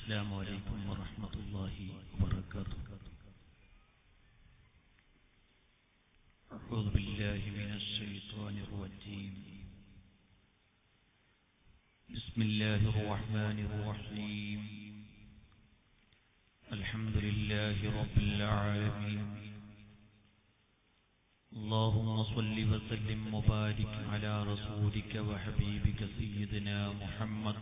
السلام عليكم ورحمة الله وبركاته. أعوذ بالله من الشيطان الرجيم. بسم الله الرحمن الرحيم. الحمد لله رب العالمين. اللهم صل وسلم وبارك على رسولك وحبيبك سيدنا محمد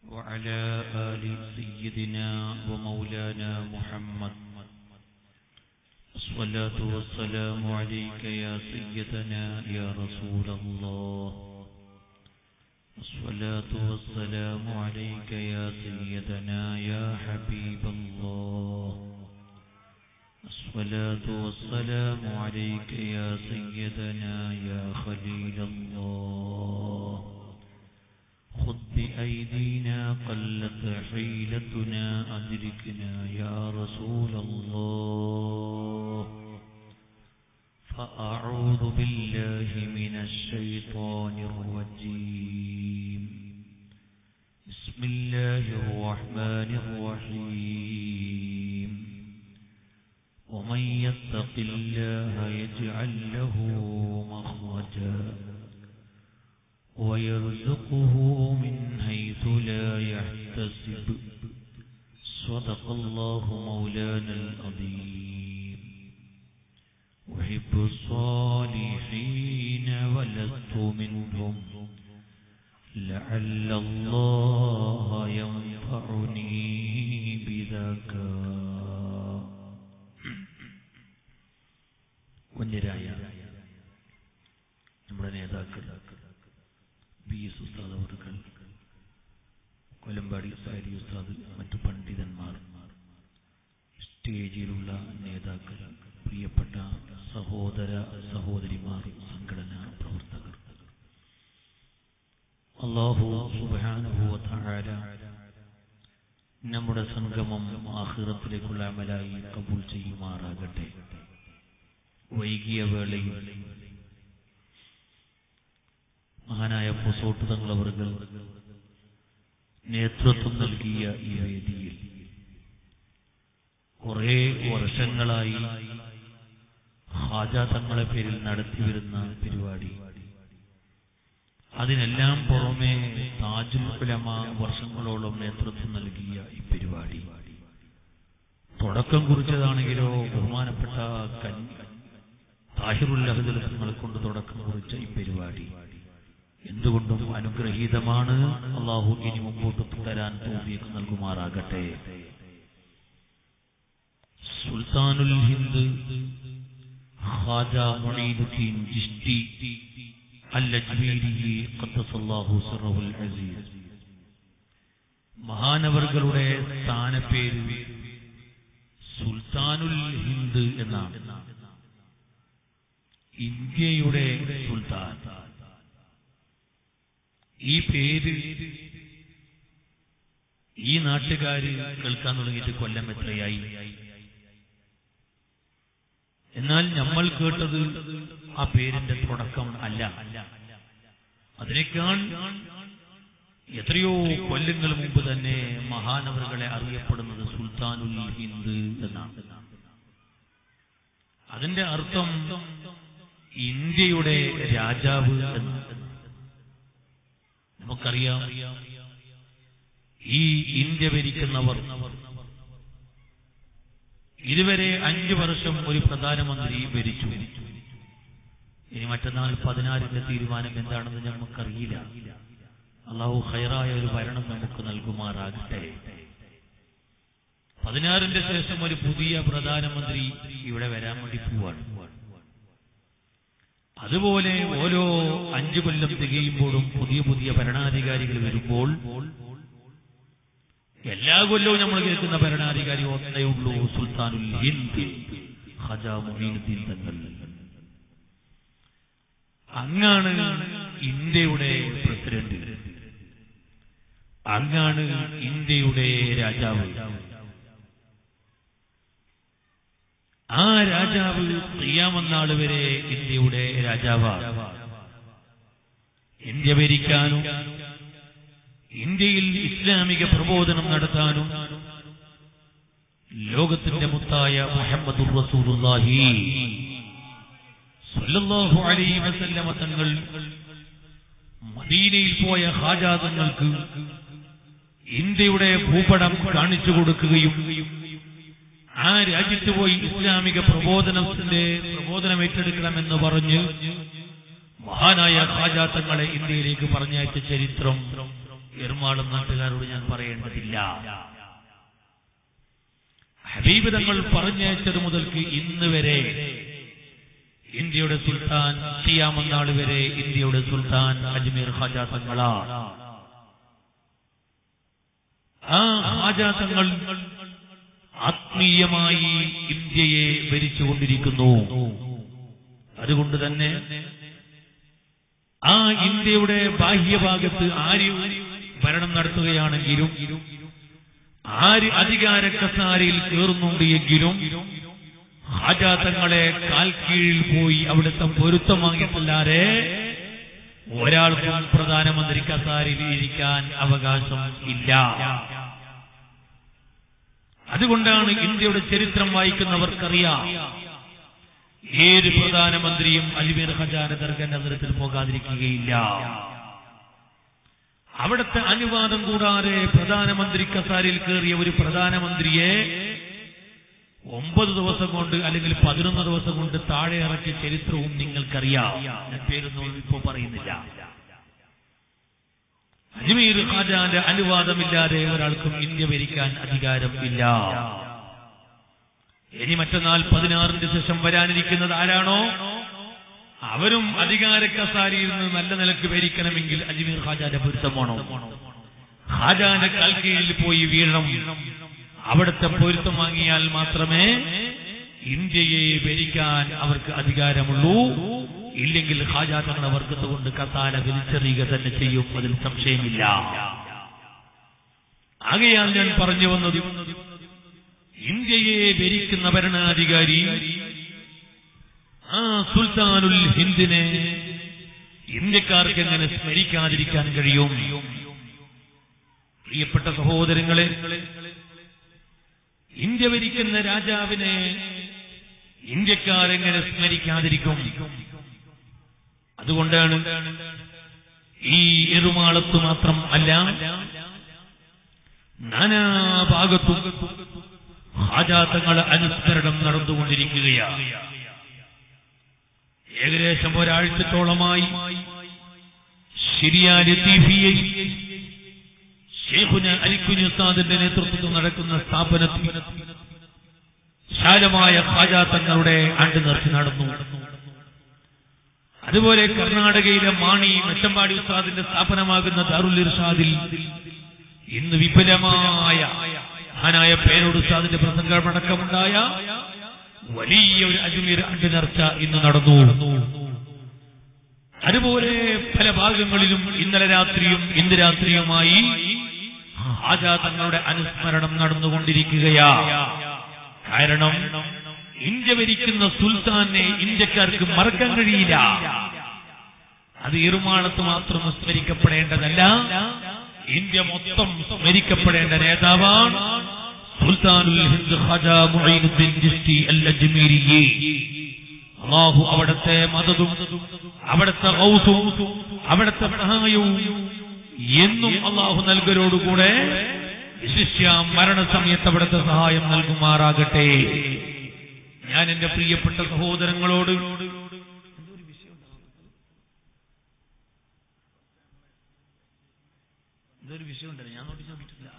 وعلى آل سيدنا ومولانا محمد. الصلاة والسلام عليك يا سيدنا يا رسول الله. الصلاة والسلام عليك يا سيدنا يا حبيب الله. الصلاة والسلام عليك يا سيدنا يا خليل الله. خذ بأيدينا قلت حيلتنا أدركنا يا رسول الله. فأعوذ بالله من الشيطان الرجيم. بسم الله الرحمن الرحيم. ومن يتق الله يجعل له مخرجا ويرزقه من حيث لا يحتسب. صدق الله مولانا العظيم. أحب الصالحين ولست منهم لعل الله ينفعني بذاك. വന്യരായ നമ്മുടെ നേതാക്കൾ BS ഉസ്താദ് അവർകൾ, കൊല്ലമ്പാടി സാരി ഉസ്താദ്, മറ്റു പണ്ഡിതന്മാർ, സ്റ്റേജിലുള്ള നേതാക്കൾ, പ്രിയപ്പെട്ട സഹോദര സഹോദരിമാർ, സംഘടനാ പ്രവർത്തകർ, അല്ലാഹു സുബ്ഹാനഹു വ തആല നമ്മുടെ സംഗമം ആഖിറത്തിലേക്കുള്ള അമലായി കബൂൽ ചെയ്യുമാറാകട്ടെ. വൈകിയ വേളയിൽ മഹാനായ പൊസോട്ട് തങ്ങളവറുകൾ നേതൃത്വം നൽകിയ ഈ വേദിയിൽ കുറെ വർഷങ്ങളായി ഖാജ തങ്ങളെ പേരിൽ നടത്തിവരുന്ന പരിപാടി, അതിനെല്ലാം പുറമെ താജുൽ ഉലമ വർഷങ്ങളോളം നേതൃത്വം നൽകിയ ഈ പരിപാടി തുടക്കം കുറിച്ചതാണെങ്കിലോ ബഹുമാനപ്പെട്ട താഹിറുൽ അഹ്ദൽ തങ്ങളെ കൊണ്ട് തുടക്കം കുറിച്ച ഈ പരിപാടി എന്തുകൊണ്ടും അനുഗ്രഹീതമാണ്. അല്ലാഹു ഇനി മുമ്പോട്ട് തുടരാൻ തൗഫീഖ് നൽകുമാറാകട്ടെ. സുൽത്താനുൽ ഹിന്ദ് ഖാജ മുഈനുദ്ദീൻ ചിശ്തി അൽ-അജ്മീരി ഖദ്ദസല്ലാഹു സിറഹുൽ അസീസ് മഹാനവർകളുടെ സ്ഥാനപ്പേര് സുൽത്താനുൽ ഹിന്ദ് എന്നാണ്. ഇന്ത്യയുടെ സുൽത്താൻ. ഈ പേര് ഈ നാട്ടുകാര് കേൾക്കാൻ തുടങ്ങിയിട്ട് കൊല്ലം എത്രയായി? എന്നാൽ നമ്മൾ കേട്ടത് ആ പേരിന്റെ തുടക്കം അല്ല, അതിനേക്കാൾ എത്രയോ കൊല്ലങ്ങൾ മുമ്പ് തന്നെ മഹാനവറുകളെ അറിയപ്പെടുന്നത് സുൽത്താനുൽ ഹിന്ദ് എന്നാണ്. അതിന്റെ അർത്ഥം ഇന്ത്യയുടെ രാജാവ് എന്ന്. നമുക്കറിയാം, ഈ ഇന്ത്യ ഭരിക്കുന്നവർ ഇതുവരെ 5 വർഷം ഒരു പ്രധാനമന്ത്രി ഭരിച്ചു. ഇനി മറ്റന്നാൾ 16-ന്റെ തീരുമാനം എന്താണെന്ന് നമുക്കറിയില്ല. അല്ലാഹു ഖൈറായ ഒരു ഭരണം നമുക്ക് നൽകുമാറാകട്ടെ. 16-ന്റെ ശേഷം ഒരു പുതിയ പ്രധാനമന്ത്രി ഇവിടെ വരാൻ വേണ്ടി പോവാണ്. അതുപോലെ ഓരോ 5 കൊല്ലം തികയുമ്പോഴും പുതിയ പുതിയ ഭരണാധികാരികൾ വരുമ്പോൾ എല്ലാ കൊല്ലവും നമ്മൾ കേൾക്കുന്ന ഭരണാധികാരി ഒന്നേ ഉള്ളൂ, സുൽത്താനുൽ ഹിന്ദ് ഖാജ മുഈനുദ്ദീൻ തങ്ങൾ. അങ്ങാണ് ഇന്ത്യയുടെ പ്രസിഡന്റ്, അങ്ങാണ് ഇന്ത്യയുടെ രാജാവ്. ആ രാജാവ് ഖിയാമത്ത് നാൾ വരെ ഇന്ത്യയുടെ രാജാവാണ്. ഇന്ത്യ ഭരിക്കാനും ഇന്ത്യയിൽ ഇസ്ലാമിക പ്രബോധനം നടത്താനും ലോകത്തിന്റെ മുത്തായ മുഹമ്മദുർ റസൂലുള്ളാഹി സ്വല്ലല്ലാഹു അലൈഹി വസല്ലമ തങ്ങൾ മദീനയിൽ പോയ ഹാജാ തങ്ങൾക്ക് ഇന്ത്യയുടെ ഭൂപടം കാണിച്ചു കൊടുക്കുകയും ആ രാജ്യത്ത് പോയി ഇസ്ലാമിക പ്രബോധനം ഏറ്റെടുക്കണമെന്ന് പറഞ്ഞ് മഹാനായ ഹാജാ തങ്ങളെ ഇന്ത്യയിലേക്ക് പറഞ്ഞയച്ച ചരിത്രം എറണാകുളം നാട്ടുകാരോട് ഞാൻ പറയേണ്ടതില്ല. ഹബീബ് തങ്ങൾ പറഞ്ഞയച്ചത് മുതൽക്ക് ഇന്ന് വരെ ഇന്ത്യയുടെ സുൽത്താൻ ഖിയാമത്ത് വരെ ഇന്ത്യയുടെ സുൽത്താൻ അജ്മീർ ഹാജാ തങ്ങളാണ്. ആ ഹാജാ തങ്ങൾ ആത്മീയമായി ഇന്ത്യയെ ഭരിച്ചുകൊണ്ടിരിക്കുന്നു. അതുകൊണ്ട് തന്നെ ആ ഇന്ത്യയുടെ ബാഹ്യഭാഗത്ത് ആര് ഭരണം നടത്തുകയാണെങ്കിലും ആര് അധികാര കസാരയിൽ കയറുന്നുണ്ട് എങ്കിലും ഹാജാ തങ്ങളെ കാൽ കീഴിൽ പോയി അവിടുത്തെ പൊരുത്തം വാങ്ങിയിട്ടല്ലാതെ ഒരാൾക്കും പ്രധാനമന്ത്രി കസാരയിൽ ഇരിക്കാൻ അവകാശം ഇല്ല. അതുകൊണ്ടാണ് ഇന്ത്യയുടെ ചരിത്രം വായിക്കുന്നവർക്കറിയാം ഏത് പ്രധാനമന്ത്രിയും അജ്മീർ ഖജാന ദർഗന്റെ നേതൃത്വത്തിൽ പോകാതിരിക്കുകയില്ല. അവിടുത്തെ അനുവാദം കൂടാതെ പ്രധാനമന്ത്രി കസാരയിൽ കയറിയ ഒരു പ്രധാനമന്ത്രിയെ 9 ദിവസം കൊണ്ട് അല്ലെങ്കിൽ 11 ദിവസം കൊണ്ട് താഴെ ഇറക്കിയ ചരിത്രവും നിങ്ങൾക്കറിയാം. ഞാൻ പേരൊന്നും ഇപ്പോൾ പറയുന്നില്ല. അജ്മീർ ഖാജാന്റെ അനുവാദമില്ലാതെ ഒരാൾക്കും ഇന്ത്യ ഭരിക്കാൻ അധികാരം ഇല്ല. ഇനി മറ്റന്നാൾ 16-ന് ശേഷം വരാനിരിക്കുന്നത് ആരാണോ അവരും അധികാര കസാരയിൽ നിന്ന് നല്ല നിലക്ക് ഭരിക്കണമെങ്കിൽ അജ്മീർ ഖാജാന്റെ പൊരുത്തം വേണം. ഖാജാന്റെ കാൽക്കീഴിൽ പോയി വീഴണം. അവിടുത്തെ പൊരുത്തം വാങ്ങിയാൽ മാത്രമേ ഇന്ത്യയെ ഭരിക്കാൻ അവർക്ക് അധികാരമുള്ളൂ. ഇല്ലെങ്കിൽ ഖാജാ തങ്ങളുടെ വർഗത്തെ കൊണ്ട് കസാല വലിച്ചെറിയുക തന്നെ ചെയ്യും. അതിൽ സംശയമില്ല. ആകയാൽ ഞാൻ പറഞ്ഞു വന്നത് ഇന്ത്യയെ ഭരിക്കുന്ന ഭരണാധികാരി ആ സുൽത്താനുൽ ഹിന്ദിനെ ഇന്ത്യക്കാർക്ക് എങ്ങനെ സ്മരിക്കാതിരിക്കാൻ കഴിയും? പ്രിയപ്പെട്ട സഹോദരങ്ങളെ, ഇന്ത്യ ഭരിക്കുന്ന രാജാവിനെ ഇന്ത്യക്കാരെങ്ങനെ സ്മരിക്കാതിരിക്കും? അതുകൊണ്ടാണ് ഈ എറുമാളത്ത് മാത്രം അല്ല നാനാഭാഗത്തും ഹാജാ തങ്ങളുടെ അനുസ്മരണം നടന്നുകൊണ്ടിരിക്കുകയാണ്. ഏകദേശം ഒരാഴ്ചത്തോളമായി ശരിയായ ലത്തീഫിയെ ശൈഖുന അലിക്കുഞ്ഞ് ഉസ്താദിന്റെ നേതൃത്വത്തിൽ നടക്കുന്ന സ്ഥാപനത്തിൽ വിശാലമായ ഹാജാ തങ്ങളുടെ ആണ്ട് നേർച്ച നടന്നു. അതുപോലെ കർണാടകയിലെ മാണി മെച്ചമ്പാടി ഉസ്താദിന്റെ സ്ഥാപനമാകുന്ന ദാറുൽ ഇർഷാദിൽ ഇന്ന് വിപുലമായ മഹാനായ പേരോട് ഉസ്താദിന്റെ പ്രസംഗമടക്കമുണ്ടായ വലിയ ഒരു അജ്മീർ ആണ്ട് നേർച്ച ഇന്ന് നടന്നു. അതുപോലെ പല ഭാഗങ്ങളിലും ഇന്നലെ രാത്രിയും ഇന്ന് രാത്രിയുമായി ഹാജാ തങ്ങളുടെ അനുസ്മരണം നടന്നുകൊണ്ടിരിക്കുകയാ. കാരണം ഇന്ത്യ ഭരിക്കുന്ന സുൽത്താനെ ഇന്ത്യക്കാർക്ക് മറക്കാൻ കഴിയില്ല. അത് ഇറുമാളത്ത് മാത്രം സ്മരിക്കപ്പെടേണ്ടതല്ല, ഇന്ത്യ മൊത്തം സ്മരിക്കപ്പെടേണ്ട നേതാവാണ് സുൽത്താനുൽ ഹിന്ദ് ഖാജാ മുഈനുദ്ദീൻ ചിശ്തി അൽ അജ്മീരി. അല്ലാഹു അവിടുത്തെ മദദും അവിടുത്തെ ഗൗസും അവിടുത്തെ സഹായവും എന്നും അല്ലാഹു നൽകരോടുകൂടെ വിശിഷ്യ മരണസമയത്ത് അവിടുത്തെ സഹായം നൽകുമാറാകട്ടെ. ഞാൻ എന്റെ പ്രിയപ്പെട്ട സഹോദരങ്ങളോട് ഇതൊരു വിഷയമുണ്ടല്ലോ, ഞാൻ നോക്കി നോക്കിയിട്ടില്ല.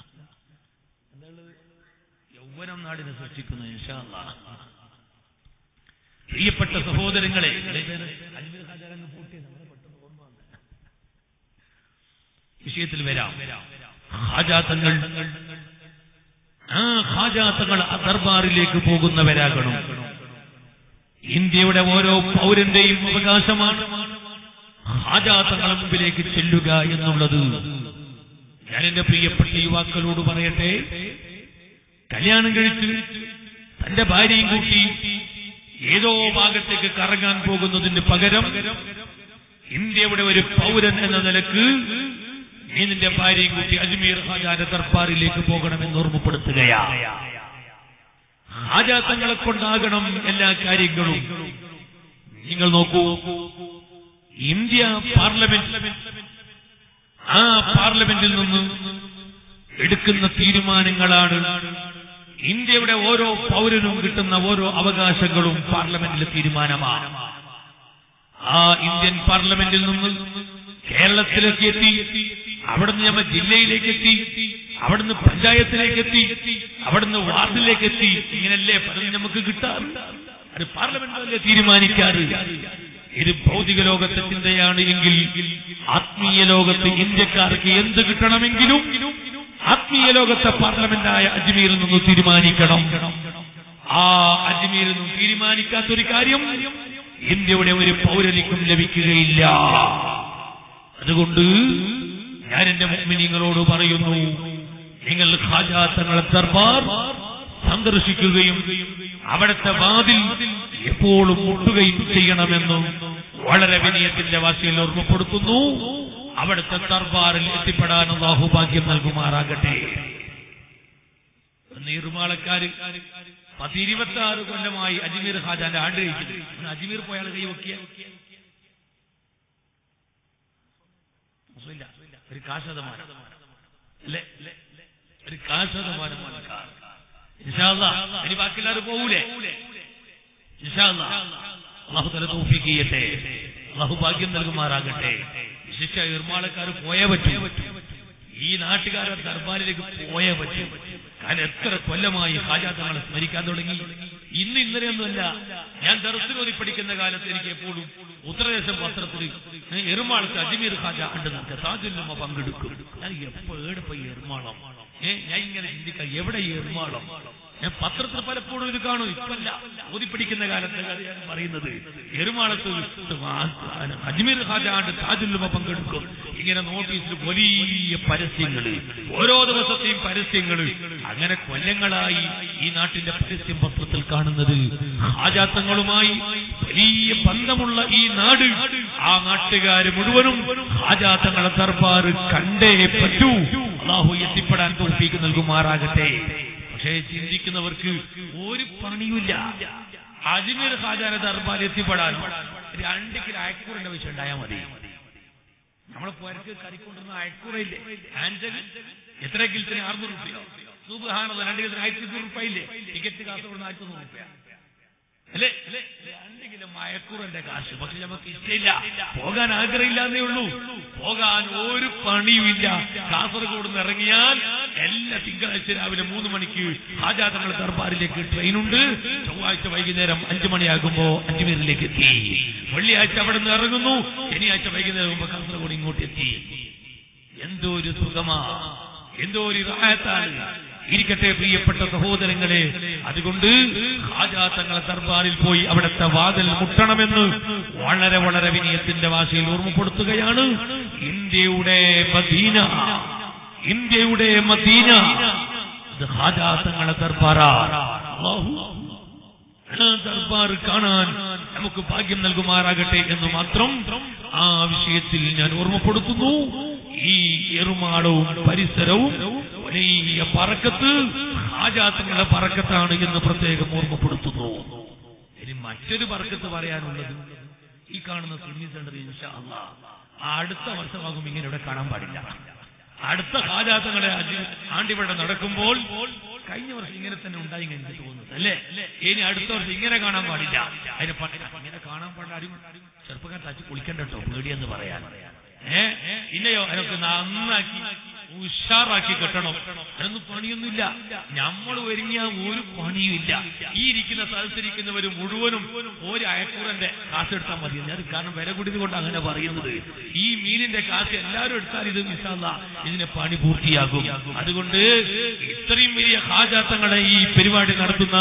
എന്താണുള്ളത്? യൗവനം നാടിനെ സൃഷ്ടിക്കുന്നു ഇൻഷാ അല്ലാഹ്. പ്രിയപ്പെട്ട സഹോദരങ്ങളെ, വിഷയത്തിൽ വരാം. ഹാജാത്തങ്ങൾ ദർബാറിലേക്ക് പോകുന്നവരാകണം. ഇന്ത്യയുടെ ഓരോ പൗരന്റെയും അവകാശമാണ് ഹാജാത്തങ്ങളുടെ മുമ്പിലേക്ക് ചെല്ലുക എന്നുള്ളത്. ഞാൻ എന്റെ പ്രിയപ്പെട്ട യുവാക്കളോട് പറയട്ടെ, കല്യാണം കഴിച്ച് തന്റെ ഭാര്യയും കൂട്ടി ഏതോ ഭാഗത്തേക്ക് കറങ്ങാൻ പോകുന്നതിന് പകരം ഇന്ത്യയുടെ ഒരു പൗരൻ എന്ന നിലക്ക് നീ നിന്റെ ഭാര്യയും കൂട്ടി അജ്മീർ ഖാജാന്റെ ദർബാറിലേക്ക് പോകണമെന്ന് ഓർമ്മപ്പെടുത്തുകയാ. ഖാജ തങ്ങളെ കൊണ്ടാകണം എല്ലാ കാര്യങ്ങളും. നിങ്ങൾ നോക്കൂ, ഇന്ത്യ പാർലമെന്റ്, ആ പാർലമെന്റിൽ നിന്ന് എടുക്കുന്ന തീരുമാനങ്ങളാണ് ഇന്ത്യയുടെ ഓരോ പൗരനും കിട്ടുന്ന ഓരോ അവകാശങ്ങളും പാർലമെന്റിലെ തീരുമാനമാണ്. ആ ഇന്ത്യൻ പാർലമെന്റിൽ നിന്ന് കേരളത്തിലേക്ക് എത്തി, അവിടുന്ന് നമ്മൾ ജില്ലയിലേക്ക് എത്തി, അവിടുന്ന് പഞ്ചായത്തിലേക്ക് എത്തി, അവിടുന്ന് വാർഡിലേക്ക് എത്തി. ഇങ്ങനല്ലേ പലതും നമുക്ക് കിട്ടാറ്. അത് പാർലമെന്റ് തീരുമാനിക്കാറ്. ഇത് ഭൗതിക ലോകത്തെ ചിന്തയാണ് എങ്കിൽ ആത്മീയ ലോകത്ത് ഇന്ത്യക്കാർക്ക് എന്ത് കിട്ടണമെങ്കിലും ആത്മീയ ലോകത്തെ പാർലമെന്റായ അജ്മീരിൽ നിന്ന് തീരുമാനിക്കണം. ആ അജ്മീരിൽ നിന്നും തീരുമാനിക്കാത്തൊരു കാര്യം ഇന്ത്യയുടെ ഒരു പൗരനിക്കും ലഭിക്കുകയില്ല. അതുകൊണ്ട് ഞാൻ എന്റെ മുഅ്മിനീങ്ങളോട് പറയുന്നു, നിങ്ങൾ ഖാജാ തങ്ങളുടെ ദർബാർ സന്ദർശിക്കുകയും അവിടുത്തെ വാതിൽ എപ്പോഴും മുട്ടുകയും ചെയ്യണമെന്നും വളരെ വിനയത്തിന്റെ ഭാഷയിൽ ഓർമ്മപ്പെടുത്തുന്നു. അവിടുത്തെ ദർബാറിൽ എത്തിപ്പെടാൻ അല്ലാഹു ഭാഗ്യം നൽകുമാറാകട്ടെ. നീർമാളക്കാര് 10-26 കൊല്ലമായി അജ്മീർ ഖാജാന്റെ ആണ്ട് കഴിച്ചത്. അജ്മീർ പോയാൽ കൈവക്കിയ ഒരു കാശതമാനം അല്ലേ, ഒരു കാശതമാനം. ഇൻഷാ അല്ലാഹ് ഇനി ബാക്കിയുള്ളവർ പോകൂലേ? ഇൻഷാ അല്ലാഹ് അല്ലാഹു തആല തൗഫീഖ് ചെയ്യട്ടെ, അല്ലാഹു ഭാഗ്യം നൽകുമാറാകട്ടെ. വിശിഷ്ട ഏർമാളക്കാർ പോയേ പറ്റും, ഈ നാട്ടുകാരുടെ ദർബാറിലേക്ക് പോയേ പറ്റും. കാരണം എത്ര കൊല്ലമായി ഖാജാ തങ്ങളെ സ്മരിക്കാൻ തുടങ്ങി. ഇന്ന് ഇന്നലെയൊന്നുമല്ല, ഞാൻ ദർസിൽ ഓതി പഠിക്കുന്ന കാലത്ത് എനിക്ക് എപ്പോഴും ഉത്തരദേശം പത്രത്തിൽ എറുമാളത്ത് അജ്മീർ ഖാജ ഉണ്ട് നമുക്ക് താജുല്ലുമ പങ്കെടുക്കും. ഞാൻ എപ്പോഴെപ്പോ എറുമാളം, ഞാൻ ഇങ്ങനെ ചിന്തിക്കാം എവിടെ എറുമാളം. ഞാൻ പത്രത്തിൽ പലപ്പോഴും ഇത് കാണും. ഇപ്പല്ല, ഓതി പഠിക്കുന്ന കാലത്ത് ഞാൻ പറയുന്നത് എറുമാളത്ത് അജ്മീർ ഖാജ ഉണ്ട് താജുല്ലുമ പങ്കെടുക്കും. ഇങ്ങനെ നോട്ടീസിൽ വലിയ പരസ്യങ്ങൾ, ഓരോ ദിവസത്തെയും പരസ്യങ്ങൾ. അങ്ങനെ കൊല്ലങ്ങളായി ഈ നാട്ടിന്റെ പരസ്യം പത്രത്തിൽ കാണുന്നത്. ഖാജാത്തങ്ങളുമായി വലിയ ബന്ധമുള്ള ഈ നാട്, ആ നാട്ടുകാര് മുഴുവനും ഖാജാത്തങ്ങളെ ദർബാർ കണ്ടേ പറ്റൂ. അല്ലാഹു എത്തിപ്പെടാൻ തൗഫീഖ് നൽകുമാറാകട്ടെ. പക്ഷേ ചിന്തിക്കുന്നവർക്ക് ഒരു പണിയുമില്ല. അജ്മീർ ഖാജാന്റെ ദർബാർ എത്തിപ്പെടാൻ 2 കിലോ അയക്കൂറിന്റെ വിഷയം ഉണ്ടായാൽ മതി. നമ്മളെ പുരക്ക് കറിക്കൊണ്ടിരുന്ന അയക്കൂറയില്ലേ, എത്ര കിലത്തിന് 600 രൂപയോ? സുബ്ഹാനല്ലാഹ്, 2 കിലത്തിന് 1200 രൂപയില്ലേ? ടിക്കറ്റ് കാശ് കൊടുക്കുന്ന 1200 രൂപ അല്ലേ? 2 കിലോ മയക്കൂറിന്റെ കാശ്. പക്ഷെ നമുക്ക് ഇഷ്ടമില്ല, പോകാൻ ആഗ്രഹമില്ലാന്നേ ഉള്ളൂ. പോകാൻ ഒരു പണിയുമില്ല. കാസർഗോഡ് നിന്ന് ഇറങ്ങിയാൽ എല്ലാ തിങ്കളാഴ്ച രാവിലെ 3 മണിക്ക് ഖാജാ തങ്ങളുടെ ദർബാറിലേക്ക് ട്രെയിനുണ്ട്. ചൊവ്വാഴ്ച വൈകുന്നേരം 5 മണിയാകുമ്പോ അജ്മീറിലേക്ക് എത്തി. വെള്ളിയാഴ്ച അവിടെ നിന്ന് ഇറങ്ങുന്നു, ശനിയാഴ്ച വൈകുന്നേരം ആകുമ്പോ കാസർഗോഡ് ഇങ്ങോട്ട് എത്തി. എന്തോ ഒരു സുഖമാ, എന്തോ ഒരു റാഹത്താണ്. ഇരിക്കട്ടെ പ്രിയപ്പെട്ട സഹോദരങ്ങളെ, അതുകൊണ്ട് ഖാജാ തങ്ങളെ ദർബാറിൽ പോയി അവിടുത്തെ വാതിൽ മുട്ടണമെന്ന് വളരെ വളരെ വിനയത്തിന്റെ ഭാഷയിൽ ഓർമ്മപ്പെടുത്തുകയാണ്. ഇന്ത്യയുടെ മദീന, ഇന്ത്യയുടെ മദീന ഇത് ഖാജാ തങ്ങളെ ദർബാറാണ്. അല്ലാഹു ദർബാർ കാണാൻ നമുക്ക് ഭാഗ്യം നൽകുമാറാകട്ടെ എന്ന് മാത്രം ആ വിഷയത്തിൽ ഞാൻ ഓർമ്മപ്പെടുത്തുന്നു. ഈ എറുമാളവും പരിസരവും വലിയ ബറക്കത്ത് ഖാജാ തങ്ങളുടെ ബറക്കത്താണ് എന്ന് പ്രത്യേകം ഓർമ്മപ്പെടുത്തുന്നു. ഇനി മറ്റൊരു ബറക്കത്ത് പറയാനുള്ളത്, ഈ കാണുന്ന സുന്നി സെന്റർ ഇൻഷാ അല്ലാഹ് അടുത്ത വർഷമാകും ഇങ്ങനെ ഇവിടെ കാണാൻ പാടില്ല. അടുത്ത ഖാജാ തങ്ങളുടെ ആണ്ടിവിടെ നടക്കുമ്പോൾ, കഴിഞ്ഞ വർഷം ഇങ്ങനെ തന്നെ ഉണ്ടായി എനിക്ക് തോന്നുന്നത് അല്ലേ? ഇനി അടുത്ത വർഷം ഇങ്ങനെ കാണാൻ പാടില്ല. അതിന് ഇങ്ങനെ കാണാൻ പാടില്ല. ആരും ചെറുപ്പക്കാർ തച്ച് കുളിക്കണ്ട കേട്ടോ, പേടിയെന്ന് പറയാൻ. ഇല്ലയോ, അതിനൊക്കെ നന്നാക്കി ഉഷാറാക്കി കെട്ടണം. അതിനൊന്നും പണിയൊന്നുമില്ല. നമ്മൾ ഒരുങ്ങിയ ഒരു പണിയുമില്ല. ഈ ഇരിക്കുന്ന സദസ്സിരിക്കുന്നവർ മുഴുവനും ഒരു അയക്കൂറന്റെ കാശ് എടുത്താൽ മതി. ഞാൻ കാരണം വില കൂടിയത് കൊണ്ട് അങ്ങനെ പറയുന്നത്. ഈ മീനിന്റെ കാശ് എല്ലാവരും എടുത്താൽ ഇത് ഇൻഷാ അല്ലാഹ് ഇതിന്റെ പണി പൂർത്തിയാകും. അതുകൊണ്ട് ഇത്രയും വലിയ ഖാജാത്തങ്ങളെ ഈ പരിപാടി നടത്തുന്ന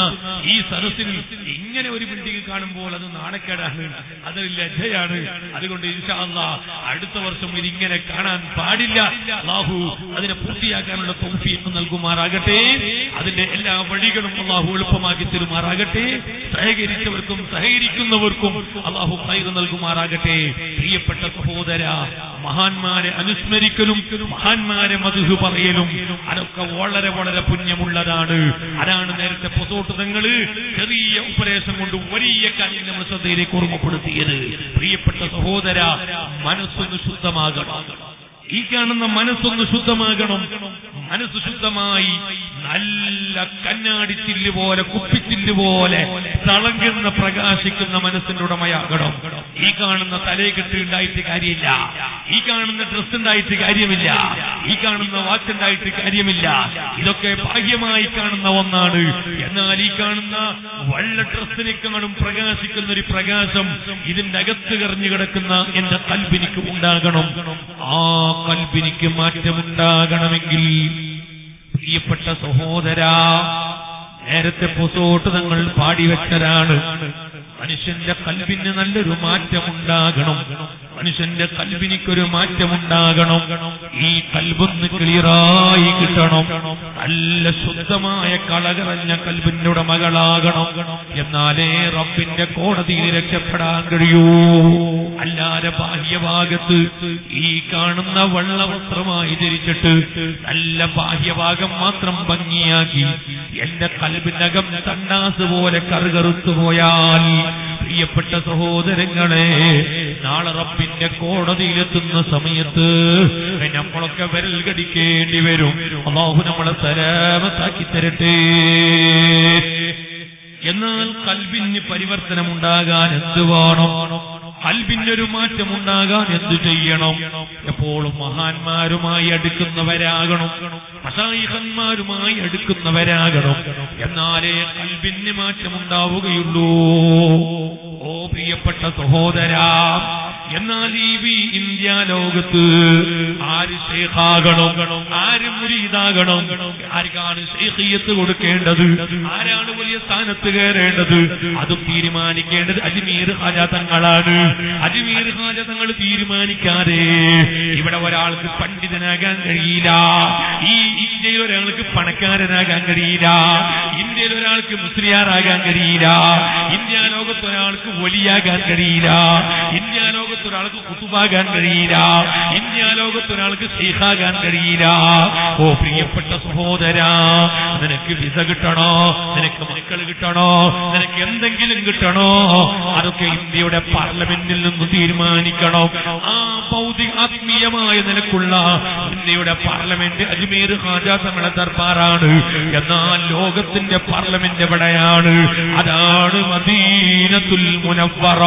ഈ സദസ്സിൽ ഇങ്ങനെ ഒരു ബിൽഡിംഗ് കാണുമ്പോൾ അത് നാണക്കേടാണ്, അതൊരു ലജ്ജയാണ്. അതുകൊണ്ട് ഇൻഷാ അല്ലാഹ് അടുത്ത വർഷം ഇതിങ്ങനെ കാണാൻ പാടില്ല. അല്ലാഹു അതിനെ പൂർത്തിയാക്കാനുള്ള തൗഫീഖ് നൽകുമാറാകട്ടെ. അതിന്റെ എല്ലാ വഴികളും അല്ലാഹു എളുപ്പമാക്കി തരുമാറാകട്ടെ. സഹകരിച്ചവർക്കും സഹകരിക്കുന്നവർക്കും അല്ലാഹു ഖൈർ നൽകുമാറാകട്ടെ. പ്രിയപ്പെട്ട സഹോദര, മഹാന്മാരെ അനുസ്മരിക്കലും മഹാന്മാരെ മദ്ഹ് പറയലും അതൊക്കെ വളരെ വളരെ പുണ്യമുള്ളതാണ്. അതാണ് നേരത്തെ പൊസോട്ട് തങ്ങൾ ചെറിയ ഉപദേശം കൊണ്ട് വലിയ കാര്യം നമ്മൾ ശ്രദ്ധയിലേക്ക് ഓർമ്മപ്പെടുത്തിയത്. പ്രിയപ്പെട്ട സഹോദര, മനസ്സൊന്ന് ശുദ്ധമാകണം. ഈ കാണുന്ന മനസ്സൊന്ന് ശുദ്ധമാകണം. മനസ്സ് ശുദ്ധമായി നല്ല കണ്ണാടി ചില്ല് പോലെ കുപ്പിച്ചില്ല് പോലെ തിളങ്ങുന്ന പ്രകാശിക്കുന്ന മനസ്സിന്റെ ഉടമയാകണം. ഈ കാണുന്ന തലയെക്കെട്ട് ഉണ്ടായിട്ട് കാര്യമില്ല, ഈ കാണുന്ന ഡ്രസ് ഉണ്ടായിട്ട് കാര്യമില്ല, ഈ കാണുന്ന വാച്ച് ഉണ്ടായിട്ട് കാര്യമില്ല. ഇതൊക്കെ ബാഹ്യമായി കാണുന്ന ഒന്നാണ്. എന്നാൽ ഈ കാണുന്ന വെള്ള ഡ്രസ്സിനെക്കാളും പ്രകാശിക്കുന്ന ഒരു പ്രകാശം ഇതിന്റെ അകത്ത് കറിഞ്ഞു കിടക്കുന്ന എന്റെ കൽബിനിക്ക് ഉണ്ടാകണം. ആ കൽബിനിക്ക് മാറ്റമുണ്ടാകണമെങ്കിൽ പ്രിയപ്പെട്ട സഹോദരാ, നേരത്തെ പൊസോട്ട് തങ്ങൾ പാടിവെച്ചതാണ്. മനുഷ്യന്റെ കൽബിന് നല്ലൊരു മാറ്റമുണ്ടാകണം. മനുഷ്യന്റെ കൽബിനിക്കൊരു മാറ്റമുണ്ടാകണം. ഈ കൽബൊന്ന് ക്ലിയറായി കിട്ടണം. നല്ല ശുദ്ധമായ കളകറഞ്ഞ കൽബിന്റെ ഉടമകളാകണം. എന്നാലേ റബ്ബിന്റെ കോടതിയിൽ രക്ഷപ്പെടാൻ കഴിയൂ. അല്ലാതെ ബാഹ്യഭാഗത്ത് ഈ കാണുന്ന വെള്ളവസ്ത്രമായി ധരിച്ചിട്ട് നല്ല ബാഹ്യഭാഗം മാത്രം ഭംഗിയാക്കി എന്റെ കൽബിനകം തണ്ടാസ് പോലെ കറുകറുത്തു പോയാൽ പ്രിയപ്പെട്ട സഹോദരങ്ങളെ, നാളെ റബ്ബിന്റെ കോടതിയിലെത്തുന്ന സമയത്ത് നമ്മളൊക്കെ വിരൽ കടിക്കേണ്ടി വരും. അല്ലാഹു നമ്മളെ സലാമത്താക്കി തരട്ടെ. എന്നാൽ കൽബിന് പരിവർത്തനമുണ്ടാകാൻ എന്ത് വേണം? കൽബിനൊരു മാറ്റമുണ്ടാകാൻ എന്തു ചെയ്യണം? എപ്പോഴും മഹാന്മാരുമായി അടുക്കുന്നവരാകണം, മശായിഖന്മാരുമായി അടുക്കുന്നവരാകണം. എന്നാലേ കൽബിന് മാറ്റമുണ്ടാവുകയുള്ളൂ. ഓ പ്രിയപ്പെട്ട സഹോദരാ, എന്നാൽ ഈ ഇന്ത്യ ലോകത്ത് ആര് ശൈഖാകണം, ആര് മുരീദാകണം, ആർക്കാണ് ശൈഖിയത്ത് കൊടുക്കേണ്ടത്, ആരാണ് വലിയ സ്ഥാനത്ത് കയറേണ്ടത്, അതും തീരുമാനിക്കേണ്ടത് അജ്മീർ ഖാജ തങ്ങളാണ്. അജ്മീർ ഖാജ തങ്ങൾ തീരുമാനിക്കാതെ ഇവിടെ ഒരാൾക്ക് പണ്ഡിതനാകാൻ കഴിയില്ല. ഈ ഇന്ത്യയിൽ ഒരാൾക്ക് പണക്കാരനാകാൻ കഴിയില്ല. ഇന്ത്യയിൽ ഒരാൾക്ക് മുസ്ലിയാറാകാൻ കഴിയില്ല. ഇന്ത്യ ലോകത്ത് ഒരാൾക്ക് വലിയാകാൻ കഴിയില്ല. ഇന്ത്യ ലോകത്ത് ഒരാൾക്ക് കുത്തുബാകാൻ കഴിയില്ല. ഇന്ത്യ ലോകത്ത് ഒരാൾക്ക് ശൈഖാകാൻ കഴിയില്ല. ഓ പ്രിയപ്പെട്ട സഹോദരാ, നിനക്ക് വിസ കിട്ടണോ, നിനക്ക് മക്കൾ കിട്ടണോ, നിനക്ക് എന്തെങ്കിലും കിട്ടണോ, അതൊക്കെ ഇന്ത്യയുടെ പാർലമെന്റിൽ നിന്ന് തീരുമാനിക്കണം. ആ ഭൗതിക ആത്മീയമായ നിലക്കുള്ള ഇന്ത്യയുടെ പാർലമെന്റ് അജ്മീർ ഖാജ തങ്ങളുടെ ദർബാറാണ്. എന്നാൽ ലോകത്തിന്റെ പാർലമെന്റ് എവിടെയാണ്? അതാണ് മദീനത്തുൽ മുനവ്വറ.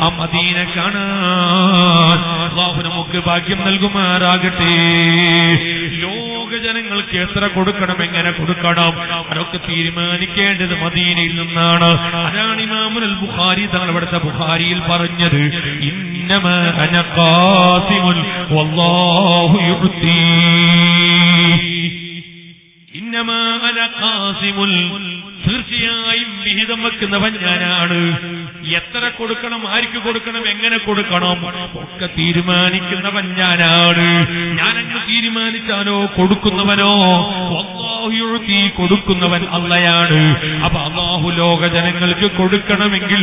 ആ മദീന കാണാൻ അല്ലാഹു നമുക്ക് ഭാഗ്യം നൽകുമാറാകട്ടെ. ലോക ജനങ്ങൾക്ക് എത്ര കൊടുക്കണം, എങ്ങനെ കൊടുക്കണം, അതൊക്കെ തീരുമാനിക്കേണ്ടത് മദീനയിൽ നിന്നാണ്. അതാണ് ഇമാമുൽ ബുഖാരി തങ്ങൾ ഇവിടുത്തെ ബുഖാരിയിൽ പറഞ്ഞത്, ഇന്നമാ അന ഖാസിമുൻ വല്ലാഹു യുഅ്തി. ഇന്നമാ അന ഖാസിമുൻ, തീർച്ചയായും വിഹിതം വെക്കുന്നവൻ ഞാനാണ്. എത്ര കൊടുക്കണം, ആർക്ക് കൊടുക്കണം, എങ്ങനെ കൊടുക്കണം ഒക്കെ തീരുമാനിക്കുന്നവൻ ഞാനാണ്. ഞാനങ്ങ് തീരുമാനിച്ചാലോ കൊടുക്കുന്നവനോ കൊടുക്കുന്നവൻ അള്ളയാണ്. അപ്പൊ അല്ലാഹു ലോക ജനങ്ങൾക്ക് കൊടുക്കണമെങ്കിൽ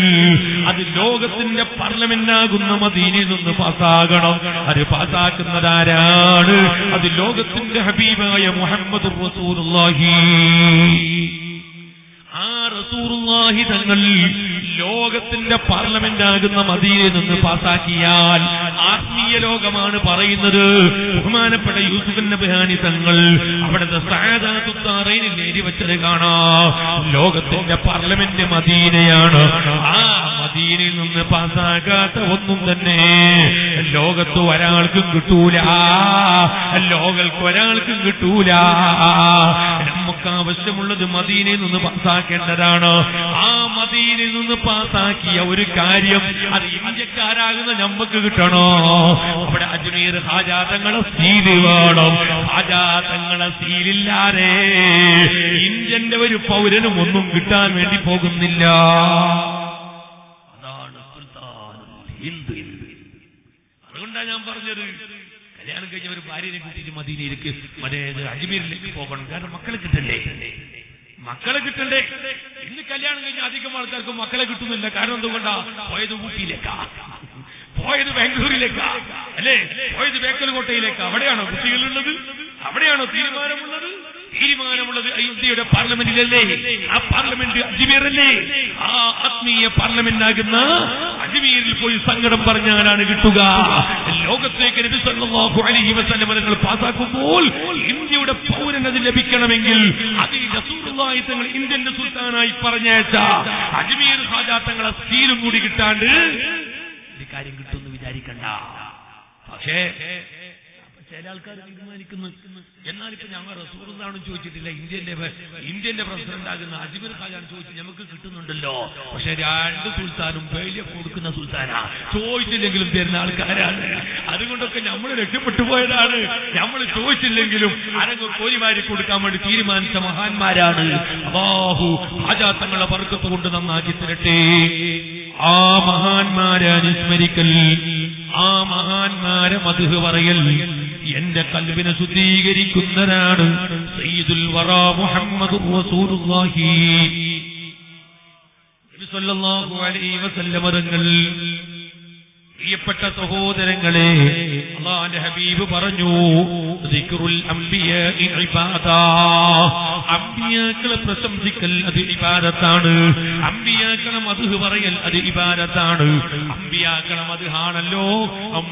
അത് ലോകത്തിന്റെ പാർലമെന്റാകുന്ന മദീനയിൽ നിന്ന് പാസ്സാകണം. അത് പാസ്സാക്കുന്നതാരാണ്? അത് ലോകത്തിന്റെ ഹബീബായ മുഹമ്മദുർ റസൂലുള്ളാഹി. ആ റസൂലുള്ളാഹി തങ്ങൾ ലോകത്തിന്റെ പാർലമെന്റ് ആകുന്ന മദീനയിൽ നിന്ന് പാസാക്കിയാൽ ആത്മീയ ലോകമാണ് പറയുന്നത്. ബഹുമാനപ്പെട്ട യൂസുഫ് നബ്ഹാനി തങ്ങൾ അവിടുത്തെ സഅദാത്തുദ്ദാറൈനിൽ എഴുതി വെച്ചത് കാണാം. ലോകത്തിന്റെ പാർലമെന്റ് മദീനയാണ്. ആ മദീനയിൽ നിന്ന് പാസാകാത്ത ഒന്നും തന്നെ ലോകത്ത് ഒരാൾക്കും കിട്ടൂല, ലോകൾക്ക് ഒരാൾക്കും കിട്ടൂല. നമുക്ക് ആവശ്യമുള്ളത് മദീനയിൽ നിന്ന് പാസാക്കേണ്ടതാണ്. ആ മദീനയിൽ നിന്ന് പാസാക്കിയ ഒരു കാര്യം അത് ഇന്ത്യക്കാരാകുന്ന നമുക്ക് കിട്ടണോ? അവിടെ അജ്മീർ ഖാജ തങ്ങളെ സീല് വേണം. ഖാജ തങ്ങളെ സീലില്ലാതെ ഇന്ത്യന്റെ ഒരു പൗരനും ഒന്നും കിട്ടാൻ വേണ്ടി പോകുന്നില്ല. അതാണ് ഹിന്ദു. അതുകൊണ്ടാണ് ഞാൻ പറഞ്ഞത്, കല്യാണം കഴിഞ്ഞ ഒരു ഭാര്യനെ കൂട്ടിയിട്ട് മദീനയിലേക്ക് അജ്മീരിലേക്ക് പോകണം. കാരണം മക്കളെ കിട്ടണ്ടേ, മക്കളെ കിട്ടണ്ടേ. ഇന്ന് കല്യാണം കഴിഞ്ഞ അധികം ആൾക്കാർക്ക് മക്കളെ കിട്ടുന്നില്ല. കാരണം എന്തുകൊണ്ടാ? പോയത് ഊട്ടിയിലേക്കാ, പോയത് ബാംഗ്ലൂരിലേക്കാ അല്ലേ? പോയത് ബേക്കൽകോട്ടയിലേക്കാ? അവിടെയാണോ കുട്ടികളുള്ളത്? അവിടെയാണോ തീരുമാനമുള്ളത്? തീരുമാനമുള്ളത് അയോധ്യയുടെ പാർലമെന്റിലല്ലേ? ആ പാർലമെന്റ് അജ്മീറല്ലേ? ആ ആത്മീയ പാർലമെന്റാകുന്ന അജ്മീറിൽ പോയി സങ്കടം പറഞ്ഞാലാണ് കിട്ടുക. ലോകത്തേക്ക് നബി സല്ലല്ലാഹു അലൈഹി വസല്ലം തങ്ങൾ പാസാക്കുമ്പോൾ ഇന്ത്യയുടെ പൗരന് അത് ലഭിക്കണമെങ്കിൽ അത് റസൂലുള്ളാഹി തങ്ങൾ ഇന്ത്യന്റെ സുൽത്താനായി പറഞ്ഞയച്ച അജ്മീർ ഖാജാ തങ്ങളെ സീലും കൂടി കിട്ടാണ്ട് ഈ കാര്യം കിട്ടുമെന്ന് വിചാരിക്കണ്ട. പക്ഷേ ചില ആൾക്കാർ തീരുമാനിക്കുന്നു. എന്നാലിപ്പോ ഞങ്ങൾ റസൂലുള്ളാഹിയോട് ചോദിച്ചിട്ടില്ല, ഇന്ത്യന്റെ പ്രസിഡന്റ് ആകുന്ന അജ്മീർ ഖാജാൻ ചോദിച്ചു നമുക്ക് കിട്ടുന്നുണ്ടല്ലോ. പക്ഷെ രണ്ട് സുൽത്താനും വലിയ കൊടുക്കുന്ന സുൽത്താനാ, ചോദിച്ചില്ലെങ്കിലും തരുന്ന ആൾക്കാരാണ്. അതുകൊണ്ടൊക്കെ നമ്മൾ രക്ഷപ്പെട്ടു പോയതാണ്. നമ്മൾ ചോദിച്ചില്ലെങ്കിലും അരങ്ങ് കോരിമാരി കൊടുക്കാൻ വേണ്ടി തീരുമാനിച്ച മഹാന്മാരാണ്. അല്ലാഹു ഖാജാ തങ്ങളെ ബർക്കത്ത് കൊണ്ട് നന്നാക്കി തരട്ടെ. ആ മഹാന്മാരെ അനുസ്മരിക്കൽ, ആ മഹാന്മാരെ മദ്ഹ് പറയൽ എന്റെ കൽബിനെ ശുദ്ധീകരിക്കുന്നതാണ്. സയ്യിദുൽ വറാ മുഹമ്മദുർ റസൂലുള്ളാഹി സ്വല്ലല്ലാഹു അലൈഹി വസല്ലം തങ്ങൾ. പ്രിയപ്പെട്ട സഹോദരങ്ങളെ, അല്ലാഹുവിന്റെ ഹബീബ് പറഞ്ഞു, ദിക്റുൽ അംബിയാഇ ഇബാദാ. അംബിയാക്കളെ പ്രശംസിക്കൽ അത് ഇബാദത്താണ്. അംബിയാക്കളെ മദ്ഹ് പറയൽ അത് ഇബാദത്താണ്. അംബിയാക്കളെ മദ്ഹാണല്ലോ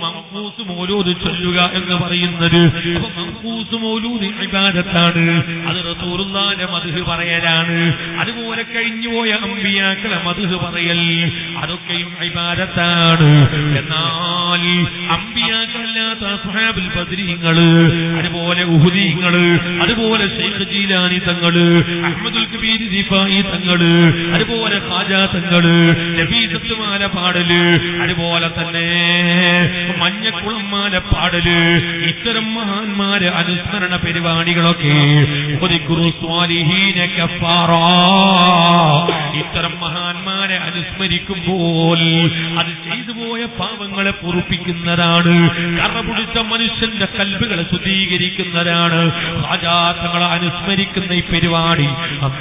മഖ്ബൂസ് മൗലൂദ് ചൊല്ലുക എന്ന് പറയുന്നത്. അപ്പോൾ മഖ്ബൂസ് മൗലൂദ് ഇബാദത്താണ്. അത് റസൂലുള്ളാഹിന്റെ മദ്ഹ് പറയലാണ്. അതുപോലെ കഴിഞ്ഞുപോയ അംബിയാക്കളെ മദ്ഹ് പറയൽ അതൊക്കെയും ഇബാദത്താണ്. എന്നാൽ അമ്പിയാക്കളില്ലാത്ത അസ്ഹാബുൽ ബദ്രീങ്ങള്, അതുപോലെ ഉഹുദീങ്ങള്, അതുപോലെ ശൈഖ് ജീലാനി തങ്ങള്, അഹ്മദുൽ കബീർ ദിഫായി തങ്ങള്, അതുപോലെ ഖാജാ തങ്ങള്, നബീസത്ത് മാല പാടല്, അതുപോലെ തന്നെ മഞ്ഞക്കുളമാല പാടല്, ഇത്തരം മഹാന്മാരെ അനുസ്മരണ പരിപാടികളൊക്കെ ഇത്തരം മഹാന്മാരെ അനുസ്മരിക്കുമ്പോൾ അത് ചെയ്തു പോയ പാവങ്ങളെ പൊറുപ്പിക്കുന്നതാണ്. കറപുടിച്ച മനുഷ്യന്റെ കൽബുകളെ ശുദ്ധീകരിക്കുന്നതാണ്. ഖാജാത്തങ്ങളെ അനുസ്മരിക്കുന്ന ഈ പരിപാടി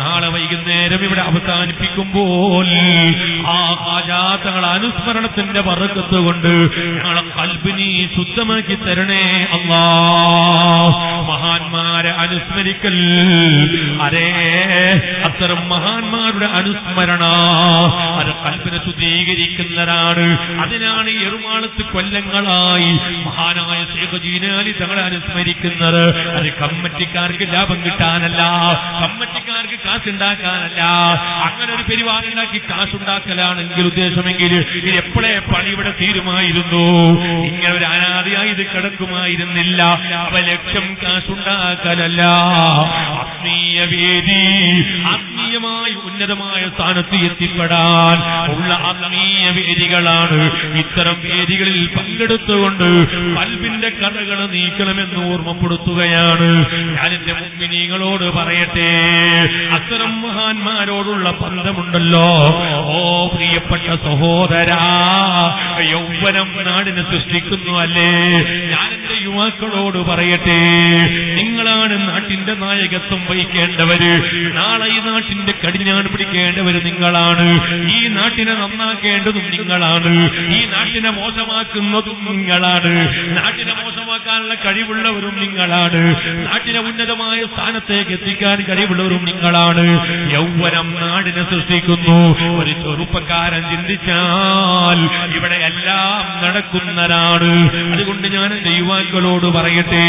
നാളെ വൈകുന്നേരം ഇവിടെ അവസാനിപ്പിക്കുമ്പോൾ ആ ഖാജാത്തങ്ങളെ അനുസ്മരണത്തിന്റെ ബർക്കത്ത് കൊണ്ട് ഞങ്ങളെ കൽബിനെ ശുദ്ധമാക്കി തരണേ അല്ലാഹ്. മഹാന്മാരെ അനുസ്മരിക്കൽ, അരേ അത്തരം മഹാന്മാരുടെ അനുസ്മരണ അത് കൽബിനെ ശുദ്ധീകരിക്കുന്നതാണ്. അതിനാണ് എറുമാളത്ത് കൊല്ലങ്ങളായി മഹാനായ ശൈഖ് ജീലാനി തങ്ങളെ അനുസ്മരിക്കുന്നത്. അത് കമ്മിറ്റിക്കാർക്ക് ലാഭം കിട്ടാനല്ല, കമ്മിറ്റിക്കാർക്ക് കാശുണ്ടാക്കാനല്ല. അങ്ങനെ ഒരു പരിപാടി ഉണ്ടാക്കി കാശുണ്ടാക്കലാണെങ്കിൽ ഉദ്ദേശമെങ്കിൽ ഇത് എപ്പോഴേ പണി ഇവിടെ തീരുമായിരുന്നു. ഇങ്ങനെ ഒരു അനാദിയായി ഇത് കിടക്കുമായിരുന്നില്ല. അവ ലക്ഷ്യം കാശുണ്ടാക്കലല്ല. ആത്മീയ വേദി, ആത്മീയമായി ഉന്നതമായ സ്ഥാനത്ത് എത്തിപ്പെടാൻ ഉള്ള ആത്മീയ വേദികളാണ്. ഇത്തരം വേദികളിൽ പങ്കെടുത്തുകൊണ്ട് കൽബിന്റെ കടകൾ നീക്കണമെന്ന് ഓർമ്മപ്പെടുത്തുകയാണ്. ഞാൻ എന്റെ മുഅ്മിനീങ്ങളോട് പറയട്ടെ, അത്തരം മഹാന്മാരോടുള്ള ബന്ധമുണ്ടല്ലോ. ഓ പ്രിയപ്പെട്ട സഹോദരാ, യൗവനം നാടിനെ സൃഷ്ടിക്കുന്നു അല്ലേ? ഞാൻ എന്റെ യുവാക്കളോട് പറയട്ടെ, നിങ്ങളാണ് നാട്ടിന്റെ നായകത്വം വഹിക്കേണ്ടവര്. നാളെ ഈ നാട്ടിന്റെ കടിഞ്ഞാണ് പിടിക്കേണ്ടവര് നിങ്ങളാണ്. ഈ നാട്ടിനെ നന്നാക്കേണ്ടതും നിങ്ങളാണ്. ഈ നാട്ടിനെ മോശമാക്കുന്നതും നിങ്ങളാണ്. നാട്ടിനെ മോശമാക്കാനുള്ള കഴിവുള്ളവരും നിങ്ങളാണ്. നാട്ടിനെ ഉന്നതമായ സ്ഥാനത്തേക്ക് എത്തിക്കാൻ കഴിവുള്ളവരും നിങ്ങളാണ്. യൗവനം നാടിനെ സൃഷ്ടിക്കുന്നു. ഒരു ചെറുപ്പക്കാരൻ ചിന്തിച്ചാൽ ഇവിടെ എല്ലാം നടക്കുന്നതാണ്. അതുകൊണ്ട് ഞാൻ എന്റെ യുവാക്കളോട് പറയട്ടെ,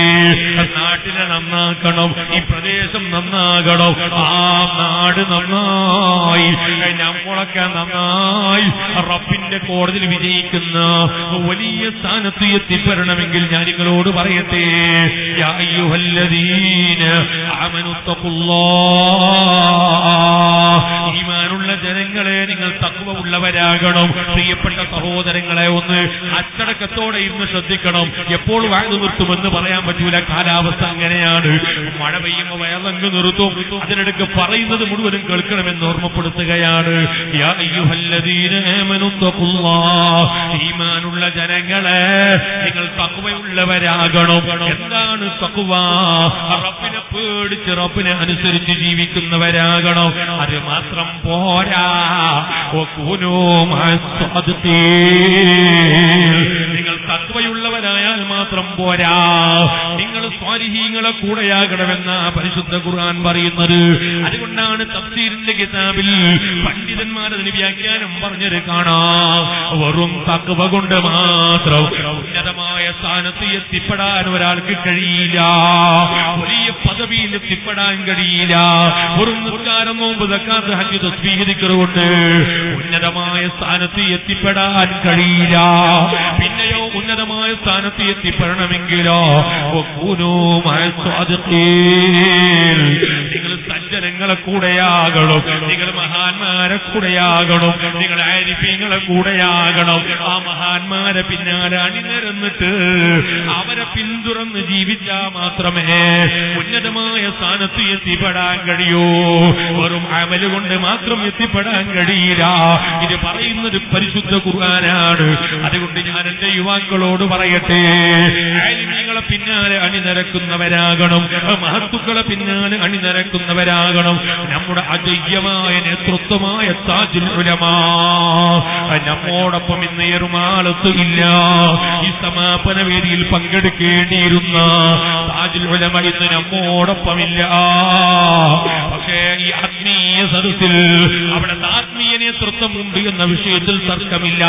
നാട്ടിനെ നന്നാക്കണം, ഈ പ്രദേശം നന്നാകണം, ആ നാട് നന്നായി നമ്മളൊക്കെ നന്നായി റബ്ബിന്റെ കോടതിയിൽ വിജയിക്കുന്ന വലിയ സ്ഥാനത്ത് എത്തിപ്പെടണമെങ്കിൽ ഞാൻ നിങ്ങളോട് പറയട്ടെ, യാ അയ്യുഹല്ലദീന ആമനു തഖുല്ലാഹ്, ഈമാനുള്ള ജനങ്ങളെ നിങ്ങൾ തഖ്വ ഉള്ളവരാകണം. പ്രിയപ്പെട്ട സഹോദരങ്ങളെ, ഒന്ന് അച്ചടക്കത്തോടെ ഇന്ന് ശ്രദ്ധിക്കണം. എപ്പോൾ വയലു നിർത്തുമെന്ന് പറയാൻ പറ്റൂല. കാലാവസ്ഥ അങ്ങനെയാണ്. മഴ പെയ്യുമ്പോൾ വയലങ്ങ് നിർത്തും. അതിനിടയ്ക്ക് പറയുന്നത് മുഴുവനും കേൾക്കണമെന്ന് ഓർമ്മപ്പെടുത്തുകയാണ്. യാ അയ്യുഹല്ലദീന ആമനു തഖുല്ലാഹ്, ഈമാനുള്ള ജനങ്ങളെ നിങ്ങൾ തഖ്വയുള്ളവരാകണം. എന്താണ് തഖ്വ? റബ്ബിനെ പേടിച്ച് റബ്ബിനെ അനുസരിച്ച് ജീവിക്കുന്നവരാകണം. അത് മാത്രം പോരാ, നിങ്ങൾ തഖ്വയുള്ളവരായാൽ മാത്രം പോരാ, നിങ്ങൾ സ്വാലിഹീങ്ങളെ കൂടെയാകണമെന്ന പരിശുദ്ധ ഖുർആൻ പറയുന്നത്. അതുകൊണ്ടാണ് തഫ്സീറിന്റെ കിതാബിൽ പണ്ഡിതന്മാരതിന് വ്യാഖ്യാനം പറഞ്ഞത് കാണാം. വെറും തഖ്വ കൊണ്ട് മാത്രം ഉന്നതമായ സ്ഥാനത്ത് എത്തിപ്പെടാൻ ഒരാൾക്ക് കഴിയില്ല, വലിയ പദവിയിൽ എത്തിപ്പെടാൻ കഴിയില്ല. വെറും നിസ്കാരം, നോമ്പ്, സക്കാത്ത്, ഹജ്ജ്, തസ്ബീഹ്, ദിക്ർ കൊണ്ട് ഉന്നതമായ സ്ഥാനത്ത് എത്തിപ്പെടാൻ കഴിയില്ല. പിന്നെയോ ഉന്നതമായ സ്ഥാനത്ത് എത്തിപ്പെടണമെങ്കിലോ നിങ്ങൾ സജ്ജനങ്ങളെ കൂടെയാകണം, നിങ്ങൾ മഹാന്മാരെ കൂടെയാകണം, നിങ്ങൾ ആരിഫീങ്ങളെ കൂടെയാകണം. ആ മഹാന്മാരെ പിന്നാലെ അണിനിരന്നിട്ട് അവരെ പിന്തുടർന്ന് ജീവിച്ചാൽ മാത്രമേ ഉന്നതമായ സ്ഥാനത്ത് എത്തിപ്പെടാൻ കഴിയൂ. വെറും അമല് കൊണ്ട് മാത്രം എത്തിപ്പെടാൻ കഴിയില്ല. ഇത് പറയുന്നത് പരിശുദ്ധ ഖുർആനാണ്. അതുകൊണ്ട് ഞാൻ എന്റെ യുവാക്കളോട് പറയട്ടെ, ആലിമീങ്ങളെ പിന്നാലെ അണിനിരക്കുന്നവരാകണം, മഹത്തുക്കളെ പിന്നാലെ അണിനിരക്കുന്നവരാകണം. നമ്മുടെ അജയ്യമായ നേതൃത്വമായ താജുൽ ഉലമാ നമ്മോടൊപ്പം ഇന്ന് ഏറുമാളത്ത് ഇല്ല. ഈ സമാപന വേദിയിൽ പങ്കെടുക്കേണ്ടിയിരുന്ന താജുൽ ഉലമ ഇന്ന് നമ്മോടൊപ്പമില്ല. പക്ഷേ ഈ ആത്മീയ സദസ്സിൽ അവിടെ ആത്മീയ നേതൃത്വം ഉണ്ട് എന്ന വിഷയത്തിൽ തർക്കമില്ല.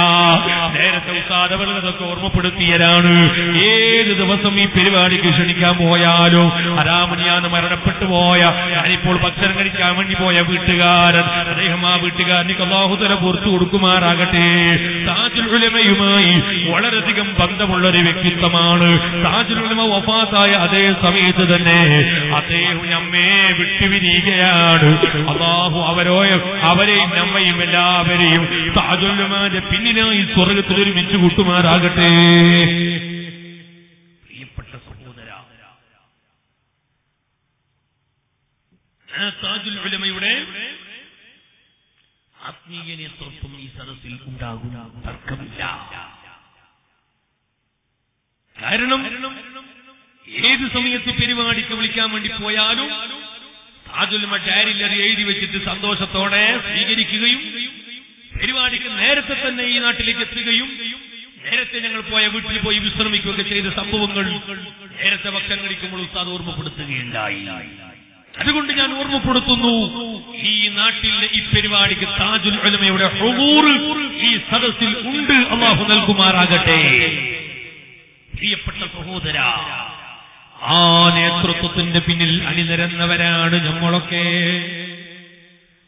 നേരത്തെ ഉസ്താദ് അവരതൊക്കെ ഓർമ്മപ്പെടുത്തിയതാണ്. ഏത് ദിവസം ഈ പരിപാടിക്ക് ക്ഷണിക്കാൻ പോയാലോ അരാമനിയാന്ന് മരണപ്പെട്ടു പോയ, ഞാനിപ്പോൾ ഭക്ഷണം കഴിക്കാൻ വേണ്ടി പോയ വീട്ടുകാരൻ, അദ്ദേഹം ആ വീട്ടുകാരന് അല്ലാഹു തആല പുറത്തു കൊടുക്കുമാറാകട്ടെ. താജുൽ ഉലമയുമായി വളരെയധികം ബന്ധമുള്ളൊരു വ്യക്തിത്വമാണ്. താജുൽ ഉലമ വഫാത്തായ അതേ സമയത്ത് തന്നെ അദ്ദേഹം നമ്മെ വിട്ടുപിരിയുകയാണ്. അല്ലാഹു അവരെയും നമ്മയും എല്ലാവരെയും താജുൽ ഉലമാന്റെ പിന്നിലായി സ്വർഗ്ഗത്തിൽ ഒരുമിച്ച് കൂട്ടുമാറാകട്ടെ. പ്രിയപ്പെട്ട സഹോദര, താജുൽ ഉലമയുടെ ആത്മീയ നേതൃത്വം ഈ സദസ്സിൽ ഉണ്ടാകും, തർക്കമില്ല. കാരണം ഏത് സമയത്ത് പരിപാടിക്ക് വിളിക്കാൻ വേണ്ടി പോയാലും താജുൽ ഉലമ ഡയറിയിൽ എഴുതി വെച്ചിട്ട് സന്തോഷത്തോടെ സ്വീകരിക്കുകയും പരിപാടിക്ക് നേരത്തെ തന്നെ ഈ നാട്ടിലേക്ക് എത്തുകയും നേരത്തെ ഞങ്ങൾ പോയ വീട്ടിൽ പോയി വിശ്രമിക്കുകയൊക്കെ ചെയ്ത സംഭവങ്ങൾ നേരത്തെ ഭക്ഷണം കഴിക്കുമ്പോൾ ഉസ്താദ് ഓർമ്മപ്പെടുത്തുകയുണ്ടായി. അതുകൊണ്ട് ഞാൻ ഓർമ്മപ്പെടുത്തുന്നു, ഈ നാട്ടിൽ ഈ പരിപാടിക്ക് താജുൽ ഉലമയുടെ ഹുദൂർ ഈ സദസ്സിൽ ഉണ്ട്. അല്ലാഹു നൽകുമാറാകട്ടെ. പ്രിയപ്പെട്ട സഹോദര, ആ നേതൃത്വത്തിന്റെ പിന്നിൽ അണിനിരന്നവരാണ് നമ്മളൊക്കെ.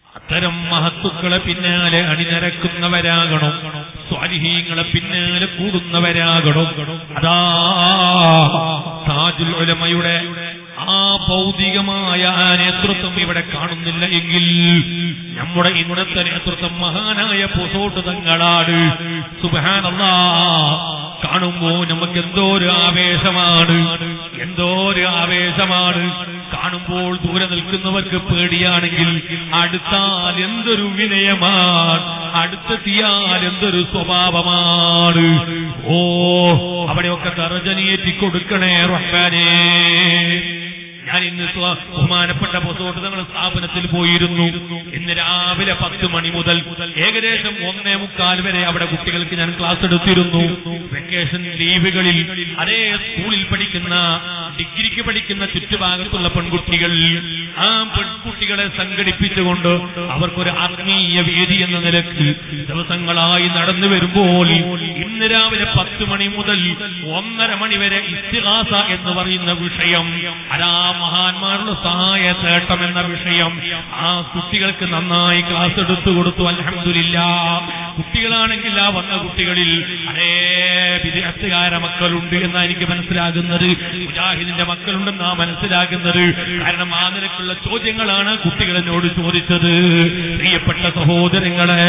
അത്തരം മഹത്തുക്കളെ പിന്നാലെ അണിനിരക്കുന്നവരാകണം, സ്വാലിഹീങ്ങളെ പിന്നാലെ കൂടുന്നവരാകണം. അതാ താജുൽ ഉലമയുടെ ആ ഭൗതികമായ ആ നേതൃത്വം ഇവിടെ കാണുന്നില്ല എങ്കിൽ നമ്മുടെ ഇന്നത്തെ നേതൃത്വം മഹാനായ പൊസോട്ട് തങ്ങളാണ്. സുബ്ഹാനല്ലാഹ്, കാണുമ്പോ നമുക്ക് എന്തോ ഒരു ആവേശമാണ്, എന്തോ ഒരു ആവേശമാണ്. കാണുമ്പോൾ ദൂരെ നിൽക്കുന്നവർക്ക് പേടിയാണെങ്കിൽ അടുത്താൽ എന്തൊരു വിനയമാണ്, അടുത്തെത്തിയാൽ എന്തൊരു സ്വഭാവമാണ്. ഓ, അവിടെയൊക്കെ ദർജനീയറ്റി കൊടുക്കണേ റഹ്മാനേ. ഞാൻ ഇന്ന് ബഹുമാനപ്പെട്ട പൊസോട്ട് തങ്ങളുടെ സ്ഥാപനത്തിൽ പോയിരുന്നു. ഇന്ന് രാവിലെ 10 മണി മുതൽ ഏകദേശം 1:45 വരെ അവിടെ കുട്ടികൾക്ക് ഞാൻ ക്ലാസ് എടുത്തിരുന്നു. വെക്കേഷൻ ലീവുകളിൽ അതേ സ്കൂളിൽ പഠിക്കുന്ന, ഡിഗ്രിക്ക് പഠിക്കുന്ന ചുറ്റുഭാഗത്തുള്ള പെൺകുട്ടികൾ, ആ പെൺകുട്ടികളെ സംഘടിപ്പിച്ചുകൊണ്ട് അവർക്കൊരു ആത്മീയ വേദി എന്ന നിലക്ക് ദിവസങ്ങളായി നടന്നു വരുമ്പോൾ ഇന്ന് രാവിലെ 10 മണി മുതൽ 1:30 മണി വരെ ഇസ്തിഗാസ എന്ന് പറയുന്ന വിഷയം, അതാ മഹാന്മാരുടെ സഹായ തേട്ടം എന്ന വിഷയം ആ കുട്ടികൾക്ക് നന്നായി ക്ലാസ് എടുത്തു കൊടുത്തു. അൽഹംദുലില്ലാഹ്. കുട്ടികളാണെങ്കിൽ ആ വന്ന കുട്ടികളിൽ അതേ വിദ്യാർത്ഥികാര മക്കളുണ്ട് എന്നാണ് എനിക്ക് മനസ്സിലാകുന്നത്, മുജാഹിദിന്റെ മക്കളുണ്ടെന്നാ മനസ്സിലാകുന്നത്. കാരണം ആ നിലക്കുള്ള ചോദ്യങ്ങളാണ് കുട്ടികൾ എന്നോട് ചോദിച്ചത്. പ്രിയപ്പെട്ട സഹോദരങ്ങളെ,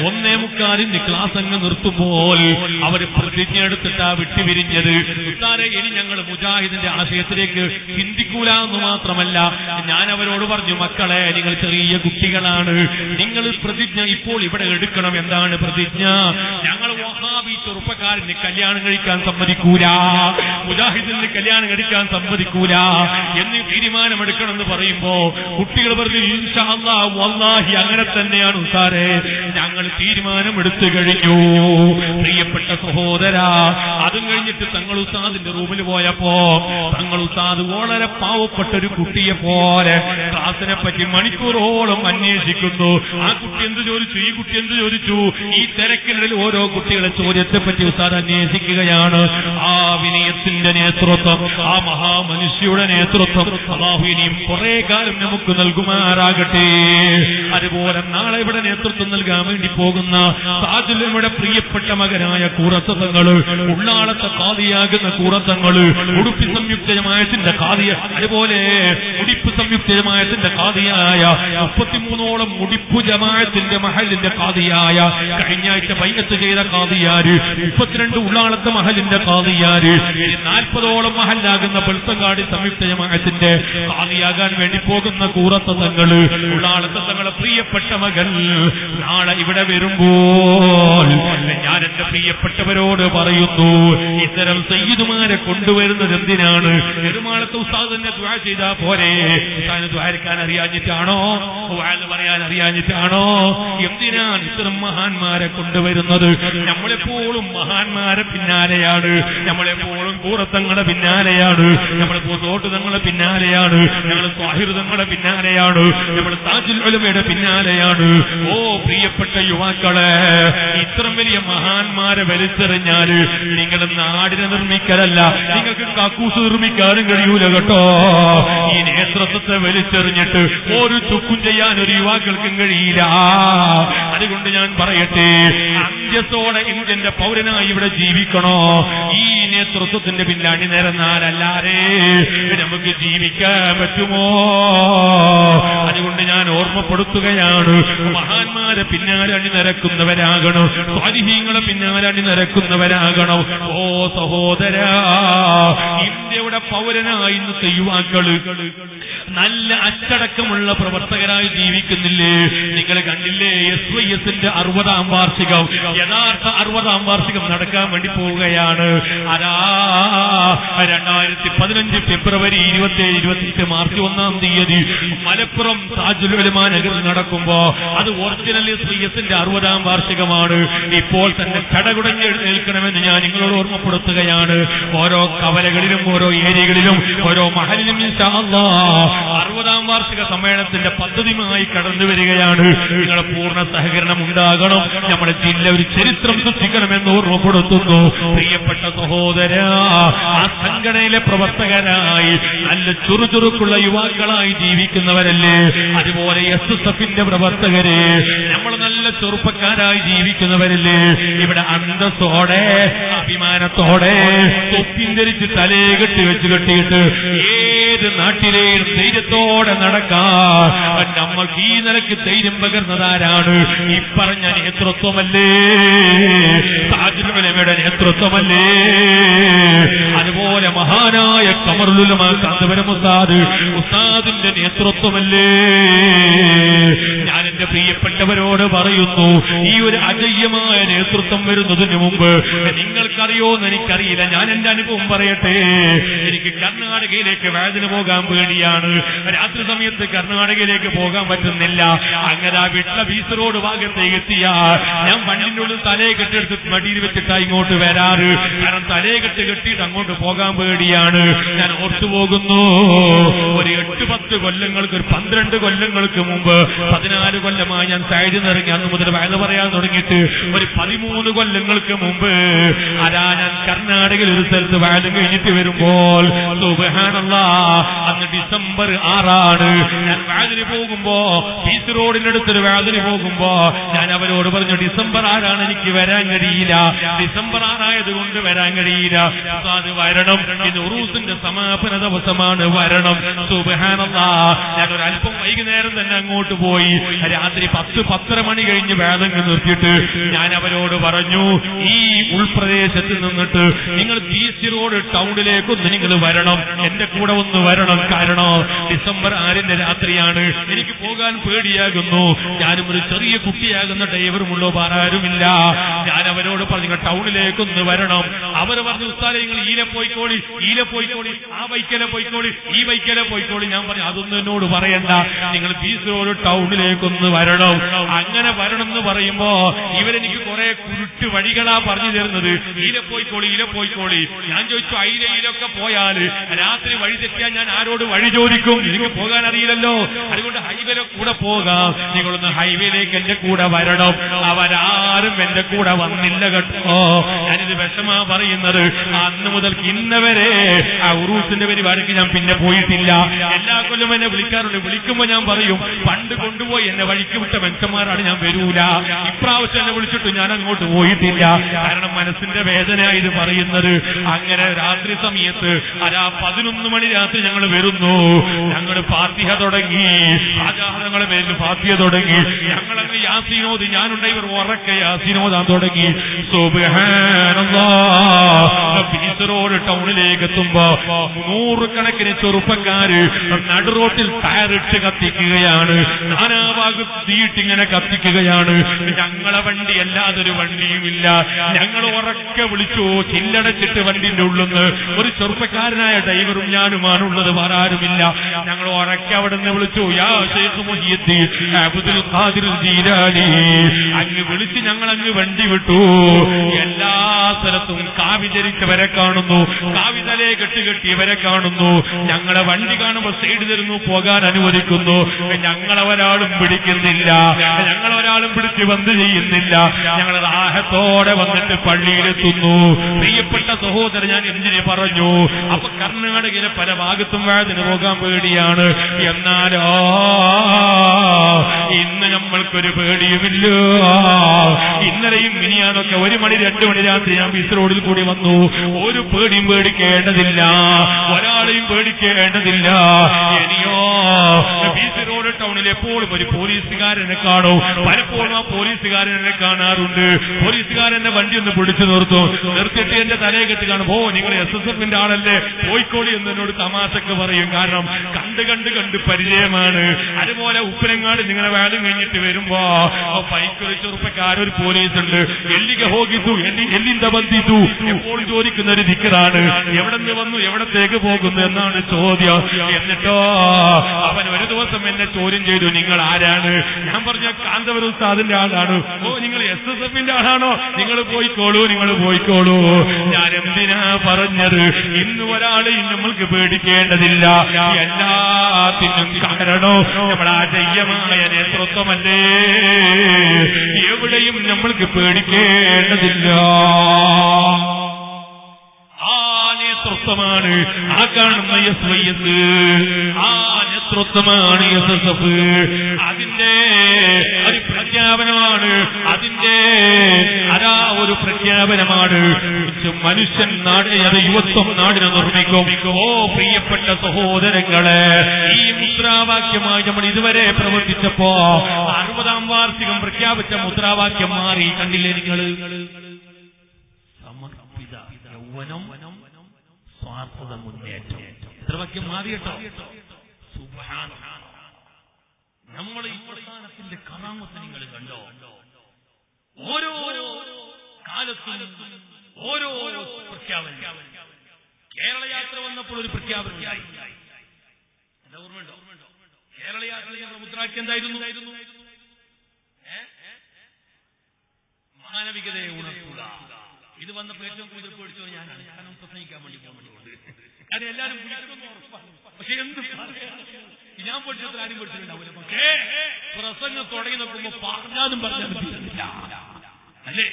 1:45 ക്ലാസ് അങ്ങ് നിർത്തുമ്പോൾ അവർ പ്രതിജ്ഞ എടുത്തിട്ടാ വിട്ടുപിരിഞ്ഞത്. ഉസ്താദേ, ഇനി ഞങ്ങൾ മുജാഹിദിന്റെ ആശയത്തിലേക്ക് ചിന്തിക്കൂല എന്ന് മാത്രമല്ല, ഞാൻ അവരോട് പറഞ്ഞു, മക്കളെ, നിങ്ങൾ ചെറിയ കുട്ടികളാണ്, നിങ്ങൾ പ്രതിജ്ഞ ഇപ്പോൾ ഇവിടെ എടുക്കണം. എന്താണ് പ്രതിജ്ഞ? ഞങ്ങൾ വഹാബി ചെറുപ്പക്കാരന് കല്യാണം കഴിക്കാൻ സമ്മതിക്കൂല, മുജാഹിദിന് കല്യാണം കഴിക്കാൻ സമ്മതിക്കൂല എന്ന് തീരുമാനമെടുക്കണമെന്ന് പറയുമ്പോ കുട്ടികൾ പറഞ്ഞു ഇൻഷാ അല്ലാഹ് വല്ലാഹി അങ്ങനെ തന്നെയാണ് ഉസ്താദേ, ഞങ്ങൾ തീരുമാനമെടുത്തു കഴിഞ്ഞു. പ്രിയപ്പെട്ട സഹോദരാ, അതും കഴിഞ്ഞിട്ട് തങ്ങൾ ഉസ്താദിന്റെ റൂമിൽ പോയപ്പോ തങ്ങൾ ഉസ്താദ് വളരെ പാവപ്പെട്ട ഒരു കുട്ടിയെ പോലെ ക്ലാസിനെ പറ്റി മണിക്കൂറോളം അന്വേഷിക്കുന്നു. ആ കുട്ടി എന്ത് ചോദിച്ചു, ഈ കുട്ടി എന്ത് ചോദിച്ചു, ഈ തിരക്കിനിടയിൽ ഓരോ കുട്ടികളെ ചോദ്യത്തെ പറ്റി ഉസ്താദ് അന്വേഷിക്കുകയാണ്. ആ വിനയത്തിന്റെ നേതൃത്വം, ആ മഹാമനുഷ്യയുടെ നേതൃത്വം അല്ലാഹു ഇനിയും കുറെ കാലം നമുക്ക് നൽകുമാറാകട്ടെ. അതുപോലെ നാളെ ഇവിടെ നേതൃത്വം നൽകാൻ വേണ്ടി പോകുന്ന താജുലയുടെ പ്രിയപ്പെട്ട മകനായ കൂറത്തങ്ങള്, ഉള്ളാളത്തെ കാദിയാകുന്ന കൂറത്തങ്ങള്, ഉടുപ്പി സംയുക്ത ജമാഅത്തിന്റെ കാദിയ, അതുപോലെ ഉടിപ്പ് സംയുക്ത ജമാഅത്തിന്റെ കാദിയായ 33ഓളം ഉടിപ്പു ജമാഅത്തിന്റെ മഹലിന്റെ കാദിയായ, കഴിഞ്ഞ ആഴ്ച ബൈഅത്ത് ചെയ്ത കാദിയാര്, 32 ഉള്ളാളത്തെ മഹലിന്റെ കാദിയാര്, 40ഓളം മഹലാകുന്ന വെളുത്തങ്കാടി സംയുക്ത ജമാഅത്തിന്റെ കാദിയാകാൻ വേണ്ടി പോകുന്ന കൂറത്തങ്ങള്, ഉള്ളാളത്തെ തങ്ങളെ പ്രിയപ്പെട്ട മകൻ നാളെ ഇവിടെ വരുമ്പോൾ ഞാൻ എന്റെ പ്രിയപ്പെട്ടവരോട് പറയുന്നു, ഇത്തരം സയ്യിദുമാരെ കൊണ്ടുവരുന്നത് എന്തിനാണ്? പെരുമാളത്തെ ഉസ്താദ് തന്നെ ദുആ ചെയ്താ പോരെ? ഉസ്താദിന് ദുആരിക്കാൻ അറിയാഞ്ഞിട്ടാണോ? വഅദ് പറയാൻ അറിയാഞ്ഞിട്ടാണോ? എന്തിനാണ് ഇത്തരം മഹാന്മാരെ കൊണ്ടുവരുന്നത്? നമ്മളെപ്പോഴും മഹാന്മാരെ പിന്നാലെയാണ്, നമ്മളെപ്പോഴും കൂറത്തങ്ങളുടെ പിന്നാലെയാണ്, നമ്മൾ പൂത്തോട്ട് തങ്ങളുടെ പിന്നാലെയാണ്, നമ്മൾ ത്വാഹിർ തങ്ങളുടെ പിന്നാലെയാണ്, നമ്മൾ താജുൽ ഉലമയുടെ പിന്നാലെയാണ്. ഓ പ്രിയപ്പെട്ട യുവാക്കളെ, ഇത്തരം വലിയ മഹാന്മാരെ വലിച്ചെറിഞ്ഞാല് നിങ്ങളുടെ നാടിനെ നിർമ്മിക്കലല്ല, നിങ്ങൾക്ക് കക്കൂസ് നിർമ്മിക്കാനും കഴിയൂല കേട്ടോ. ഈ നേതൃത്വത്തെ വലിച്ചെറിഞ്ഞിട്ട് ഒരു ചുക്കും ചെയ്യാൻ ഒരു യുവാക്കൾക്കും കഴിയില്ല. അതുകൊണ്ട് ഞാൻ പറയട്ടെ, അന്ത്യത്തോടെ ഇന്ത്യന്റെ പൗരനായി ഇവിടെ ജീവിക്കണോ? ഈ നേതൃത്വത്തിന്റെ പിന്നിൽ അണിനിരന്നാലല്ലാതെ നമുക്ക് ജീവിക്കാൻ പറ്റുമോ? അതുകൊണ്ട് ഞാൻ ഓർമ്മപ്പെടുത്തുകയാണ്, മഹാന്മാരെ പിന്നാലെ അണിനിരക്കുന്നവരാകണം, സ്വാലിഹീങ്ങളെ പിന്നാലെ അണിനിരക്കുന്നവരാകണം. ഓ സഹോദരാ, ഇന്ത്യയുടെ പൗരനായി ഇന്നത്തെ യുവാക്കള് നല്ല അച്ചടക്കമുള്ള പ്രവർത്തകരായി ജീവിക്കുന്നില്ലേ? നിങ്ങൾ കണ്ടില്ലേ, SYSന്റെ 60ാം വാർഷികം, യഥാർത്ഥ 60ാം വാർഷികം നടക്കാൻ വേണ്ടി പോവുകയാണ്. അതാ 2015 ഫെബ്രുവരി 27, 28, മാർച്ച് 1-ാം തീയതി മലപ്പുറം താജുൽ ഉലമ നഗറിൽ നടക്കുമ്പോ അത് ഒറിജിനൽ SYSന്റെ 60ാം വാർഷികമാണ്. ഇപ്പോൾ തന്നെ കടകുടഞ്ഞ് എഴുന്നേൽക്കണമെന്ന് ഞാൻ നിങ്ങളോട് ഓർമ്മപ്പെടുത്തുകയാണ്. ഓരോ കവലകളിലും ഓരോ ഏരിയകളിലും ഓരോ മഹലിലും ഇൻഷാ അല്ലാഹ് 60ാം വാർഷിക സമ്മേളനത്തിന്റെ പദ്ധതിയുമായി കടന്നു വരികയാണ്. നിങ്ങളുടെ പൂർണ്ണ സഹകരണം ഉണ്ടാകണം. നമ്മുടെ ജില്ല ഒരു ചരിത്രം സൃഷ്ടിക്കണമെന്ന് ഓർമ്മപ്പെടുത്തുന്നു. പ്രിയപ്പെട്ട സഹോദരാ, ആ സംഘടനയിലെ പ്രവർത്തകരായി നല്ല ചുറുചുറുക്കുള്ള യുവാക്കളായി ജീവിക്കുന്നവരല്ലേ? അതുപോലെ SSFന്റെ പ്രവർത്തകരെ, നമ്മൾ നല്ല ചെറുപ്പക്കാരായി ജീവിക്കുന്നവരല്ലേ? ഇവിടെ അന്തസ്സോടെ അഭിമാനത്തോടെ തൊപ്പിൻ ധരിച്ച് തലേ കെട്ടിയിട്ട് ഏത് നാട്ടിലെയും ധൈര്യത്തോടെ നടക്കാൻ നമ്മൾക്ക് ഈ നിലയ്ക്ക് ധൈര്യം പകർന്നതാരാണ്? ഈ പറഞ്ഞ നേതൃത്വമല്ലേ? താജുൽ ഉലമയുടെ നേതൃത്വമല്ലേ? അതുപോലെ മഹാനായ ഖമറുൽ ഉലമ കാന്തപുരം ഉസ്താദിന്റെ നേതൃത്വമല്ലേ? ഞാൻ എന്റെ പ്രിയപ്പെട്ടവരോട് പറയുന്നു, ഈ ഒരു അജയ്യമായ നേതൃത്വം വരുന്നതിന് മുമ്പ് നിങ്ങൾക്കറിയോന്ന് എനിക്കറിയില്ല, ഞാൻ എന്റെ അനുഭവം പറയട്ടെ. എനിക്ക് കർണാടകയിലേക്ക് വഅദിന് പോകാൻ പേടിയാണ്. രാത്രി സമയത്ത് കർണാടകയിലേക്ക് പോകാൻ പറ്റുന്നില്ല. അങ്ങനെ ആ വീട്ടിലെ ബീച്ച് റോഡ് ഭാഗത്തേക്ക് എത്തിയാൽ ഞാൻ വണ്ടിന്റെ ഉള്ളിൽ തലയെ കെട്ടിയെടുത്ത് മടിയിൽ വെച്ചിട്ടാ ഇങ്ങോട്ട് വരാറ്. കാരണം തലയെ കെട്ടിയിട്ട് അങ്ങോട്ട് പോകാൻ പേടിയാണ്. ഞാൻ ഓർത്തു പോകുന്നു, ഒരു 8-10 കൊല്ലങ്ങൾക്ക്, ഒരു 12 കൊല്ലങ്ങൾക്ക് മുമ്പ്, 14 കൊല്ലമായി ഞാൻ സൈഡിൽ നിന്ന് ഇറങ്ങി അന്ന് മുതൽ വയല് പറയാൻ തുടങ്ങിയിട്ട് ഒരു 13 കൊല്ലങ്ങൾക്ക് മുമ്പ് അതാ ഞാൻ കർണാടകയിൽ ഒരു സ്ഥലത്ത് വയലും കഴിഞ്ഞിട്ട് വരുമ്പോൾ സുബ്ഹാനല്ലാഹ്, അന്ന് ഡിസംബർ 6 ഞാൻ വയലിന് പോകുമ്പോ ബീച്ച് റോഡിനടുത്തൊരു വയലിന് പോകുമ്പോ ഞാൻ അവരോട് പറഞ്ഞു, ഡിസംബർ 6 എനിക്ക് വരാൻ കഴിയില്ല, ഡിസംബർ 6 ആയതുകൊണ്ട് വരാൻ കഴിയില്ല, അത് വരണം, ഇത് ഉറൂസിന്റെ സമാപന ദിവസമാണ്, വരണം. സുബ്ഹാനല്ലാഹ്, ഞാൻ ഒരല്പം വൈകുന്നേരം തന്നെ അങ്ങോട്ട് പോയി. രാത്രി 10-10:30 മണി കഴിഞ്ഞ് കഴിഞ്ഞ് വേദന നിർത്തിയിട്ട് ഞാൻ അവരോട് പറഞ്ഞു, ഈ ഉൾപ്രദേശത്ത് നിന്നിട്ട് നിങ്ങൾ ബീച്ച് റോഡ് ടൗണിലേക്കൊന്ന് നിങ്ങൾ വരണം, എന്റെ കൂടെ ഒന്ന് വരണം. കാരണം ഡിസംബർ 6 രാത്രിയാണ്, എനിക്ക് പോകാൻ പേടിയാകുന്നു. ഞാനും ഒരു ചെറിയ കുട്ടിയാകുന്ന ഡ്രൈവറുമുള്ളോ ആരുമില്ല. ഞാൻ അവരോട് പറഞ്ഞു ടൗണിലേക്കൊന്ന് വരണം. അവർ പറഞ്ഞു ഉസ്താദേ നിങ്ങൾ ഈലെ പോയിക്കോളി, ആ ബൈക്കലെ പോയിക്കോളി, ഈ ബൈക്കലെ പോയിക്കോളി. ഞാൻ പറഞ്ഞു അതൊന്നും എന്നോട് പറയണ്ട, നിങ്ങൾ ബീച്ച് റോഡ് ടൗണിലേക്കൊന്ന് വരണം. അങ്ങനെ വരണം എന്ന് പറയുമ്പോ ഇവരെനിക്ക് കുറെ കുരുട്ട് വഴികളാ പറഞ്ഞു തരുന്നത്. ഈലെ പോയിക്കോളി. ഞാൻ ചോദിച്ചു അയിലൊക്കെ പോയാൽ രാത്രി വഴി തെറ്റിയാൽ ഞാൻ ആരോട് വഴി ചോദിക്കും? എനിക്ക് പോകാൻ അറിയില്ലല്ലോ. അതുകൊണ്ട് ഹൈവേയിലെ കൂടെ പോകാം, നിങ്ങളൊന്ന് ഹൈവേയിലേക്ക് എന്റെ കൂടെ വരണം. അവരാരും എന്റെ കൂടെ വന്നില്ല കേട്ടോ. ഞാനിത് വിഷമാ പറയുന്നത്. അന്ന് മുതൽ ഇന്നവരെ ആ ഉറൂസിന്റെ പരിപാടിക്ക് ഞാൻ പിന്നെ പോയിട്ടില്ല. എല്ലാ കൊല്ലം എന്നെ വിളിക്കാറുണ്ട്. വിളിക്കുമ്പോ ഞാൻ പറയും പണ്ട് കൊണ്ടുപോയി എന്നെ വഴിക്ക് വിട്ട മനുഷ്യന്മാരാണ്, ഞാൻ വരൂല. ഇപ്രാവശ്യം എന്നെ വിളിച്ചിട്ട് ഞാൻ അങ്ങോട്ട് പോയിട്ടില്ല. കാരണം മനസ്സിന്റെ വേദന ഇത് പറയുന്നത്. അങ്ങനെ രാത്രി സമയത്ത് 11 മണി രാത്രി ഞങ്ങൾ വരുന്നു. ഞങ്ങൾ ഫാത്തിഹ തുടങ്ങി, ആചാരങ്ങളെ പേരിൽ ഫാത്തിഹ തുടങ്ങി. ഞങ്ങളങ്ങ് യാസീനോദ്, ഞാനുണ്ട് ഇവർ ഉറക്കെ യാസീനോദാൻ തുടങ്ങി. സുബ്ഹാനല്ലാഹ് റോഡ് ടൗണിലേക്ക് എത്തുമ്പോ 100 കണക്കിന് ചെറുപ്പക്കാര് നടുറോട്ടിൽ ടയറിട്ട് കത്തിക്കുകയാണ്, നാനാഭാഗത്ത് തീയിട്ടിങ്ങനെ കത്തിക്കുകയാണ്. ഞങ്ങളെ വണ്ടി അല്ലാതൊരു വണ്ടിയുമില്ല. ഞങ്ങൾ ഉറക്കെ വിളിച്ചു, ചില്ലടച്ചിട്ട് വണ്ടിന്റെ ഉള്ളിന്ന് ഒരു ചെറുപ്പക്കാരനായ ഡ്രൈവറും ഞാനുമാണുള്ളത്, വേറെ ആരുമില്ല. ഞങ്ങൾ ഉറക്കെ അവിടെ നിന്ന് വിളിച്ചു, യാ ശൈഖ് മുഹിയുദ്ദീൻ അബ്ദുൽ ഖാദിർ ജീലാനി. അങ്ങ് വിളിച്ച് ഞങ്ങൾ അങ്ങ് വണ്ടി വിട്ടു. എല്ലാ സ്ഥലത്തും കാവി ധരിച്ചവരെ കാണുന്നു, കാവി തലയെ കെട്ടിയവരെ കാണുന്നു. ഞങ്ങളെ വണ്ടി കാണുമ്പോൾ സൈഡ് തരുന്നു, പോകാൻ അനുവദിക്കുന്നു. ഞങ്ങളൊരാളും പിടിക്കുന്നില്ല, ഞങ്ങളൊരാളും പിടിച്ച് ബന്ദ് ചെയ്യുന്നില്ല. ഞങ്ങൾ റാഹത്തോടെ വന്നിട്ട് പള്ളിയിലെത്തുന്നു. പ്രിയപ്പെട്ട സഹോദരൻ, ഞാൻ എന്തിനെ പറഞ്ഞു? അപ്പൊ കർണാടകയിലെ പല ഭാഗത്തും വേദന പോകാൻ പേടിയാണ്. എന്നാലോ ഇന്ന് നമ്മൾക്കൊരു പേടിയുമില്ല. ഇന്നലെയും മിനിയാനൊക്കെ 1 മണി 2 മണി രാത്രി ഞാൻ ബീച്ച് റോഡിൽ കൂടി വന്നു. ഒരു പേടിയും പേടിക്കേണ്ടതില്ല, ഒരാളെയും പേടിക്കേണ്ടതില്ല. ഇനിയോ ബീച്ച് റോഡ് ടൗണിൽ എപ്പോഴും ഒരു പോലീസുകാരനെ കാണും. പലപ്പോഴും ആ പോലീസുകാരനെ കാണാറുണ്ട്. പോലീസുകാരന്റെ വണ്ടി ഒന്ന് പിടിച്ചു നിർത്തിയിട്ട് എന്റെ തലയെ കെട്ടി കാണും. ഓ നിങ്ങൾ SSFന്റെ ആളല്ലേ, പോയിക്കോളി എന്ന് എന്നോട് തമാശക്ക് പറയും. കാരണം കണ്ട് പരിചയമാണ്. അതുപോലെ ഉപ്പനങ്ങാട് നിങ്ങളെ വേദം കഴിഞ്ഞിട്ട് വരുമ്പോ പൈക്കൊരു ചെറുപ്പക്കാരൊരു പോലീസ് ഉണ്ട്. എല്ലിಗೆ ಹೋಗಿದ್ದು ಎಲ್ಲಿಂದ ಬಂದಿದ್ದು എപ്പോഴും ചോദിക്കുന്ന ഒരു ദിക്റാണ്. എവിടെ നിന്ന് വന്നു, എവിടത്തേക്ക് പോകുന്നു എന്നാണ് ചോദ്യം. എന്നിട്ടോ അവൻ ഒരു ദിവസം എന്നെ ചോദ്യം ചെയ്തു, നിങ്ങൾ ആരാണ്? ഞാൻ പറഞ്ഞ കാന്തപുരം ഉസ്താദിന്റെ ആളാണ്. ഓ നിങ്ങൾ SSFന്റെ ആളാണോ? നിങ്ങൾ പോയിക്കോളൂ. ഞാൻ എന്തിനാ പറഞ്ഞത്? ഇന്ന് ഒരാളെയും നമ്മൾക്ക് പേടിക്കേണ്ടതില്ല. എല്ലാത്തിനും കാരണം നമ്മുടെ അജയ്യമായ നേതൃത്വമല്ലേ. എവിടെയും നമ്മൾക്ക് പേടിക്കേണ്ടതില്ല. ആ നേതൃത്വമാണ് ആ കാണുന്ന SYS, ആ നേതൃത്വമാണ് SSF. അതിന്റെ ഒരു പ്രഖ്യാപനമാണ്, അതിന്റെ ഒരു പ്രഖ്യാപനമാണ്. മനുഷ്യൻ നാടിനെ, യുവത്വം നാടിനെ നിർമ്മിക്കും. ഓ പ്രിയപ്പെട്ട സഹോദരങ്ങളെ, ഈ മുദ്രാവാക്യമായി നമ്മൾ ഇതുവരെ പ്രവർത്തിച്ചപ്പോ 60ാം വാർഷികം പ്രഖ്യാപിച്ച മുദ്രാവാക്യം മാറി. കണ്ടില്ലേ നിങ്ങൾ? സമർപ്പിത യൗവനം, സ്വാർത്ഥത മുന്നേറ്റം. മുദ്രാവാക്യം മാറി കേട്ടോ. സുബ്ഹാനല്ലാഹ്. നമ്മൾ ഈ പ്രസ്ഥാനത്തിന്റെ കറാമത്ത് നിങ്ങൾ കണ്ടോ? ഓരോ കാലത്തും ഓരോ പ്രഖ്യാപനം. കേരള യാത്ര വന്നപ്പോൾ ഒരു പ്രഖ്യാപനം. എന്താ ഓർമ്മയുണ്ടോ? കേരള യാത്ര മുദ്രാവാക്യം എന്തായിരുന്നു? മാനവികതയെ ഉണർത്തുക. ഇത് വന്നപ്പോൾ ഏറ്റവും കൂടുതൽ പേടിച്ചോ ഞാനാണ്. കാരണം പ്രസംഗിക്കാൻ വേണ്ടി പോകാൻ വേണ്ടി. അത് എല്ലാവരും പക്ഷെ എന്ത് ഞാൻ പഠിച്ചത്ര ആരും പഠിച്ചിട്ടുണ്ടാവില്ല. പക്ഷേ പ്രസംഗം തുടങ്ങി നോക്കുമ്പോ പറഞ്ഞാലും തീരുന്നില്ല അല്ലേ?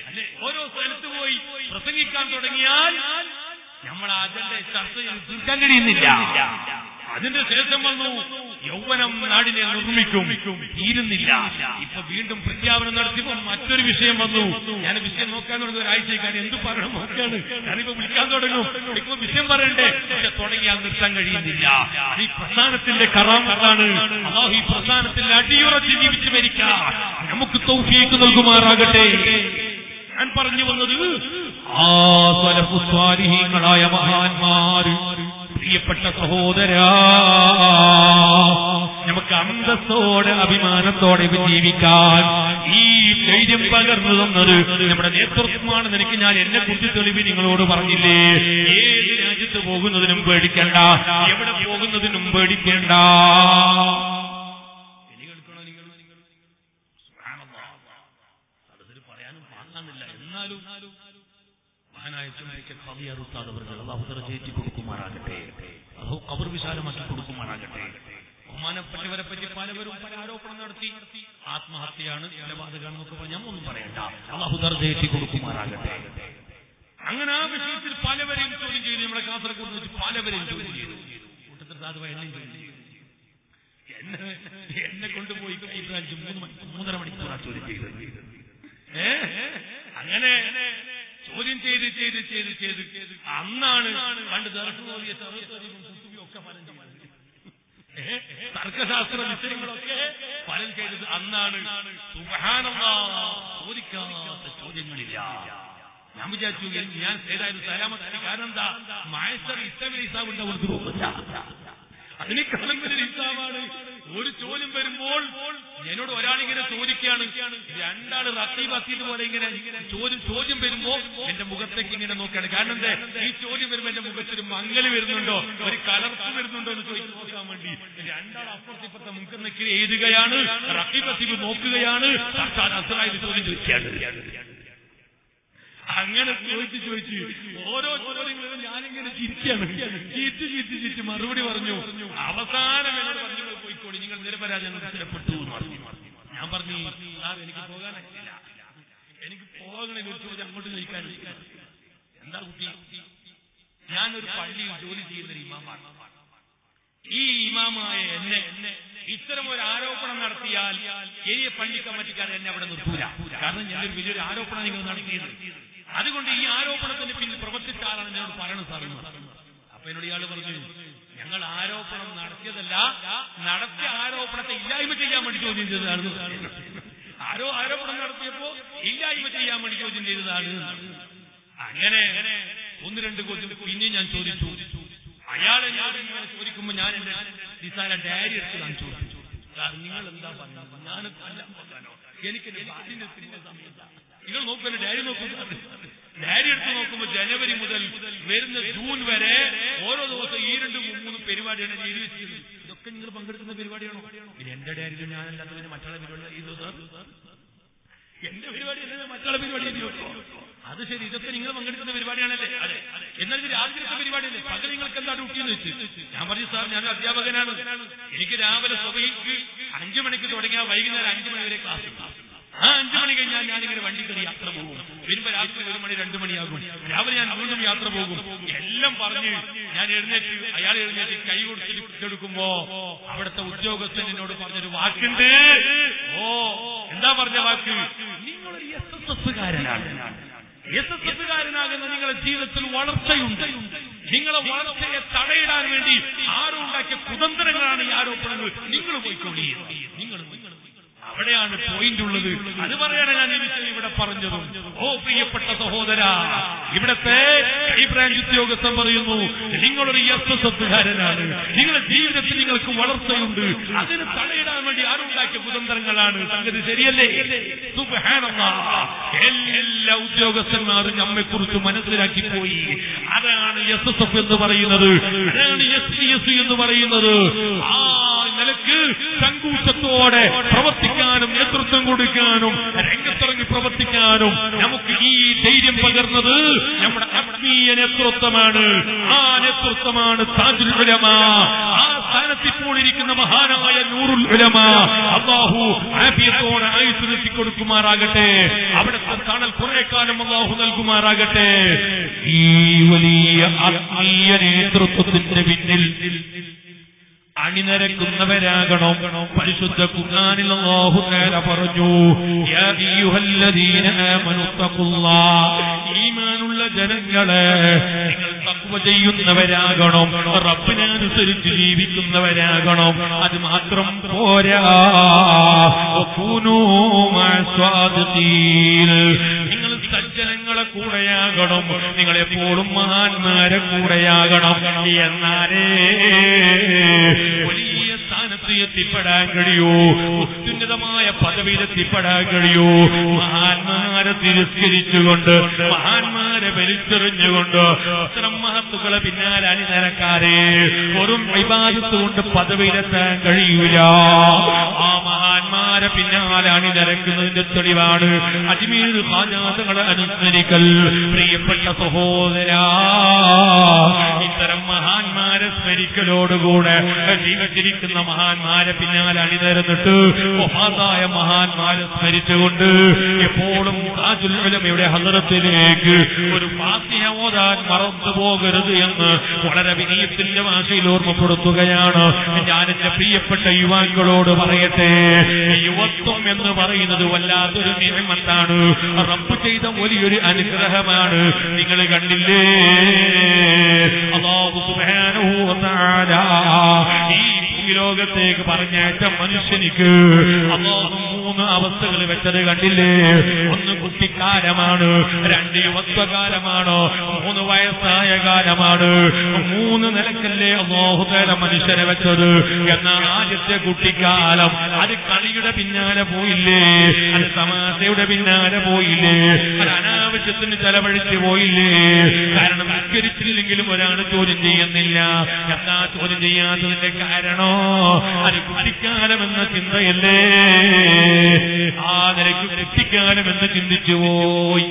ഓരോ സ്ഥലത്ത് പോയി പ്രസംഗിക്കാൻ തുടങ്ങിയാൽ നമ്മൾ അജണ്ട ചർച്ച തീർക്കാൻ കഴിയുന്നില്ല. അതിന്റെ ശേഷം വന്നു യൗവനം നാടിനെ നിർമ്മിക്കും, തീരുന്നില്ല. ഇപ്പൊ വീണ്ടും പ്രഖ്യാപനം നടത്തിയപ്പോൾ മറ്റൊരു വിഷയം വന്നു. ഞാൻ വിഷയം നോക്കാൻ തുടങ്ങി ഒരാഴ്ചക്കാരൻ എന്ത് പറയണം നോക്കാണ്. ഞാനിപ്പോ വിളിക്കാൻ തുടങ്ങും, ഇപ്പൊ വിഷയം പറയണ്ടേ, പക്ഷെ തുടങ്ങിയാൽ നിർത്താൻ കഴിയുന്നില്ല. ഈ പ്രസ്ഥാനത്തിന്റെ കറാമത്താണ്. അല്ലാഹു ഈ പ്രസ്ഥാനത്തിൽ അടിയുറച്ച് ജീവിച്ച് മരിക്കാൻ നമുക്ക് തൗഫീഖ് നൽകുമാറാകട്ടെ. ഞാൻ പറഞ്ഞു വന്നത് ആ സലഫുസ് സ്വാലിഹീങ്ങളായ മഹാന്മാര്, പ്രിയപ്പെട്ട സഹോദരാ, നമുക്ക് അന്തസ്സോടെ അഭിമാനത്തോടെ ജീവിക്കാൻ ഈ ധൈര്യം പകർന്നു തന്നത് നമ്മുടെ നേതൃത്വമാണെന്ന് എനിക്ക് ഞാൻ എന്നെ കുറിച്ച് തെളിവ് നിങ്ങളോട് പറഞ്ഞില്ലേ. ഏത് രാജ്യത്ത് പോകുന്നതിനും പേടിക്കേണ്ട, എവിടെ പോകുന്നതിനും പേടിക്കേണ്ട. പറയാനും പാടുന്നില്ല, എന്നാലും മഹാനായ കൊടുക്കുമാറാകട്ടെ, അതോ ഖബർ വിശാലമാക്കി കൊടുക്കുമാറാകട്ടെ. ബഹുമാനപ്പെട്ടവരെ പറ്റി പലവരും പല ആരോപണം നടത്തി. ആത്മഹത്യയാണ്, കൊലപാതകമാണെന്നൊക്കെ പറഞ്ഞാൽ ഒന്നും പറയണ്ട, അല്ലാഹു ദർജയേറ്റി കൊടുക്കുമാറാകട്ടെ. അങ്ങനെ ആ വിഷയത്തിൽ പലവരെയും ചോദ്യം ചെയ്തു. നമ്മുടെ കാസർഗോഡ് വെച്ച് പലവരെയും ചോദ്യം ചെയ്തു. കൂട്ടത്തിൽ സാധുവ എന്നെയും ചോദ്യം ചെയ്തു. എന്നെ കൊണ്ടുപോയി ക്രൈംബ്രാഞ്ച് 3.5 മണിക്കൂറാ ചോദ്യം ചെയ്തത്. അങ്ങനെ ചോദ്യം ചെയ്ത് അന്നാണ് പണ്ട് ദർശനോദിയ ഒക്കെ ഫലം ചെയ്തത്. തർക്കശാസ്ത്ര വിഷയങ്ങളൊക്കെ ഫലം ചെയ്തത് അന്നാണ്. സുബ്ഹാനല്ലാഹ്, ചോദിക്കാത്ത ചോദ്യങ്ങളില്ല. ഞാൻ വിചാരിച്ചു ഞാൻ ഏതായാലും സലാമത്ത്. കാരണം എന്താ, മായസർ ഇസ്ലാമിൽ ഹിസാബ് ഉണ്ടാവുന്നത് അതിനേക്കാളും വലിയ ഹിസാബാണ്. ഒരു ചോദ്യം വരുമ്പോൾ എന്നോട് ഒരാളിങ്ങനെ ചോദിക്കുകയാണ്, രണ്ടാള് റത്തീബാക്കിയത് പോലെ ഇങ്ങനെ ചോദ്യം വരുമ്പോ എന്റെ മുഖത്തേക്ക് ഇങ്ങനെ നോക്കുകയാണ്. കാരണം എന്താ, ഈ ചോദ്യം വരുമ്പോ എന്റെ മുഖത്തൊരു മങ്ങല് വരുന്നുണ്ടോ, ഒരു കലർപ്പ് വരുന്നുണ്ടോ എന്ന് ചോദിച്ചു നോക്കാൻ വേണ്ടി രണ്ടാൾ അപ്പുറത്തിപ്പുറത്തെ മുഖത്തേക്ക് എഴുതുകയാണ്, റത്തീബ് നോക്കുകയാണ്, അസറായി ചോദ്യം ചോദിക്കുകയാണ്. അങ്ങനെ ചോദിച്ച് ഓരോ ചോദ്യങ്ങളും ഞാനിങ്ങനെ ചിരിക്കുകയാണ്. ചിരിച്ച് മറുപടി പറഞ്ഞു. അവസാനം എന്നോട് പറഞ്ഞു, പോയിക്കോളി, നിങ്ങൾ നിരപരാധം സ്ഥിരപ്പെട്ടു എന്ന് പറഞ്ഞു. ഞാൻ പറഞ്ഞു, സാർ എനിക്ക് പോകാനില്ല, എനിക്ക് പോകണേ. ഒരു ചോദ്യം അങ്ങോട്ട് ചോദിക്കാനില്ല. എന്താ കുട്ടി, ഞാനൊരു പള്ളിയിൽ ജോലി ചെയ്യുന്നൊരു ഇമാമാണ്. ഈ ഇമാമായ എന്നെ ഇത്തരം ഒരു ആരോപണം നടത്തിയാൽ ഈ പള്ളി കമ്മിറ്റിക്കാരെ എന്നെ അവിടെ നിർത്തൂല. കാരണം ഞാനൊരു വലിയൊരു ആരോപണം നിങ്ങൾ നടത്തിയത്. അതുകൊണ്ട് ഈ ആരോപണത്തിന് പിന്നിൽ പ്രവർത്തിച്ച ആളാണ് എന്നോട് പറയണം സാറിന്. അപ്പൊ എന്നോട് ഇയാൾ പറഞ്ഞു, ഞങ്ങൾ ആരോപണം നടത്തിയതല്ല, നടത്തിയ ആരോപണത്തെ ഇല്ലായ്മ ചെയ്യാൻ വേണ്ടി ചോദ്യം ചെയ്തതാണ്. ആരോപണം നടത്തിയപ്പോ ഇല്ലായ്മ ചെയ്യാൻ വേണ്ടി ചോദ്യം ചെയ്തതാണ്. അങ്ങനെ 1-2 ചോദ്യം പിന്നെ ഞാൻ ചോദിച്ചു. അയാളെ ഞാൻ ചോദിക്കുമ്പോ ഞാൻ എന്റെ നിസാര ഡയറി എടുത്ത് ഞാൻ ചോദിച്ചു, സാർ നിങ്ങൾ എന്താ പറഞ്ഞത്, ഞാൻ എനിക്ക് എന്റെ ബാധ്യതത്തിന്റെ സമയത്ത് നിങ്ങൾ നോക്കുന്ന ഡയറി നോക്കൂ. ഡയറി എടുത്ത് നോക്കുമ്പോൾ ജനുവരി മുതൽ വരുന്ന ജൂൺ വരെ ഓരോ ദിവസം 2-3 പരിപാടിയാണ് എഴുതി വെച്ചത്. ഇതൊക്കെ നിങ്ങൾ പങ്കെടുക്കുന്ന പരിപാടിയാണോ? പിന്നെ എന്റെ ഡയറിയിൽ ഞാനല്ലാത്തതിന് മറ്റുള്ള പരിപാടി ചെയ്തു സാർ. എന്റെ പരിപാടി അല്ലേ മറ്റുള്ള പരിപാടി എഴുതി വെച്ചോ? അത് ശരി, ഇതൊക്കെ നിങ്ങൾ പങ്കെടുക്കുന്ന പരിപാടിയാണല്ലേ? അതെ. എന്നാൽ ഇത് രാത്രിത്തെ പരിപാടിയല്ലേ? പകൽ നിങ്ങൾക്ക് എന്താ ഡ്യൂട്ടി എന്ന് വെച്ച് ഞാൻ പറഞ്ഞു, സാർ ഞാൻ അധ്യാപകനാണ്, എനിക്ക് രാവിലെ സുബഹിക്ക് 5 മണിക്ക് തുടങ്ങിയാൽ വൈകുന്നേരം 5 മണി വരെ ക്ലാസ്. ആ 5 മണി കഴിഞ്ഞാൽ ഞാനിങ്ങനെ വണ്ടി കയറി യാത്ര പോകും. വരുമ്പോ രാത്രി 1 മണി 2 മണിയാകും. രാവിലെ ഞാൻ വീണ്ടും യാത്ര പോകും. എല്ലാം പറഞ്ഞ് ഞാൻ എഴുന്നേറ്റ്, അയാൾ എഴുന്നേറ്റ് കൈ കൊടുത്തിട്ട് കുറ്റെടുക്കുമ്പോ അവിടുത്തെ ഉദ്യോഗസ്ഥൻ എന്നോട് പറഞ്ഞൊരു വാക്കുണ്ട്. എന്താ പറഞ്ഞ വാക്ക്? നിങ്ങളൊരു SSFകാരനാണ്. SSFകാരനാകുന്ന നിങ്ങളുടെ ജീവിതത്തിൽ വളർച്ചയുണ്ട്. നിങ്ങളെ വളർച്ചയെ തടയിടാൻ വേണ്ടി ആരും ഉണ്ടാക്കിയ കുതന്ത്രങ്ങളാണ് ഈ ആരോപണങ്ങൾ. നിങ്ങൾ പോയിക്കോളി, നിങ്ങൾ അവിടെയാണ് പോയിന്റ് ഉള്ളത്. അത് പറയാണ് ഞാൻ ഈ വിഷയം ഇവിടെ പറഞ്ഞതും. ഓ പ്രിയപ്പെട്ട സഹോദര, ഇവിടത്തെ ക്രൈംബ്രാഞ്ച് ഉദ്യോഗസ്ഥൻ പറയുന്നു, നിങ്ങളൊരു SSFകാരനാണ്, നിങ്ങളുടെ ജീവിതത്തിൽ നിങ്ങൾക്ക് വളർച്ചയുണ്ട്, അതിന് തടയിടാൻ വേണ്ടി ആരുണ്ടാക്കിയ കുതന്ത്രങ്ങളാണ്. സംഗതി ശരിയല്ലേ? സുബ്ഹാനല്ലാഹ്, എല്ലാ ഉദ്യോഗസ്ഥന്മാരും നമ്മെക്കുറിച്ച് മനസ്സിലാക്കി പോയി. അതാണ് SSF എന്ന് പറയുന്നത്, അതാണ് SCS എന്ന് പറയുന്നത്. ആ നിലക്ക് സങ്കൂശത്തോടെ പ്രവർത്തിക്കാനും നേതൃത്വം കൊടുക്കാനും രംഗത്തിറങ്ങി പ്രവർത്തിക്കാനും നമുക്ക് ഈ ധൈര്യം പകർന്നത് നമ്മുടെ ആത്മീയ നേതൃത്വമാണ്. ആ നേതൃത്വമാണ് താജുൽ ഉലമ. ആ സ്ഥാനത്ത് ഇപ്പോൾ ഇരിക്കുന്ന മഹാനായ നൂറുൽ ഉലമ. അല്ലാഹു ആഫിയത്തോടെ ആയുസ്സ് നൽകി കൊടുക്കുമാറാകട്ടെ. അവിടുത്തെ തണൽ കുറെ കാലം അല്ലാഹു നൽകുമാറാകട്ടെ. ഈ വലിയ ആത്മീയ നേതൃത്വത്തിന്റെ പിന്നിൽ അണിനിരക്കുന്നവരാകണം. പരിശുദ്ധ ഖുർആനിൽ അല്ലാഹു തആല പറഞ്ഞു, യാ അയ്യുഹല്ലദീന ആമനു തഖുല്ലാഹ്, ഈമാനുള്ള ജനങ്ങളെ നിങ്ങൾ തഖ്വ ചെയ്യുന്നവരാകണം, റബ്ബിനെ അനുസരിച്ച് ജീവിക്കുന്നവരാകണം. അത് മാത്രം പോരാ, വകൂനൂ മഅസ്വാദിഖീൻ, നിങ്ങൾ സജ്ജനങ്ങളെ കൂടെയാകണം, നിങ്ങളെപ്പോഴും മഹാന്മാരെ കൂടെയാകണം. എന്നാലേ വലിയ സ്ഥാനത്ത് എത്തിപ്പെടാൻ കഴിയൂ, ഉന്നതമായ പദവിയിലെത്തിപ്പെടാൻ കഴിയൂ. മഹാന്മാരെ തിരസ്കരിച്ചുകൊണ്ട്, മഹാന്മാരെ വലിച്ചെറിഞ്ഞുകൊണ്ട് അത്തരം മഹത്തുക്കളെ പിന്നാലെ അണിനിരക്കാരെ വെറും ഇബാദത്ത് കൊണ്ട് പദവിയിലെത്താൻ കഴിയൂല. ആ മഹാന്മാരെ പിന്നാലെ അണിനിരക്കുന്നതിന്റെ തെളിവാണ് അജ്മീർ ഖാജാ തങ്ങളെ അനുസ്മരിക്കൽ. പ്രിയപ്പെട്ട സഹോദരാ, ഇത്തരം മഹാന്മാരെ സ്മരിക്കലോടുകൂടെ ജീവിച്ചിരിക്കുന്ന മഹാന്മാരെ പിന്നാലെ അണിനിരന്നിട്ട് വഫാത്തായ മഹാന്മാരെ സ്മരിച്ചുകൊണ്ട് എപ്പോഴും താജുൽ ഉലമയുടെ ഹദറത്തിലേക്ക് ഒരു ഫാത്തിഹ ഓതാൻ മറന്നു പോകരുത് എന്ന് വളരെ വിനയത്തിന്റെ ഭാഷയിൽ ഓർമ്മപ്പെടുത്തുകയാണ്. ഞാൻ എന്റെ പ്രിയപ്പെട്ട യുവാക്കളോട് പറയട്ടെ, യുവത്വം എന്ന് പറയുന്നത് വല്ലാത്തൊരു നിയമത്താണ്, റബ്ബ് ചെയ്ത വലിയൊരു അനുഗ്രഹമാണ്. നിങ്ങൾ കണ്ടില്ലേ, അല്ലാഹു സുബ്ഹാനഹു വ തആല ഈ ലോകത്തേക്ക് പറഞ്ഞയച്ച മനുഷ്യനിക്ക് അല്ലാഹു 3 അവസ്ഥകൾ വെച്ചത് കണ്ടില്ലേ? 1 കുട്ടിക്കാലമാണ്, 2 യുവത്വകാലമാണ്, 3 വയസ്സായ കാലമാണ്. 3 നിലക്കല്ലേ അല്ലാഹു തആല മനുഷ്യനെ വെച്ചത്. എന്നാൽ ആദ്യത്തെ കുട്ടിക്കാലം അത് കളിയുടെ പിന്നാലെ പോയില്ലേ, അത് തമാശയുടെ പിന്നാലെ പോയില്ലേ, അത് അനാവശ്യത്തിന് ചെലവഴിച്ച് പോയില്ലേ. കാരണം നിസ്കരിച്ചില്ലെങ്കിലും ഒരാൾ ചോദ്യം ചെയ്യുന്നില്ല. എന്താ ചോദ്യം ചെയ്യാത്തതിന്റെ കാരണോ? അത് കുട്ടിക്കാലമെന്ന ചിന്തയല്ലേ. ആ നിലയ്ക്ക് കുട്ടിക്കാലമെന്ന് ചിന്തിച്ചു പോയി.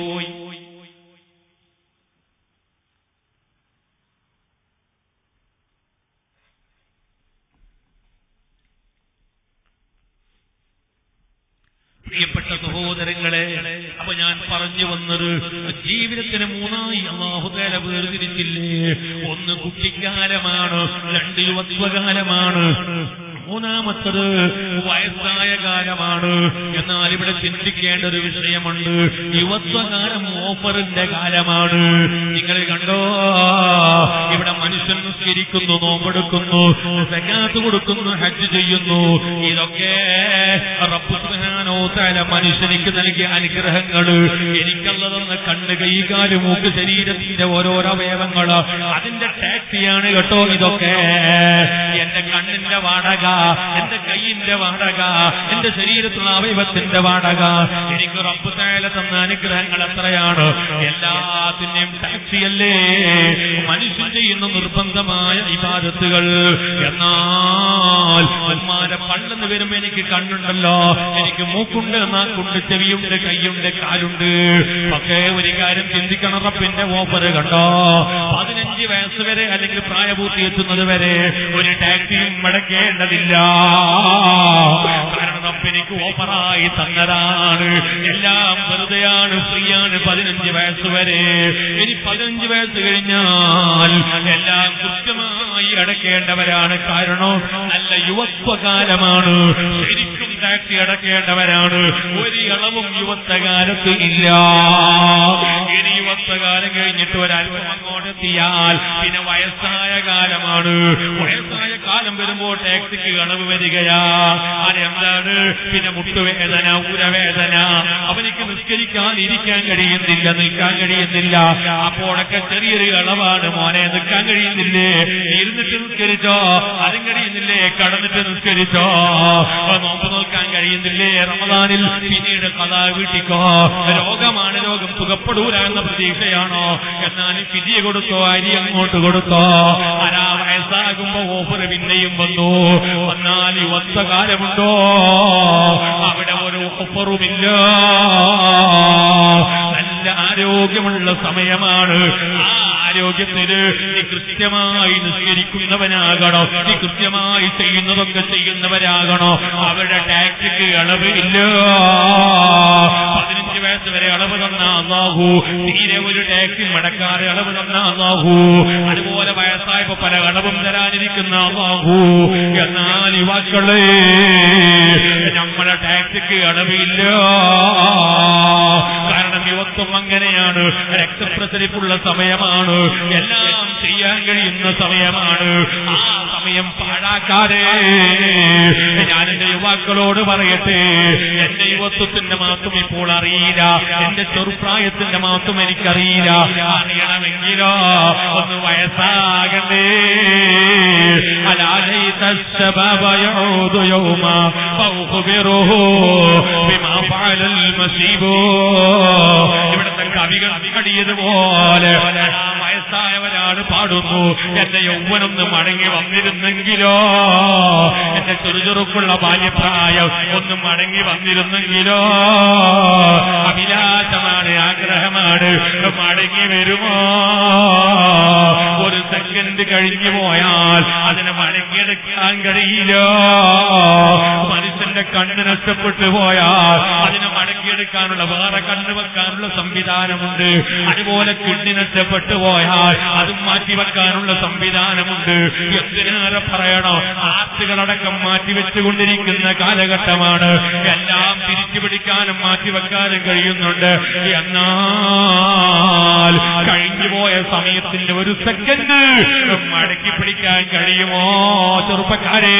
പ്രിയപ്പെട്ട സഹോദരങ്ങളെ, അപ്പൊ ഞാൻ പറഞ്ഞു വന്നത് ജീവിതത്തിന് 3ആയി അല്ലാഹു തആല വേർതിരിച്ചില്ലേ. 1 കുട്ടിക്കാലമാണ്, 2 യുവത്വകാലമാണ്, 3ാമത്തത് വയസ്സായ കാലമാണ്. എന്നാൽ ഇവിടെ ചിന്തിക്കേണ്ട ഒരു വിഷയമുണ്ട്. യുവത്വകാലം ഓഫറിന്റെ കാലമാണ്. നിങ്ങൾ കണ്ടോ, ഇവിടെ മനുഷ്യൻ നിസ്കരിക്കുന്നു, നോമ്പെടുക്കുന്നു, സകാത്ത് കൊടുക്കുന്നു, ഹജ്ജ് ചെയ്യുന്നു. ഇതൊക്കെ റബ്ബ് സുബ്ഹാനഹു വ തആല മനുഷ്യനിക്ക് നൽകിയ അനുഗ്രഹങ്ങൾ. എനിക്കല്ലതെന്ന് കണ്ണ്, കൈ, കാല്, മൂക്ക്, ശരീരത്തിന്റെ ഓരോരോ അവയവങ്ങള്, അതിന്റെ ടാക്സിയാണ് കേട്ടോ ഇതൊക്കെ. എന്റെ കണ്ണിന്റെ വാടക, എന്റെ കൈയിന്റെ വാടക, എന്റെ ശരീരത്തിലുള്ള അവയവത്തിന്റെ വാടക, എനിക്ക് റബ്ബ് തആല തന്ന അനുഗ്രഹങ്ങൾ എത്രയാണ്. എല്ലാത്തിന്റെയും ടാക്സിയല്ലേ മനുഷ്യൻ ചെയ്യുന്ന നിർബന്ധമായ ഇബാദത്തുകൾ. എന്നാൽ ഉമ്മാന്റെ പള്ളെന്ന് വരുമ്പോ എനിക്ക് കണ്ണുണ്ടല്ലോ, എനിക്ക് മൂക്കുണ്ട്, നാക്കുണ്ട്, ചെവിയുണ്ട്, കൈയുണ്ട്, കാലുണ്ട്. പക്ഷേ ഒരു കാര്യം ചിന്തിക്കണം, റബ്ബിന്റെ ഓഫർ കണ്ടോ. 15 വയസ്സ് വരെ അല്ലെങ്കിൽ പ്രായപൂർത്തി എത്തുന്നത് വരെ ഒരു ടാക്സിയും മടക്കേണ്ടതില്ല. കാരണം റബ്ബിനിക്ക് ഓഫറായി തന്നതാണ്. എല്ലാം വെറുതെയാണ്, ഫ്രീയാണ് 15 വയസ്സ് വരെ. ഇനി 15 വയസ്സ് കഴിഞ്ഞാൽ എല്ലാം കൃത്യമായി അടക്കേണ്ടവരാണ്. കാരണം നല്ല യുവത്വകാലമാണ്, ശരിക്കും ടാക്സി അടക്കേണ്ടവരാണ്. ഒരു ഇളവും യുവത്വകാലത്ത് ഇല്ല. ഇനി യുവത്വകാലം കഴിഞ്ഞിട്ട് ഒരല്പം അങ്ങോട്ടെത്തിയാൽ പിന്നെ വയസ്സായ കാലമാണ്. വയസ്സായ കാലം വരുമ്പോൾ ടാക്സിക്ക് ഇളവ് വരികയാ. അതെന്താണ്? പിന്നെ മുട്ടുവേദന, ഊരവേദന, അവനിക്ക് നിസ്കരിക്കാൻ ഇരിക്കാൻ കഴിയുന്നില്ല, നിൽക്കാൻ കഴിയുന്നില്ല. അപ്പോഴൊക്കെ ചെറിയൊരു ഇളവാണ്. മോനെ നിൽക്കാൻ കഴിയുന്നില്ലേ, ഇരുന്നിട്ട് നിസ്കരിച്ചോ, അതും കഴിയുന്നില്ലേ, കടന്നിട്ട് നിസ്കരിച്ചോ, നോമ്പ് നോക്കാൻ കഴിയുന്നില്ലേ, റമദാനിൽ പിന്നീട് ഖളാ വീട്ടിക്കോ. രോഗമാണ്, രോഗം സുഖപ്പെടൂല എന്ന പ്രതീക്ഷയാണോ? എന്നാലും ഫിദിയ കൊടുത്തോ, അരി അങ്ങോട്ട് കൊടുത്തോ. അരാ വയസ്സാകുമ്പോ ഓഫർ പിന്നെയും വന്നു. എന്നാൽ യുവത്വകാലമുണ്ടോ? അവിടെ ഒരു ഓഫറുമില്ല. നല്ല ആരോഗ്യമുള്ള സമയമാണ്. ആ ആരോഗ്യത്തിന് നീ കൃത്യമായി നിസ്കരിക്കുന്നവനാകണോ, നീ കൃത്യമായി ചെയ്യുന്നതൊക്കെ ചെയ്യുന്നവരാകണോ. അവിടെ ടാക്സിക്ക് അളവ് ഇല്ല. 15 വയസ്സ് വരെ അളവ് തന്ന അല്ലാഹു, തീരെ ഒരു ടാക്സി മടക്കാതെ അളവ് തന്ന അല്ലാഹു, അതുപോലെ വയസ്സായപ്പോ പല അളവും തരാനിരിക്കുന്ന അല്ലാഹു. എന്നാൽ യുവാക്കളെ നമ്മളെ ടാക്സിക്ക് അളവില്ല. കാരണം യുവത്വം അങ്ങനെയാണ്, രക്തപ്രസരിപ്പുള്ള സമയമാണ്, എല്ലാം ചെയ്യാൻ കഴിയുന്ന സമയമാണ്. ആ സമയം പാഴാക്കാതെ ഞാൻ എന്റെ യുവാക്കളോട് പറയട്ടെ, എന്റെ യുവത്വത്തിന്റെ മാത്രം ഇപ്പോൾ അറിയില്ല, എന്റെ ചെറുപ്രായത്തിന്റെ മാത്രം എനിക്കറിയില്ല. അറിയണമെങ്കിലോ ഒന്ന് വയസ്സാകണ്ടേ. ഇവിടുത്തെ കവികൾ കടിയതുപോലെ വയസ്സായവരാണ് പാടുന്നു, എന്റെ യൗവനൊന്ന് മടങ്ങി വന്നിരുന്നെങ്കിലോ, എന്റെ ചെറുചെറുക്കുള്ള ബാല്യപ്രായം ഒന്ന് മടങ്ങി വന്നിരുന്നെങ്കിലോ. അഭിലാഷമാണ്, ആഗ്രഹമാണ്, മടങ്ങി വരുമോ? ഒരു സെക്കൻഡ് കഴിഞ്ഞു പോയാൽ അതിനെ മടങ്ങിയെടുക്കാൻ കഴിയില്ല. മനുഷ്യന്റെ കണ്ണ് നഷ്ടപ്പെട്ടു പോയാൽ അതിനെ മടങ്ങിയെടുക്കാനുള്ള വേറെ കണ്ണ് വെക്കാനുള്ള സംവിധാനമുണ്ട്. അതുപോലെ കിഡ്നി നഷ്ടപ്പെട്ടു പോയാൽ അതും മാറ്റിവെക്കാനുള്ള സംവിധാനമുണ്ട്. എന്തിനേറെ പറയണോ, ആർട്ടുകളടക്കം മാറ്റിവെച്ചുകൊണ്ടിരിക്കുന്ന കാലഘട്ടമാണ്. എല്ലാം തിരിച്ചുപിടിക്കാനും മാറ്റിവെക്കാനും കഴിയുന്നുണ്ട്. എന്നാൽ കഴിഞ്ഞുപോയ സമയത്തിന്റെ ഒരു സെക്കൻഡ് മടക്കി പിടിക്കാൻ കഴിയുമോ? ചെറുപ്പക്കാരെ,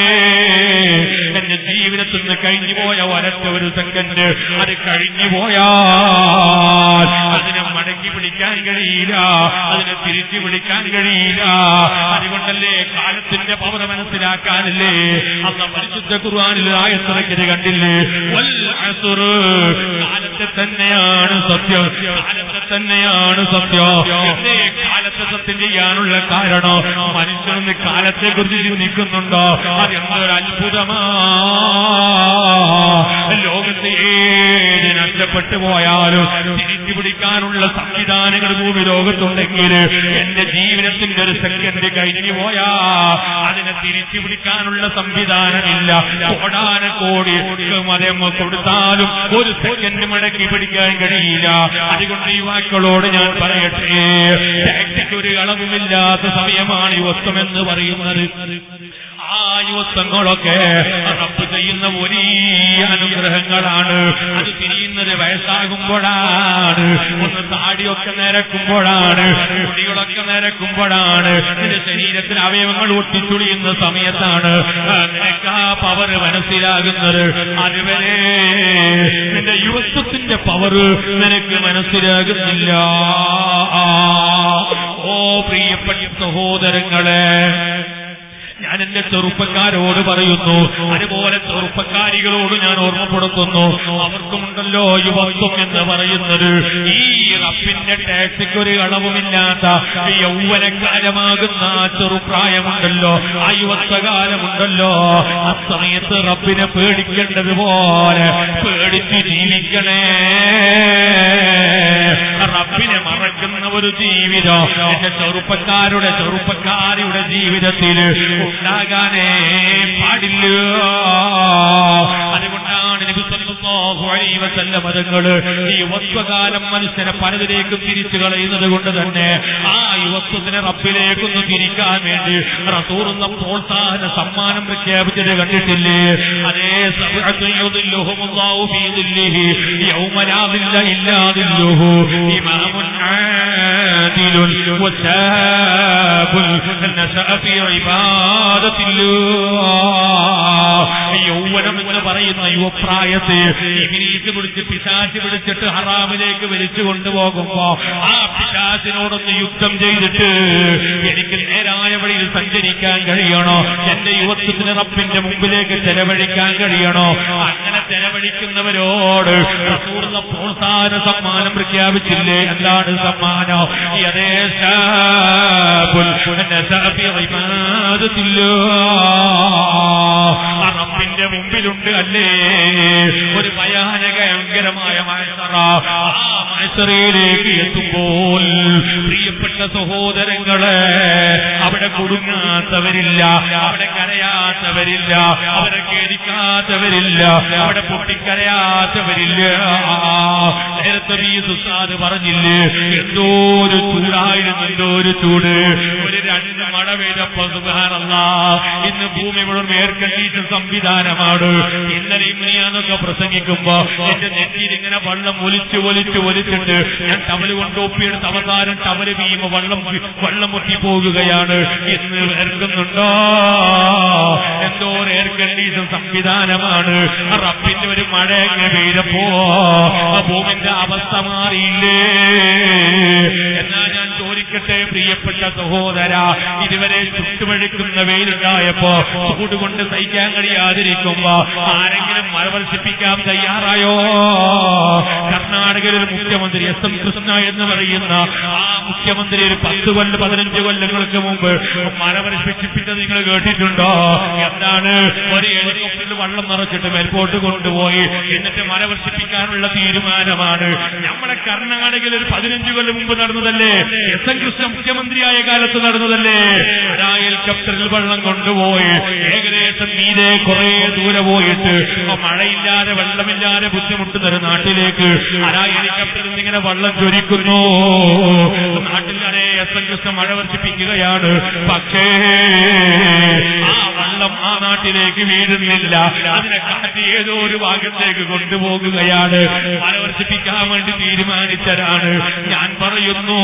എന്റെ ജീവിതത്തിൽ നിന്ന് കഴിഞ്ഞുപോയ ഒരൊറ്റ ഒരു സെക്കൻഡ് അത് കഴിഞ്ഞു പോയാൽ അതിനെ മടക്കി പിടിക്കാൻ കഴിയില്ല, അതിനെ തിരിച്ചു പിടിക്കാൻ കഴിയില്ല. അതുകൊണ്ടല്ലേ കാലത്തിന്റെ പവർ മനസ്സിലാക്കാനല്ലേ അന്ന് പരിശുദ്ധ ഖുർആനിൽ ആയത്തിറക്കിയത് കണ്ടില്ലേ? വൽ അസ്ർ, കാലത്തെ തന്നെയാണ് സത്യം, കാലത്തെ തന്നെയാണ് സത്യം. എന്തേ കാലത്തെ സത്യം ചെയ്യാനുള്ള കാരണം? മനുഷ്യനൊന്ന് കാലത്തെ കുറിച്ച് ചിന്തിക്കുന്നുണ്ടോ? അതെന്തൊരു അത്ഭുതമാ. ലോകത്തെ ഏത് നഷ്ടപ്പെട്ടു പോയാലും തിരിച്ചു പിടിക്കാനുള്ള സംവിധാനങ്ങൾ ഭൂമി ലോകത്തുണ്ടെങ്കിൽ എന്റെ ജീവിതത്തിന്റെ ഒരു സെക്കൻഡ് കഴിഞ്ഞു പോയാ അതിനെ തിരിച്ചു പിടിക്കാനുള്ള സംവിധാനമില്ല. കോടാനക്കോടി മതം കൊടുത്താലും ഒരു സെക്കൻഡ് മടക്കി പിടിക്കാൻ കഴിയില്ല. അതുകൊണ്ട് യുവാക്കളോട് ഞാൻ പറയട്ടെ, ടാക്സിക്ക് ഒരു അളവുമില്ലാത്ത സമയമാണ് യുവത്വം എന്ന് പറയുന്നത്. ആ യുവത്വങ്ങളൊക്കെ റബ്ബ് ചെയ്യുന്ന വലിയ അനുഗ്രഹങ്ങളാണ്. അത് തിരിയുന്നത് വയസ്സാകുമ്പോഴാണ്, ഒന്ന് താടിയൊക്കെ നിരക്കുമ്പോഴാണ്, മുടികളൊക്കെ നിരക്കുമ്പോഴാണ്, നിന്റെ ശരീരത്തിൽ അവയവങ്ങൾ ഒട്ടിച്ചുളിയുന്ന സമയത്താണ് നിനക്ക് ആ പവർ മനസ്സിലാകുന്നത്. അതുവരെ നിന്റെ യുവത്വത്തിന്റെ പവർ നിനക്ക് മനസ്സിലാകുന്നില്ല. ഓ പ്രിയപ്പെട്ട സഹോദരങ്ങളെ, ഞാൻ എന്റെ ചെറുപ്പക്കാരോട് പറയുന്നു, അതുപോലെ ചെറുപ്പക്കാരികളോട് ഞാൻ ഓർമ്മപ്പെടുത്തുന്നു, അവർക്കുമുണ്ടല്ലോ യുവത്വം എന്ന് പറയുന്നത്. ഈ റബ്ബിന്റെ ടാക്സിക്ക് ഒരു അളവുമില്ലാത്ത യൗവനകാലമാകുന്ന ആ ചെറുപ്രായമുണ്ടല്ലോ, ആ യുവത്വകാലമുണ്ടല്ലോ, ആ സമയത്ത് റബ്ബിനെ പേടിക്കേണ്ടതുപോലെ പേടിച്ച് ജീവിക്കണേ. റബ്ബിനെ മറക്കുന്ന ഒരു ജീവിതം എന്റെ ചെറുപ്പക്കാരിയുടെ ജീവിതത്തിൽ ഉണ്ടാകാനേ പാടില്ല. അതുകൊണ്ടാണ് നബി സല്ലല്ലാഹു അലൈഹി വസല്ലം തങ്ങള് ഈ യുവത്വകാലം മനുഷ്യനെ പലതിലേക്കും തിരിച്ചു കളയുന്നത് കൊണ്ട് തന്നെ ആ യുവത്വത്തിനെ റബ്ബിലേക്കൊന്ന് തിരിക്കാൻ വേണ്ടി റസൂലുള്ള പ്രോത്സാഹന സമ്മാനം പ്രഖ്യാപിച്ചത് കണ്ടിട്ടില്ലേ? അതേ സബഅത്തുയുദില്ലുഹുമുല്ലാഹു ഫീ ദില്ലിഹി യൗമ ലാ ദില്ല ഇല്ലാ ദില്ലുഹു ഇമാമുൻ ആദിലുൻ വശാബുൻ നശഅ ഫീ യൗവനം എന്ന് പറയുന്ന യുവപ്രായത്തെ ഇബ്ലീസ് പിടിച്ച് പിശാച് പിടിച്ചിട്ട് ഹറാമിലേക്ക് വലിച്ചു കൊണ്ടുപോകുമ്പോ ആ പിശാചിനോടൊന്ന് യുദ്ധം ചെയ്തിട്ട് എനിക്ക് നേരായ വഴിയിൽ സഞ്ചരിക്കാൻ കഴിയണോ? എന്റെ യുവത്വത്തിന് റബ്ബിന്റെ മുമ്പിലേക്ക് ചെലവഴിക്കാൻ കഴിയണോ? അങ്ങനെ ചെലവഴിക്കുന്നവരോട് റസൂലുള്ള പ്രോത്സാഹന സമ്മാനം പ്രഖ്യാപിച്ചില്ലേ? എന്താണ് സമ്മാനം? റബ്ബിന്റെ മുമ്പിലുണ്ട് അല്ലേ ഒരു ഭയാനകരമായ മഹ്ശറ. ആ മഅ്ശറയിലേക്ക് എത്തുമ്പോൾ പ്രിയപ്പെട്ട സഹോദരങ്ങളെ, അവിടെ കുടുങ്ങാത്തവരില്ല, അവിടെ കരയാത്തവരില്ല, അവരെ ഖേദിക്കാത്തവരില്ല, അവിടെ പൊട്ടിക്കരയാത്തവരില്ല. നേരത്തെ ഉസ്താദ് പറഞ്ഞില്ലേ, എന്തോ ഒരു ചൂടായിരുന്നു, എന്തോ ഒരു ചൂട്. ഒരു 2 മഴ പെയ്തപ്പോൾ സുബ്ഹാനല്ലാഹ്, ഇന്ന് ഭൂമി മുഴുവൻ എയർ കണ്ടീഷൻ സംവിധാനമാണ്. ഇന്നലെ ഇങ്ങനെയാന്നൊക്കെ പ്രസംഗിക്കുമ്പോ എന്റെ നെറ്റിയിൽ ഇങ്ങനെ വെള്ളം ഒലിച്ചിട്ട് ഞാൻ ടവല് കൊണ്ട് ഒപ്പിയെടുത്ത് അവസാനം ടവല് വീമ വെള്ളം മുട്ടി പോകുകയാണ്. ഇന്ന് വേർക്കുന്നുണ്ടോ? എന്തോ ഒരു എയർ കണ്ടീഷൻ സംവിധാനമാണ്. റബ്ബിന്റെ ഒരു മഴ എങ്ങനെ പെയ്തപ്പോ ഭൂമിന്റെ അവസ്ഥ മാറിയില്ലേ? എന്നാ ഞാൻ ചോദിക്കട്ടെ പ്രിയപ്പെട്ട സഹോദര, ഇതുവരെ ചുട്ടുപഴുക്കുന്ന വെയിലുണ്ടായപ്പോ ചൂടുകൊണ്ട് സഹിക്കാൻ കഴിയാതിരിക്കുമ്പോ ആരെങ്കിലും മഴ വർഷിപ്പിക്കാൻ തയ്യാറായോ? കർണാടകയിൽ ഒരു മുഖ്യമന്ത്രി എസ്.എം. കൃഷ്ണ എന്ന് പറയുന്ന ആ മുഖ്യമന്ത്രി ഒരു 10-15 കൊല്ലങ്ങൾക്ക് മുമ്പ് മഴ വർഷിപ്പിച്ചത് നിങ്ങൾ കേട്ടിട്ടുണ്ടോ? എന്താണ്? ഒരു ഹെലികോപ്റ്ററിൽ വെള്ളം നിറച്ചിട്ട് മേൽപോട്ട് കൊണ്ടുപോയി എന്നിട്ട് മഴ വർഷിപ്പിക്കാനുള്ള തീരുമാനമാണ്. നമ്മുടെ കർണാടകയിൽ ഒരു 15 കൊല്ലം മുമ്പ് നടന്നതല്ലേ? എസ്.എം. കൃഷ്ണ മുഖ്യമന്ത്രിയായ കാലത്ത് നടന്നതല്ലേ? ആ ഹെലികോപ്റ്ററിൽ വെള്ളം കൊണ്ടുപോയി ഏകദേശം നീരെ കുറെ ദൂരെ പോയിട്ട് മഴയില്ലാതെ വെള്ളമില്ലാതെ ബുദ്ധിമുട്ടുന്ന ഒരു നാട്ടിലേക്ക് ആ ഹെലികോപ്റ്ററിൽ ഇങ്ങനെ വെള്ളം ചൊരിക്കുന്നു. നാട്ടിലെ എസ്.എം. കൃഷ്ണ മഴ വർഷിപ്പിക്കുകയാണ്. പക്ഷേ ആ വെള്ളം ആ നാട്ടിലേക്ക് വീഴുന്നില്ല. അതിനെ കാറ്റ് ഏതോ ഒരു ഭാഗത്തേക്ക് കൊണ്ടുപോകുകയാണ്. മഴ വർഷിപ്പിക്കാൻ വേണ്ടി തീരുമാനിച്ചതാണ്. ഞാൻ പറയുന്നു,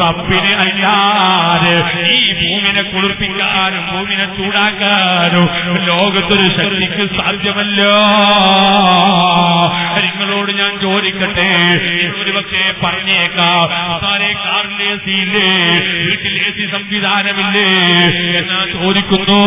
റബ്ബിനെ അല്ലാതെ ഈ ഭൂമിനെ കുളിർപ്പിക്കാനും ഭൂമിനെ ചൂടാക്കാനും ലോകത്തൊരു ശക്തിക്ക് സാധ്യമല്ല. നിങ്ങളോട് ഞാൻ ചോദിക്കട്ടെ, ഒരു പക്ഷേ പറഞ്ഞേക്കാം, കാറിൽ AC ഇല്ലേ, വീട്ടിൽ AC സംവിധാനമില്ലേ എന്നാ ചോദിക്കുന്നു.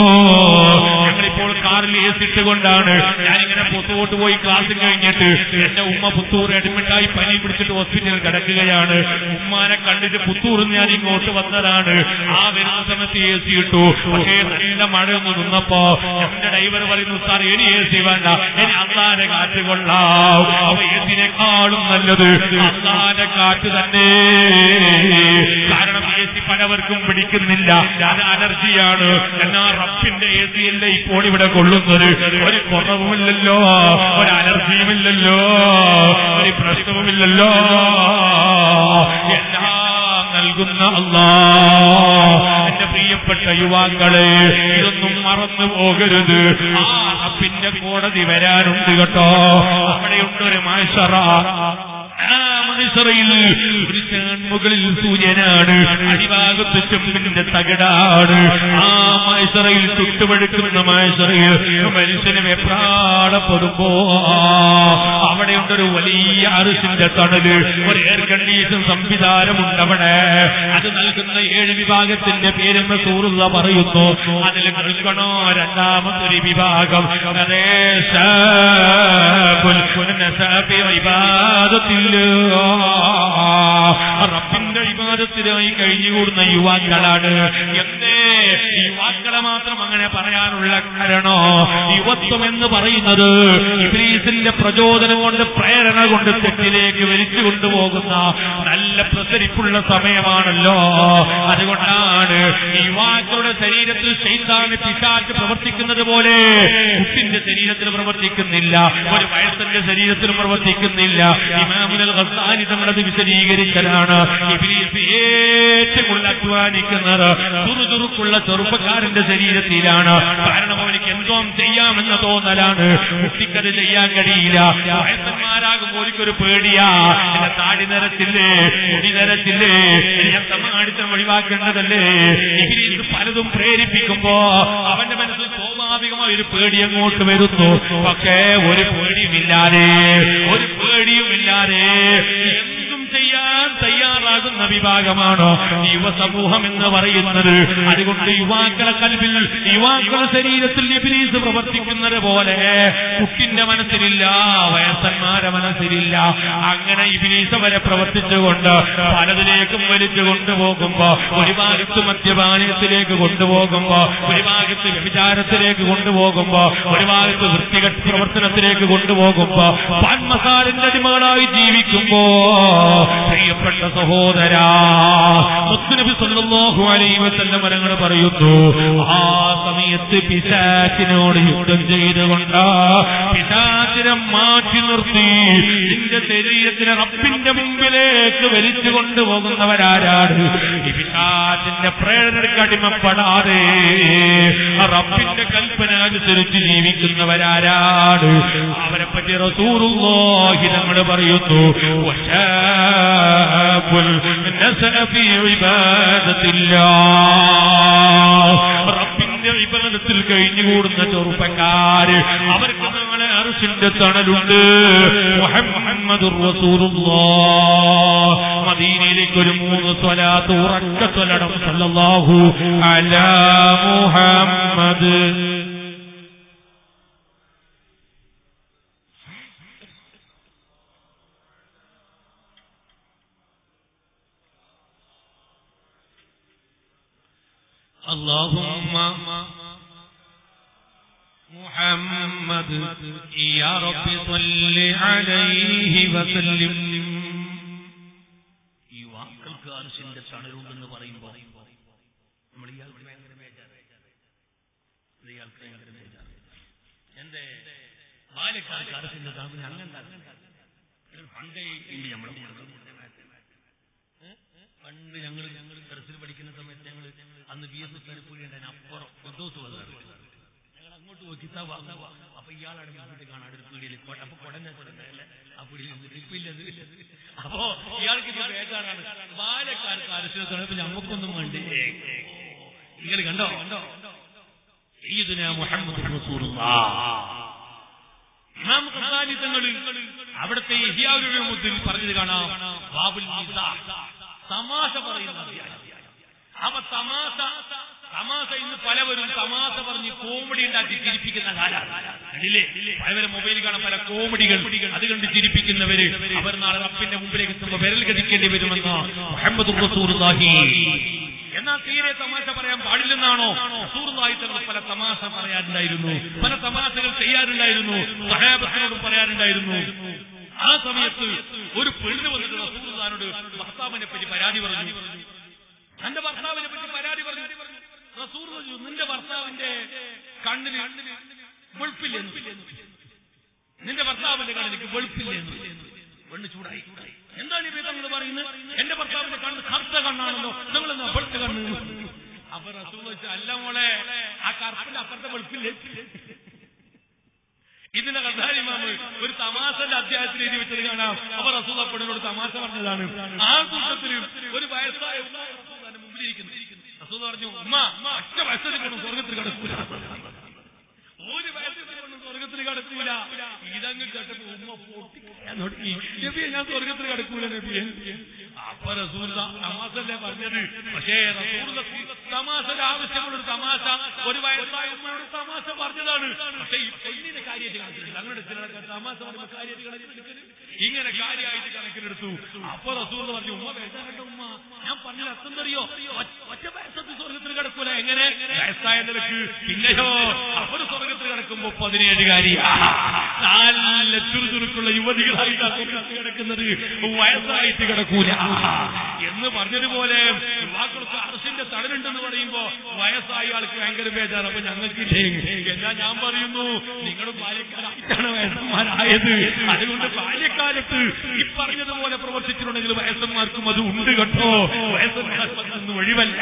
ഞങ്ങളിപ്പോൾ കാറിൽ AC ഇട്ടുകൊണ്ടാണ് ഞാനിങ്ങനെ പുറത്തോട്ട് പോയി ക്ലാസ് കഴിഞ്ഞിട്ട് എന്റെ ഉമ്മ പുത്തൂർ അഡ്മിറ്റായി പനി പിടിച്ചിട്ട് ഹോസ്പിറ്റലിൽ കിടക്കുകയാണ്. ഉമ്മാനെ കണ്ടിട്ട് പുത്തൂറിൽ ഞാൻ ഇങ്ങോട്ട് വന്നതാണ്. ആ വരുന്ന സമയത്ത് AC ഇട്ടു. പക്ഷേ നല്ല മഴ ഒന്ന് നിന്നപ്പോ എന്റെ ഡ്രൈവർ പറയുന്നു, സാർ ഇനി AC വേണ്ട, ഇനി അള്ളാന്റെ കാറ്റ് കൊള്ളാം. അപ്പൊ AC-നെക്കാളും നല്ലത് അള്ളാന്റെ കാറ്റ് തന്നെ. കാരണം AC പലവർക്കും പിടിക്കുന്നില്ല, അത് അലർജിയാണ്. എന്നാ റബ്ബിന്റെ AC അല്ലേ ഇപ്പോൾ ഇവിടെ കൊള്ളുന്നത്? ഒരു കുറവുമില്ലല്ലോ, ഒരു അലർജിയുമില്ലല്ലോ, ഒരു പ്രശ്നവുമില്ലല്ലോ. എല്ലാം നൽകുന്ന അല്ലാഹ്. എന്റെ പ്രിയപ്പെട്ട യുവാക്കളെ, ഇതൊന്നും മറന്നു പോകരുത്. ആ റബ്ബിന്റെ കോടതി വരാനുണ്ട് കേട്ടോ. അവിടെയുണ്ടൊരു മഹ്ശറ. ആ മഹ്ശറയിൽ ഒരു മുകളിൽ സൂര്യനാണ്, അടിഭാഗത്ത് ചെമ്പിന്റെ തകിടാണ്. ആ മഹ്ശറയിൽ ചുട്ടുപഴുക്കുന്ന മഹ്ശറയിൽ മനുഷ്യനെ വെപ്രാളപ്പെടുമ്പോ അവിടെയുണ്ടൊരു വലിയ അർശിന്റെ തണല്, ഒരു എയർ കണ്ടീഷൻ സംവിധാനമുണ്ട് അവിടെ. അത് നൽകുന്ന 7 വിഭാഗത്തിന്റെ പേരെന്ന് റസൂലുള്ളാഹി പറയുന്നു. അതിൽ നൽകണോ രണ്ടാമതൊരു വിഭാഗം, റബ്ബിന്റെ ഇബാദത്തിനായി കഴിഞ്ഞുകൂടുന്ന യുവാക്കളാണ്. എന്തേ യുവാക്കളെ മാത്രം അങ്ങനെ പറയാനുള്ള കാരണോ? യുവത്വം എന്ന് പറയുന്നത് ഇബ്ലീസിന്റെ പ്രചോദനം കൊണ്ട്, പ്രേരണ കൊണ്ട് തെറ്റിലേക്ക് വലിച്ചു കൊണ്ടുപോകുന്ന നല്ല പ്രസരിപ്പുള്ള സമയമാണല്ലോ. അതുകൊണ്ടാണ് യുവാക്കളുടെ ശരീരത്തിൽ ശൈത്താന് പിശാച് പ്രവർത്തിക്കുന്നത് പോലെ കുട്ടിന്റെ ശരീരത്തിൽ പ്രവർത്തിക്കുന്നില്ല, ഒരു വയസ്സന്റെ ശരീരത്തിൽ പ്രവർത്തിക്കുന്നില്ല. ഇമാമുൽ ഗസ്സാലി നമ്മളത് വിശദീകരിക്കലാണ്. ഇബ്ലീസ് ഏറ്റവും കൂടുതൽ അധ്വാനിക്കുന്നത് തുറുതുറുക്കുള്ള ചെറുപ്പക്കാരന്റെ ശരീരത്തിലാണ്. കാരണം അവനിക്ക് എന്തോ ചെയ്യാമെന്ന തോന്നലാണ്. കുട്ടിക്കത് ചെയ്യാൻ കഴിയില്ല. വയസ്സന്മാരാകുമ്പോൾ എനിക്കൊരു പേടിയാ, എന്റെ താടി നിരത്തില്ലേ, മുടി നിരത്തില്ലേ, ഞാൻ സമ്മാനിത്തം ഒഴിവാക്കേണ്ടതല്ലേ. ഇബ്ലീസ് പലതും പ്രേരിപ്പിക്കുമ്പോ അവന്റെ മനസ്സിൽ സ്വാഭാവികമായ ഒരു പേടി അങ്ങോട്ട് വരുന്നു. പക്ഷേ ഒരു പേടിയുമില്ലാതെ എന്തും ചെയ്യാൻ തയ്യാറാകുന്ന ഉണ്ടാകുന്ന വിഭാഗമാണ് യുവസമൂഹം എന്ന് പറയുന്നത്. അതുകൊണ്ട് യുവാക്കളെ കൽവിൽ, യുവാക്കളുടെ ശരീരത്തിൽ ഇബ്ലീസ് പ്രവർത്തിക്കുന്നത് പോലെ കുട്ടിന്റെ മനസ്സിലില്ല, വയസ്സന്മാരെ മനസ്സിലില്ല. അങ്ങനെ ഇബ്ലീസ് വരെ പ്രവർത്തിച്ചുകൊണ്ട് പലതിലേക്കും വലിച്ചു കൊണ്ടുപോകുമ്പോ, ഒരു ഭാഗത്ത് മദ്യപാനത്തിലേക്ക് കൊണ്ടുപോകുമ്പോ, ഒരു ഭാഗത്ത് വ്യഭിചാരത്തിലേക്ക് കൊണ്ടുപോകുമ്പോ, ഒരു ഭാഗത്ത് വൃത്തികെട്ട പ്രവർത്തനത്തിലേക്ക് കൊണ്ടുപോകുമ്പോ, പാൻമസാലിന്റെ അടിമകളായി ജീവിക്കുമ്പോ, പ്രിയപ്പെട്ട സഹോദരാ, മുത്തുനബി സല്ലല്ലാഹു അലൈഹി വസല്ലം തങ്ങൾ പറയുന്നു, ആ സമയത്ത് പിശാചിനോട് യുദ്ധം ചെയ്തുകൊണ്ട് പിശാചിനെ മാറ്റി നിർത്തി നിന്റെ ശരീരത്തിനെ റബ്ബിന്റെ മുമ്പിലേക്ക് വലിച്ചു കൊണ്ടുപോകുന്നവരാരാണ്? ഈ പിശാചിന്റെ പ്രേരണയ്ക്ക് അടിമപ്പെടാതെ റബ്ബിന്റെ കൽപ്പന അനുസരിച്ച് ജീവിക്കുന്നവരാരാണ്? അവരെ പറ്റി റസൂലുള്ളാഹി തങ്ങൾ പറയുന്നു, റബ്ബിന്റെ ഇബാദത്തിൽ കഴിഞ്ഞുകൂടുന്ന ചെറുപ്പക്കാര്, അവർക്ക് നാളെ അർശിന്റെ തണലുണ്ട്. മുഹമ്മദുർ റസൂലുള്ളാഹ്. മദീനയിലേക്ക് ഒരു 3 സ്വലാത്ത് ഉറക്ക ചൊല്ലണം. സല്ലല്ലാഹു അലാ മുഹമ്മദ്. اللهم محمد يا رب صل عليه وسلم. യുവാക്കൾക്ക് അർശിന്റെ തണലുണ്ടെന്ന് പറയുമ്പോൾ നമ്മൾ ഇയാൾക്ക് ഭയങ്കര ബേജാറ്. എന്റെ ബാല്യക്കാർക്ക് അർശിന്റെ തണൽ അങ്ങനെ പണ്ടേ ഇല്ല. പണ്ട് ഞങ്ങൾ ദർസിൽ പഠിക്കുന്ന സമയത്ത് ഞങ്ങൾ അന്ന് BS തരപ്പുകയുണ്ടായിരുന്നു. അപ്പുറം കൊന്തോസ് വന്നത് ഞങ്ങൾ അങ്ങോട്ട് പോയി കിതാബ് വാങ്ങുക. അപ്പൊ ഇയാളാണ് വീട്ടിൽ കാണാൻ ഒരു പീടിയിൽ. അപ്പൊ കുടഞ്ഞ ആ പീടിയിൽ ഇപ്പില്ലത്. അപ്പോ ഇയാൾക്ക് ഇപ്പൊ ബേജാറാണ്. ബാലക്കാർക്ക് അരശിനത്തോടെ ഞമ്മക്കൊന്നും കണ്ട് നിങ്ങൾ കണ്ടോ? സയ്യിദുനാ മുഹമ്മദ് റസൂലുള്ളാഹ്. ഇമാം ഖസാലി തങ്ങൾ അവിടുത്തെ ഇഹ്യാഉൽ ഉലൂമുദ്ദീൻ പറഞ്ഞത് കാണാം. ബാബുൽ മിസാഹ്, തമാശ പറയുന്ന അധ്യായം. അപ്പൊ തമാശ ഇന്ന് പലവരും തമാശ പറഞ്ഞ് കോമഡി ഉണ്ടാക്കി ചിരിപ്പിക്കുന്ന കാലമാണ്. പലവരും മൊബൈലിൽ കാണാൻ പല കോമഡികൾ, അത് കണ്ട് ചിരിപ്പിക്കുന്നവര് അവർ നാളെ റബ്ബിന്റെ മുമ്പിലേക്ക് എത്തുമ്പോൾ വിരൽ ഗതിക്കേണ്ടി വരുമെന്ന് മുഹമ്മദ് റസൂലുള്ളാഹി. എന്നാൽ തീരെ തമാശ പറയാൻ പാടില്ലെന്നാണോ? റസൂലുള്ളാഹി തങ്ങൾ പല തമാശ പറയാറുണ്ടായിരുന്നു, പല തമാശകൾ ചെയ്യാറുണ്ടായിരുന്നു, സഹാബത്തിനോടും പറയാറുണ്ടായിരുന്നു. ആ സമയത്ത് ഒരു പെണ്ണ് വന്നിട്ട് റസൂലുള്ളാഹിയോട് ഭർത്താവിനെ പറ്റി പരാതി പറഞ്ഞു. തന്റെ ഭർത്താവിനെ പറ്റി പരാതി പറഞ്ഞു. റസൂൽ പറഞ്ഞു, നിന്റെ ഭർത്താവിന്റെ കണ്ണിന് വെളുപ്പില്ലെന്ന്, നിന്റെ ഭർത്താവിന്റെ കണ്ണിന് വെളുപ്പില്ലെന്ന്. പെണ്ണ് ചൂടായി. എന്താണ് ഈ തങ്ങൾ പറയുന്നത്? എന്റെ ഭർത്താവിന്റെ കണ്ണ് കറുത്ത കണ്ണാണല്ലോ, നിങ്ങളെന്നാ വെളുത്ത കണ്ണ്. അപ്പൊ റസൂൽ വെച്ച്, അല്ല മോളെ, ആ കറുപ്പിന്റെ അപ്പുറത്തെ വെളുപ്പില്ലേ. ഇതിന്റെ ഖസാലി ഇമാം ഒരു തമാശന്റെ അധ്യായത്തിൽ എഴുതി വെച്ചത് കാണാം. അപ്പൊ റസൂൽ പെണ്ണിനോട് തമാശ പറഞ്ഞതാണ്. ആ കൂട്ടത്തിൽ ഒരു വയസ്സായ മുമ്പിലിരിക്കുന്നു. റസൂൽ പറഞ്ഞു, ഉമ്മ ഒറ്റ വയസ്സിൽ കൊണ്ട് സ്വർഗത്തിൽ കിടക്കൂല, ഒരു വയസ്സിൽ കൊണ്ട് സ്വർഗത്തിൽ കിടക്കൂല. ഇതങ്ങ് കേട്ടപ്പോ ഉമ്മ പൊട്ടിക്കാൻ തുടങ്ങി. നബിയെ, ഞാൻ സ്വർഗത്തിൽ കിടക്കൂല നബിയെ. അപ്പൊ റസൂൽ തമാശല്ലേ പറഞ്ഞത്. പക്ഷേ റസൂൽ തമാശയുടെ ആവശ്യമുള്ളൊരു തമാശ ഒരു വയസ്സായ ഉമ്മയോട് തമാശ പറഞ്ഞതാണ്. പക്ഷെ ഈ പെണ്ണിനെ കാര്യമായിട്ട് കണക്കിലെടുത്തു. അങ്ങനെ ചിലരൊക്കെ തമാശ പറയുമ്പോൾ കാര്യമായിട്ട് കണക്കിലെടുക്കരുത്, ഇങ്ങനെ കാര്യമായിട്ട് കണക്കിലെടുത്തു. അപ്പൊ റസൂൽ പറഞ്ഞു, ഉമ്മ ബേജാറണ്ട ഉമ്മ, ഞാൻ പറഞ്ഞത് അർത്ഥം അറിയോ? ഒറ്റ വയസ്സത്തിൽ സ്വർഗത്തിൽ കിടക്കൂല. എങ്ങനെ? വയസ്സായ നിലക്ക്. പിന്നെയോ അവര് സ്വർഗത്തിൽ കിടക്കുമ്പോ 17 നല്ല ചുറുചുറുക്കുള്ള യുവതികളായിട്ടാണ് കിടക്കുന്നത്, വയസ്സായിട്ട് കിടക്കൂല എന്ന് പറഞ്ഞതുപോലെ യുവാക്കൾക്ക് അർശിന്റെ തണലുണ്ടെന്ന് പറയുമ്പോ വയസ്സായ ആൾക്ക് ഭയങ്കര ബേജാറ്. അപ്പൊ ഞങ്ങൾക്കില്ലേ? എന്നാ ഞാൻ പറയുന്നു, നിങ്ങളും ബാല്യക്കാരായിട്ടാണ് വയസ്സന്മാരായത്. അതുകൊണ്ട് ബാല്യക്കാലത്ത് ഈ പറഞ്ഞതുപോലെ പ്രവർത്തിച്ചിട്ടുണ്ടെങ്കിൽ വയസ്സന്മാർക്കും അത് ഉണ്ട് കേട്ടോ. വയസ്സന്മാർക്കൊന്നും ഒഴിവല്ല.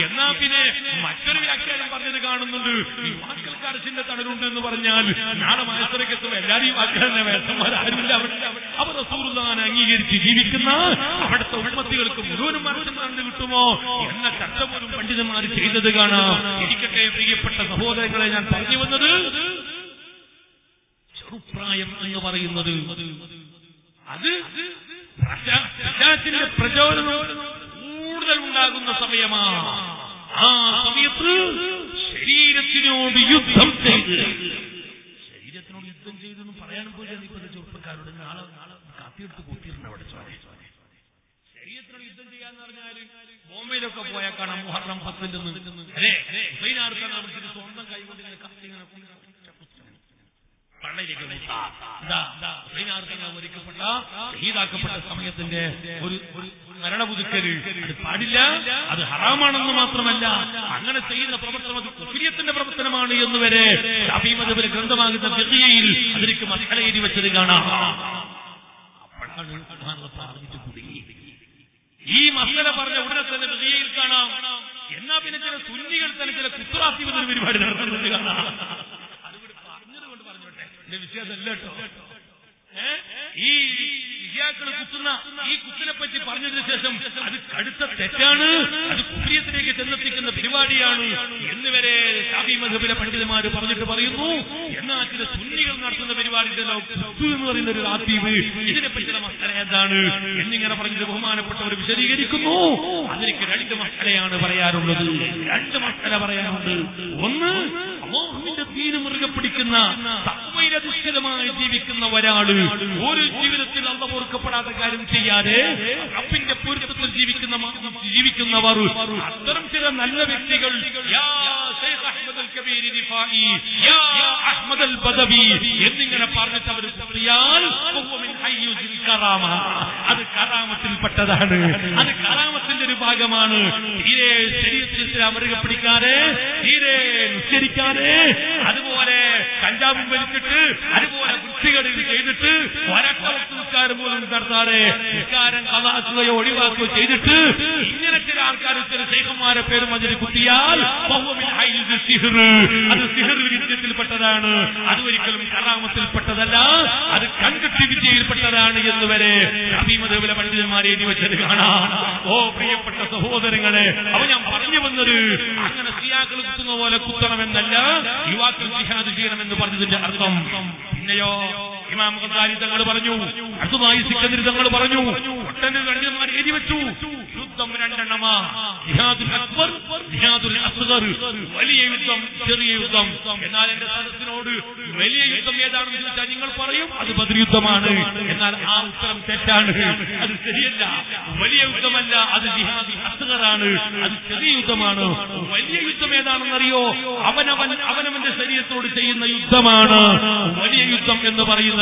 എന്നാ പിന്നെ മറ്റൊരു വ്യാഖ്യാനം പറഞ്ഞത് കാണുന്നുണ്ട്, യുവാക്കൾക്ക് അർശിന്റെ തണലുണ്ട് എന്ന് പറഞ്ഞാൽ നാളെ മത്സരക്കെത്തുമ്പോൾ എല്ലാവരും ഈ വാക്കുകൾ വയസ്സന്മാരാരുമില്ല. അവർ റസൂലുള്ളാഹിനെ അംഗീകരിച്ച് ജീവിക്കുന്ന അവിടുത്തെ ഉമ്മത്തികൾക്ക് മുഴുവനും അർശം കണ്ടു കിട്ടുമോ എന്ന ചർച്ച പോലും പണ്ഡിതന്മാർ ചെയ്തത് കാണാം. ഇരിക്കട്ടെ പ്രിയപ്പെട്ട സഹോദരങ്ങളെ, ഞാൻ പറഞ്ഞു വന്നത്, ചെറുപ്രായം എന്ന് പറയുന്നത് അത് പ്രചോദനം ഉണ്ടാകുന്ന സമയമാണ്. ആ സമയത്ത് ശരീരത്തിനോട് യുദ്ധം ചെയ്ത് എന്ന് പറയാനും പോലെ ഇപ്പോഴത്തെ ചെറുപ്പക്കാരോട് നാളെ കാത്തിയെടുത്ത് കൂട്ടിയിട്ടുണ്ട് അവിടെ. ശരീരത്തിനോട് യുദ്ധം ചെയ്യാന്ന് പറഞ്ഞാൽ ബോംബെയിലൊക്കെ പോയാൽ കാണാം മുഹറം 10 സ്വന്തം കൈകൊണ്ട് ഒരുക്കപ്പെട്ട ഷഹീദാക്കപ്പെട്ട സമയത്തിന്റെ ഒരു മരണപുതുക്കല് അത് പാടില്ല. അത് ഹറാമാണെന്ന് മാത്രമല്ല, അങ്ങനെ ചെയ്യുന്ന പ്രവർത്തനം അത് കുഫ്രിയത്തിന്റെ പ്രവർത്തനമാണ് എന്നുവരെ ശാഫിഈ മദ്ഹബിലെ ഗ്രന്ഥമാകുന്ന ഫിഖ്ഹിൽ അതിലേക്ക് മസല എഴുതി വെച്ചത് കാണാം. അപ്പോഴാണ് പറഞ്ഞിട്ട് കൂടി ഈ മസല പറഞ്ഞ ഉടനെ തന്നെ ഫിഖ്ഹിൽ കാണാം. എന്നാ പിന്നെ ചില സുന്നികൾ തന്നെ ചില കുത്റാത്തി എന്നൊരു പരിപാടി നടത്തുന്നത് കാണാം. അതുകൊണ്ട് പറഞ്ഞതുകൊണ്ട് പറഞ്ഞോട്ടെ, എന്റെ വിഷയമല്ല കേട്ടോ. ഈ ഇയാക്കൾ കുത്തുന്ന ഈ കുത്തിനെ പറ്റി പറഞ്ഞതിന് ശേഷം അത് കടുത്ത തെറ്റാണ്, അത് കുഫ്രിയത്തിലേക്ക് ചെന്നെത്തിക്കുന്ന പരിപാടിയാണ് എന്നുവരെ ശാഫിഈ മദ്ഹബിലെ പണ്ഡിതന്മാർ പറഞ്ഞിട്ട് പറയുന്നു. എന്നാൽ ചില സുന്നികൾ നടത്തുന്ന പരിപാടി എന്ന് പറയുന്ന ഒരു ആത്തീവ്, ഇതിനെപ്പറ്റിയുള്ള മസല എന്താണ് എന്നിങ്ങനെ പറഞ്ഞത് ബഹുമാനപ്പെട്ടവർ വിശദീകരിക്കുന്നു. അതിലേക്ക് 2 മസലയാണ് പറയാറുള്ളത്. 2 മസല പറയാനുണ്ട്. ഒന്ന്, അല്ലാഹുവിന്റെ ദീൻ മുറുകെ പിടിക്കുന്ന തഖ്വയിലധിഷ്ഠിതമായി ജീവിക്കുന്ന ഒരാള് ഒരു ജീവിതത്തിൽ അല്ലാഹു പൊറുക്കപ്പെടാത്ത കാര്യം ചെയ്യാതെ റബ്ബിന്റെ പൊരുത്തത്തിൽ ജീവിക്കുന്നവർ, അത്തരം ചില നല്ല വ്യക്തികൾ യാ ശൈഖ് അഹ്മദ് അൽ കബീർ റിഫായി, യാ അഹ്മദ് അൽ ബദവി എന്നിങ്ങനെ പറഞ്ഞിട്ട് അവർ പറയാൽ അത് കറാമത്തിൽപ്പെട്ടതാണ്. അത് കറാമത്തിന്റെ ഒരു ഭാഗമാണ്. തീരെ ശരീരത്തിൽ മുറുകെ പിടിക്കാതെ, തീരെ നിസ്കരിക്കാതെ, അതുപോലെ കഞ്ചാവും വലിച്ചിട്ട്, അതുപോലെ വൃത്തികളിൽ ചെയ്തിട്ട്, ഒരക്കാലത്തുകാരും പോലും നടത്താതെ നിസ്കാരം കഥാക്കുകയോ ഒഴിവാക്കുകയോ ചെയ്തിട്ട് ഇങ്ങനെ ചില ആൾക്കാർ ചില ശൈഖന്മാരെ പേരും അതിന് കുത്തിയാൽ അത് സിഹർ വിദ്യത്തിൽപ്പെട്ടതാണ്. അതൊരിക്കലും കറാമത്തിൽപ്പെട്ടതല്ല, അത് കൺകെട്ടി വിദ്യയിൽപ്പെട്ടതാണ് എന്നുവരെ ശാഫിഈ മദ്ഹബിലെ പണ്ഡിതന്മാരെ എഴുതി വെച്ചത് കാണാം. ഓ പ്രിയപ്പെട്ട സഹോദരങ്ങളെ, അപ്പൊ ഞാൻ പറഞ്ഞു വന്നത് അങ്ങനെ സിയാക്കൾ കുത്തുന്ന പോലെ കുത്തണമെന്നല്ല, യുവാക്കൾ ജിഹാദ് ചെയ്യണമെന്ന് പറഞ്ഞതിന്റെ അർത്ഥം. പിന്നെയോ ഇമാം ഗസാലി തങ്ങൾ പറഞ്ഞു, അബ്ദുല്ലാഹി സിക്കന്ദരി തങ്ങൾ പറഞ്ഞു, ഒട്ടനവധി പണ്ഡിതന്മാർ എഴുതി വെച്ചു, യുദ്ധം 2 എണ്ണമാ. ജിഹാദുൽ അക്ബർ, ജിഹാദുൽ അസ്ഗർ, വലിയ യുദ്ധം, ചെറിയ യുദ്ധം. എന്നാൽ എന്റെ സദസ്സിനോട് വലിയ യുദ്ധം ഏതാണെന്ന് ചോദിച്ചാൽ നിങ്ങൾ പറയും അത് ബദർ യുദ്ധമാണ്. എന്നാൽ ആ ഉത്തരം തെറ്റാണ്, അത് ശരിയല്ല. വലിയ യുദ്ധമല്ല, അത് ജിഹാദുൽ അസ്ഗറാണ്, അത് ചെറിയ യുദ്ധമാണ്. വലിയ യുദ്ധം ഏതാണെന്നറിയോ? അവനവന്റെ ശരീരത്തോട് ചെയ്യുന്ന യുദ്ധമാണ് വലിയ യുദ്ധം എന്ന് പറയുന്നത്.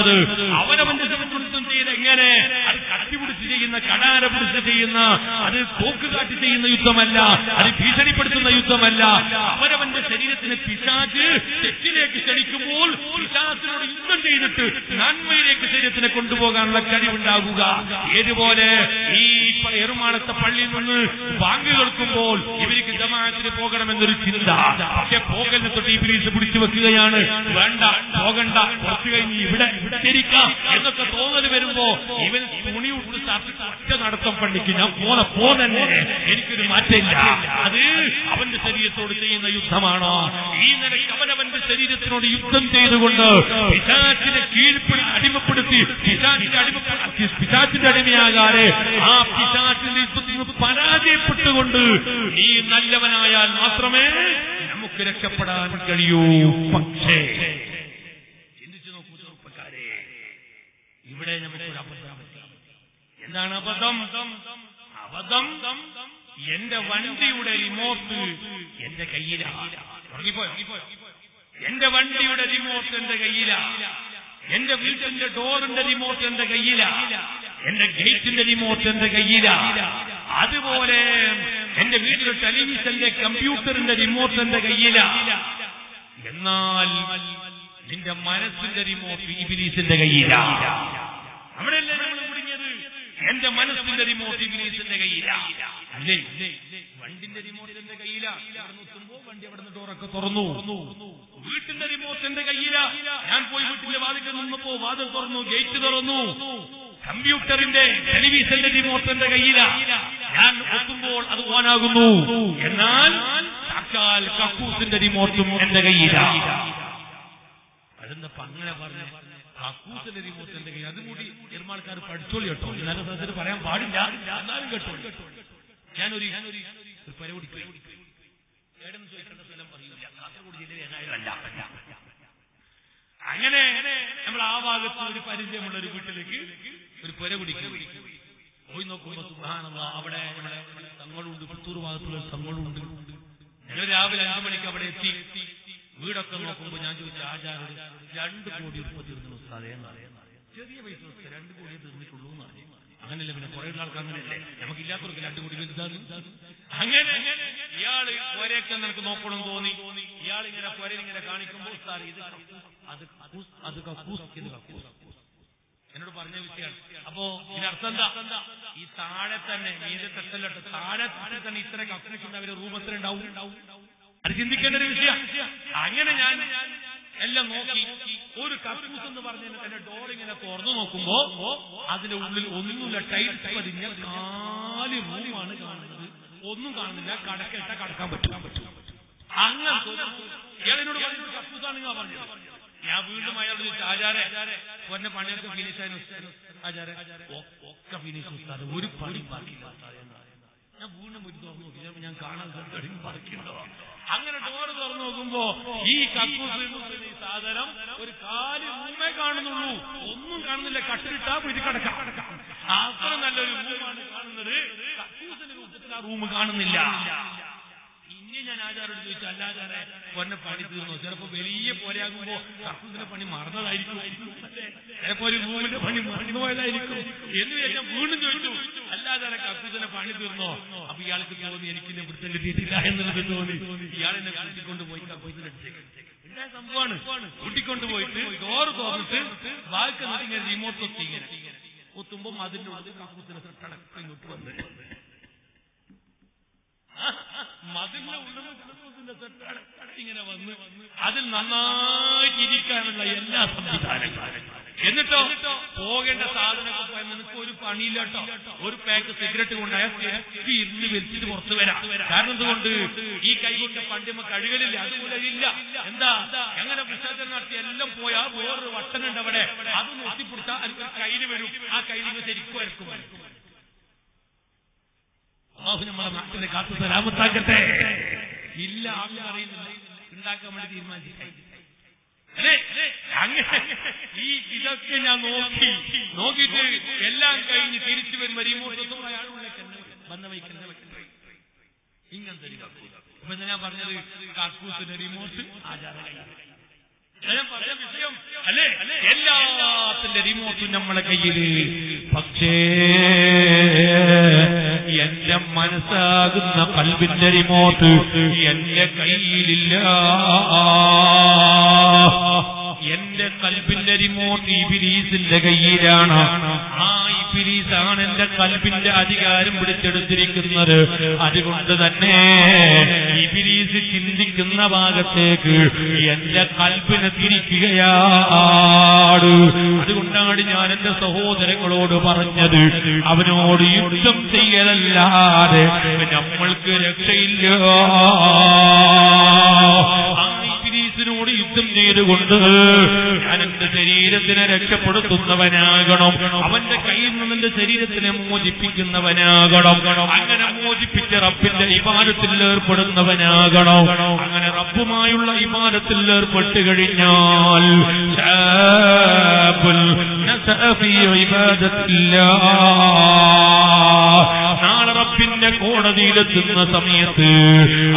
അവനവന്റെ യുദ്ധം ചെയ്ത് എങ്ങനെ? അത് കത്തിപിടിച്ച് ചെയ്യുന്ന, കടാര പിടിച്ച് ചെയ്യുന്ന, അത് തോക്ക് കാട്ടി ചെയ്യുന്ന യുദ്ധമല്ല, അത് ഭീഷണിപ്പെടുത്തുന്ന യുദ്ധമല്ല. അവനവന്റെ ശരീരത്തിന് പിശാച് തെറ്റിലേക്ക് ക്ഷണിക്കുമ്പോൾ പിശാചിനോട് യുദ്ധം ചെയ്തിട്ട് നന്മയിലേക്ക് ശരീരത്തിനെ കൊണ്ടുപോകാനുള്ള കഴിവുണ്ടാകുക. ഏതുപോലെ ഈ എറുമാളത്തെ പള്ളിയിൽ നിന്ന് ബാങ്ക് കേൾക്കുമ്പോൾ ഇവർക്ക് ജമാഅത്തിന് പോകണമെന്നൊരു ചിന്ത, പക്ഷെ പോകലിനെ തൊട്ട് ഇബ്ലീസ് പിടിച്ചു വെക്കുകയാണ്. വേണ്ട, പോകണ്ട, കുറച്ചു കഴിഞ്ഞ് ഇവിടെ ഇരിക്കാം എന്നൊക്കെ തോന്നൽ വരുമ്പോ ഇവൻ തുണി ഉട്ട് ഒറ്റ നടത്തം പള്ളിക്ക് ഞാൻ പോന്നെ, എനിക്കൊരു മാറ്റമില്ല. അത് അവന്റെ ശരീരത്തോട് ചെയ്യുന്ന യുദ്ധമാണോ? ഈ നിലയ്ക്ക് അവനവന്റെ ശരീരത്തിനോട് യുദ്ധം ചെയ്തുകൊണ്ട് പിശാചിനെ അടിമപ്പെടുത്തി പിശാചിന്റെ അടിമയാകാതെ ആ പിശാചിന്റെ യുദ്ധത്തിൽ നിന്ന് പരാജയപ്പെട്ടുകൊണ്ട് നീ നല്ലവനായാൽ മാത്രമേ നമുക്ക് രക്ഷപ്പെടാൻ കഴിയൂ. പക്ഷേ ചിന്തിച്ചു നോക്കൂ ചെറുപ്പക്കാരെ, ഇവിടെ നമുക്കൊരു അബദ്ധം. എന്താണ് അബദ്ധം? അബദ്ധം, എന്റെ വണ്ടിയുടെ റിമോട്ട് എന്റെ കയ്യിലാണ്. എന്റെ വണ്ടിയുടെ റിമോട്ട് എന്റെ കയ്യിലാണ്. എന്റെ വീട്ടിന്റെ ഡോറിന്റെ റിമോട്ട് എന്റെ കയ്യിലാണ്. എന്റെ ഗേറ്റിന്റെ റിമോട്ട് എന്റെ കയ്യിലാണ്. അതുപോലെ എന്റെ വീട്ടിലെ ടെലിവിഷന്റെ കമ്പ്യൂട്ടറിന്റെ റിമോട്ട് എന്റെ കയ്യിലാണ്. എന്നാൽ നിന്റെ മനസ്സിന്റെ റിമോട്ട് ഇബ്ലീസിന്റെ കയ്യിലാണ്. അവിടെയല്ലേ നമ്മൾ കുടുങ്ങിയത്? എന്റെ മനസ്സിന്റെ റിമോട്ട് ഇബ്ലീസിന്റെ കയ്യിലാണ്. അല്ലേ? വണ്ടിന്റെ റിമോട്ട് എന്റെ കയ്യിലാണ്. വണ്ടി അവിടെ നിന്ന് ഡോറൊക്കെ തുറന്നു. വീട്ടിന്റെ റിമോട്ട് എന്റെ കയ്യിലാണ്. ഞാൻ പോയി വീട്ടിന്റെ വാതിൽക്ക് നിന്നപ്പോ വാതിൽ തുറന്നു, ഗേറ്റ് തുറന്നു. കമ്പ്യൂട്ടറിന്റെ ടെലിവിഷന്റെ റിമോട്ട് എന്റെ കയ്യിലാണ്. ഞാൻ നോക്കുമ്പോൾ അത് ഓണാകുന്നു. എന്നാൽ സാക്ഷാൽ കക്കൂസിന്റെ റിമോട്ടും എന്റെ കയ്യിലാണ്. അതെന്തപ്പോ അങ്ങനെ പറഞ്ഞു? കക്കൂസിന്റെ റിമോട്ട് എന്റെ കയ്യിൽ. അതുകൂടി നിർമ്മാണക്കാർ പഠിച്ചോളി കേട്ടോ. നല്ല സ്ഥലത്തിന് പറയാൻ പാടില്ല, എന്നാലും കേട്ടോ. ഞാനൊരു പുര കുടിക്കും, ഏടെന്ന് ചോദിക്കേണ്ട സ്ഥലം പറയൂല, കാസർഗോഡ് ജില്ലയിൽ ഏതായാലും അല്ല. അങ്ങനെ നമ്മൾ ആ ഭാഗത്ത് ഒരു പരിചയമുള്ള ഒരു വീട്ടിലേക്ക് ഒരു പുര കുടിക്കും. പോയി നോക്കുമ്പോ സുബ്ഹാനല്ലാഹ് അവിടെ തങ്ങളുണ്ട്, പുത്തൂർ ഭാഗത്തുള്ള തങ്ങളുണ്ട്. ഞങ്ങൾ രാവിലെ 5 മണിക്ക് അവിടെ എത്തി. വീടൊക്കെ നോക്കുമ്പോ ഞാൻ ചോദിച്ചു ആചാരോട് 2 കോടി രൂപ തീർന്നു ഉസ്താദേ. ചെറിയ പൈസ 2 കോടിയെ തീർന്നിട്ടുള്ളൂ എന്ന് പറഞ്ഞു. അങ്ങനെയല്ലേ, പിന്നെ കുറെ ആൾക്ക് അങ്ങനെയല്ലേ, നമുക്കില്ലാത്തവർക്ക് 2 കോടി വലുതാണ്. അങ്ങനെ ഇയാള് പുരയൊക്കെ നിനക്ക് നോക്കണം തോന്നി. ഇയാൾ ഇങ്ങനെ പുര ഇങ്ങനെ കാണിക്കുമ്പോൾ ഉസ്താദ് ഇത് അത് കക്കൂസ്, ഇത് കക്കൂസ് എന്നോട് പറഞ്ഞ വിഷയമാണ്. അപ്പോ ഇതിനർത്ഥം എന്താ? ഈ താഴെ തന്നെ മീതെ തെറ്റല്ലോട്ട്, താഴെ തന്നെ ഇത്ര കക്കൂസ് അവര് റൂം എത്ര ഉണ്ടാവും? അത് ചിന്തിക്കേണ്ട ഒരു വിഷയം. അങ്ങനെ ഞാൻ എല്ലാം നോക്കി. ഒരു കക്കൂസ് എന്ന് പറഞ്ഞ തന്നെ ഡോർ ഇങ്ങനെ തുറന്നു നോക്കുമ്പോ അതിന്റെ ഉള്ളിൽ ഒന്നുമില്ല, ടൈൽസ് പതിഞ്ഞ 4 റൂമാണ് കാണുന്നത്. ഒന്നും കാണുന്നില്ല, കടക്കേട്ട കടക്കാൻ പറ്റും. അങ്ങനെ ഇയാളിനോട് പറഞ്ഞിട്ട് കക്കൂസാണ് പറഞ്ഞത്. ഞാൻ വീണ്ടും അയാളോട് ചോദിച്ചു ആചാരെ പൊന്നെ പണിയൊക്കെ ഫിനിഷായി ആചാരെ ഒക്കെ ഫിനിഷ് ഉസ്താദ്, ഒരു പണി ബാക്കിയില്ല. ഞാൻ വീണ്ടും ഒരു തുറന്നു നോക്കി, ഞാൻ കാണാൻ ബാക്കിയുണ്ടോ? അങ്ങനെ ഡോറ് തുറന്നു നോക്കുമ്പോ ഈ കക്കൂസ് ഈ സാധനം ഒരു 4 റൂമേ കാണുന്നുള്ളൂ, ഒന്നും കാണുന്നില്ല. കട്ടിലിട്ടാ ഇത് കിടക്കാം. അത്ര നല്ലൊരു റൂമാണ് കാണുന്നത്, കക്കൂസിന്റെ രൂപത്തിൽ ആ റൂം കാണുന്നില്ല. ഇനി ഞാൻ ആചാരോട് ചോദിച്ചു അല്ലാതെ പൊന്നെ പണി തീർന്നു, ചിലപ്പോ വലിയ പോലെയാകുമ്പോ കക്കൂസിന്റെ പണി മറന്നതായിരിക്കും, ചിലപ്പോ ഒരു റൂമിന്റെ പണി മറന്നുപോയതായിരിക്കും എന്ന് ഞാൻ വീണ്ടും ചോദിച്ചു അല്ലാതെ കക്കൂസിന്റെ പണി തീർന്നോ? അപ്പൊ ഇയാൾക്ക് തോന്നി എനിക്കിന്നെ വൃത്തം കിട്ടിയിട്ടില്ല എന്നുള്ളത് തോന്നി. ഇയാളെന്നെ കൂട്ടിക്കൊണ്ടുപോയി കക്കൂസിന്റെ എന്താ സംഭവമാണ്, കൂട്ടിക്കൊണ്ടുപോയിട്ട് ഡോറ് തുറന്നിട്ട് ബാക്കി ഇങ്ങനെ റിമോട്ട് ഒത്തി ഇങ്ങനെ കുത്തുമ്പോ അതിന്റെ ഉള്ളിൽ കക്കൂസിന്റെ സെട്ടടക്കം ഇങ്ങോട്ട് വന്ന് മതിലിന്റെ ഉള്ളിൽ ഇങ്ങനെ വന്ന് അതിൽ നന്നായിട്ടിരിക്കാനുള്ള എല്ലാ സംവിധാനങ്ങളും. എന്നിട്ടോ പോകേണ്ട സാധനമൊക്കെ പോയാൽ നിനക്ക് ഒരു പണിയില്ല കേട്ടോ. ഒരു പാക്ക് സിഗരറ്റ് കൊണ്ടായാൽ ഇരുന്ന് വലിച്ചിട്ട് പുറത്തു വരാം. കാരണം എന്തുകൊണ്ട്? ഈ കൈ കൊണ്ട് പണ്ടിമ കഴുകലില്ല, അതുപോലെ ഇല്ല. എന്താ എങ്ങനെ വിസർജനം നടത്തി എല്ലാം പോയാൽ വേറൊരു വട്ടനുണ്ട് അവിടെ, അത് നോക്കിപ്പിടിച്ചാൽ അതിൽ കയ്യിൽ വരും. ആ കയ്യിൽ ശരിക്കും വരക്കും. അല്ലാഹു നമ്മുടെ നാട്ടിലെ കാത്തു സലാമത്താക്കട്ടെ. ഇല്ല ആരും അറിയുന്നില്ല, ഉണ്ടാക്കാൻ വേണ്ടി തീരുമാനിച്ചു. അങ്ങനെ ഈ ഇതൊക്കെ ഞാൻ നോക്കിയിട്ട് എല്ലാം കഴിഞ്ഞ് തിരിച്ചു വരുമ്പോ റിമോട്ട് വന്ന വയ്ക്കുന്ന ഇങ്ങനത്തെ ഇപ്പൊ ഞാൻ പറഞ്ഞത് കക്കൂസിന്റെ റിമോട്ട് ഞാൻ പറഞ്ഞ വിഷയം അല്ലേ, എല്ലാത്തിന്റെ റിമോട്ടും നമ്മളെ കയ്യില്. പക്ഷേ എന്റെ മനസ്സാകുന്ന കൽബിന്റെ റിമോട്ട് എന്റെ കയ്യിലില്ല. എന്റെ കൽബിന്റെ റിമോട്ട് ഇബ്ലീസിന്റെ കയ്യിലാണ്. ആ ഇബ്ലീസാണ് എന്റെ കൽബിന്റെ അധികാരം പിടിച്ചെടുത്തിരിക്കുന്നത്. അതുകൊണ്ട് തന്നെ ഇബ്ലീസ് ചിന്തിക്കുന്ന ഭാഗത്തേക്ക് എന്റെ കൽബിനെ തിരിക്കുകയാണ്. അതുകൊണ്ടാണ് ഞാൻ എന്റെ സഹോദരങ്ങളോട് പറഞ്ഞത്, അവനോട് യുദ്ധം ചെയ്യലല്ലാതെ നമ്മൾക്ക് രക്ഷയില്ല. ോട് യുദ്ധം ചെയ്തുകൊണ്ട് ഞാൻ എന്റെ ശരീരത്തിനെ രക്ഷപ്പെടുത്തുന്നവനാകണം. അവന്റെ കയ്യിൽ നിന്ന് എന്റെ ശരീരത്തിനെ മോചിപ്പിക്കുന്നവനാകണം. അങ്ങനെ മോചിപ്പിച്ച റബ്ബിന്റെ ഇബാദത്തിൽ ഏർപ്പെടുന്നവനാകണം. അങ്ങനെ റബ്ബുമായുള്ള ഇബാദത്തിൽ ഏർപ്പെട്ട് കഴിഞ്ഞാൽ നാളെ റബ്ബിന്റെ കോടതിയിലെത്തുന്ന സമയത്ത്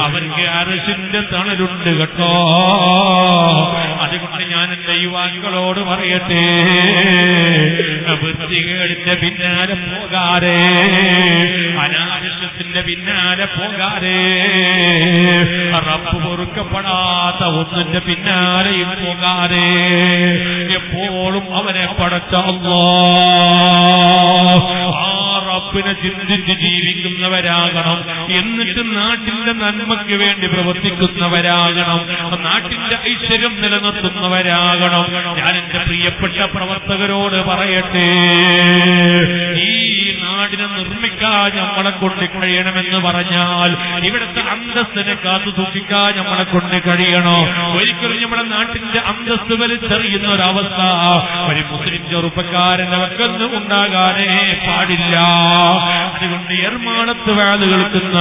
അവർക്ക് അർശിന്റെ തണലുണ്ട് കേട്ടോ. അതുകൊണ്ട് ഞാൻ എന്റെ യുവാക്കളോട് പറയട്ടെ, വൃത്തികേടിന്റെ പിന്നാലെ പോകാതെ, അനാവശ്യത്തിന്റെ പിന്നാലെ പോകാതെ, റബ്ബ് പൊറുക്കപ്പെടാത്ത ഒന്നിന്റെ പിന്നാലെയും പോകാതെ എപ്പോഴും അവനെ പടച്ച അല്ലാഹ് ആ റബ്ബിനെ ചിന്തിച്ച് ജീവിക്കുന്നവരാകണം. എന്നിട്ട് നാട്ടിന്റെ നന്മയ്ക്ക് വേണ്ടി പ്രവർത്തിക്കുന്നവരാകണം. നാട്ടിന്റെ ഐശ്വര്യം നിലനിർത്തുന്നവരാകണം. ഞാൻ എന്റെ പ്രിയപ്പെട്ട പ്രവർത്തകരോട് പറയട്ടെ, ഈ നാടിനെ നിർമ്മിക്കാൻ ജീവിക്കാൻ നമ്മളെ കൊണ്ട് കഴിയണമെന്ന് പറഞ്ഞാൽ, ഇവിടുത്തെ അന്തസ്സിനെ കാത്തു സൂക്ഷിക്കാൻ നമ്മളെ കൊണ്ട് കഴിയണോ? ഒരിക്കലും നമ്മുടെ നാട്ടിന്റെ അന്തസ്സ് വലിച്ചെറിയുന്ന ഒരവസ്ഥ ഒരു മുസ്ലിം ചെറുപ്പക്കാരന്റെ വക്കൊന്നും ഉണ്ടാകാനേ പാടില്ല. അതുകൊണ്ട് എറണാകുളത്ത് വാല് കേൾക്കുന്ന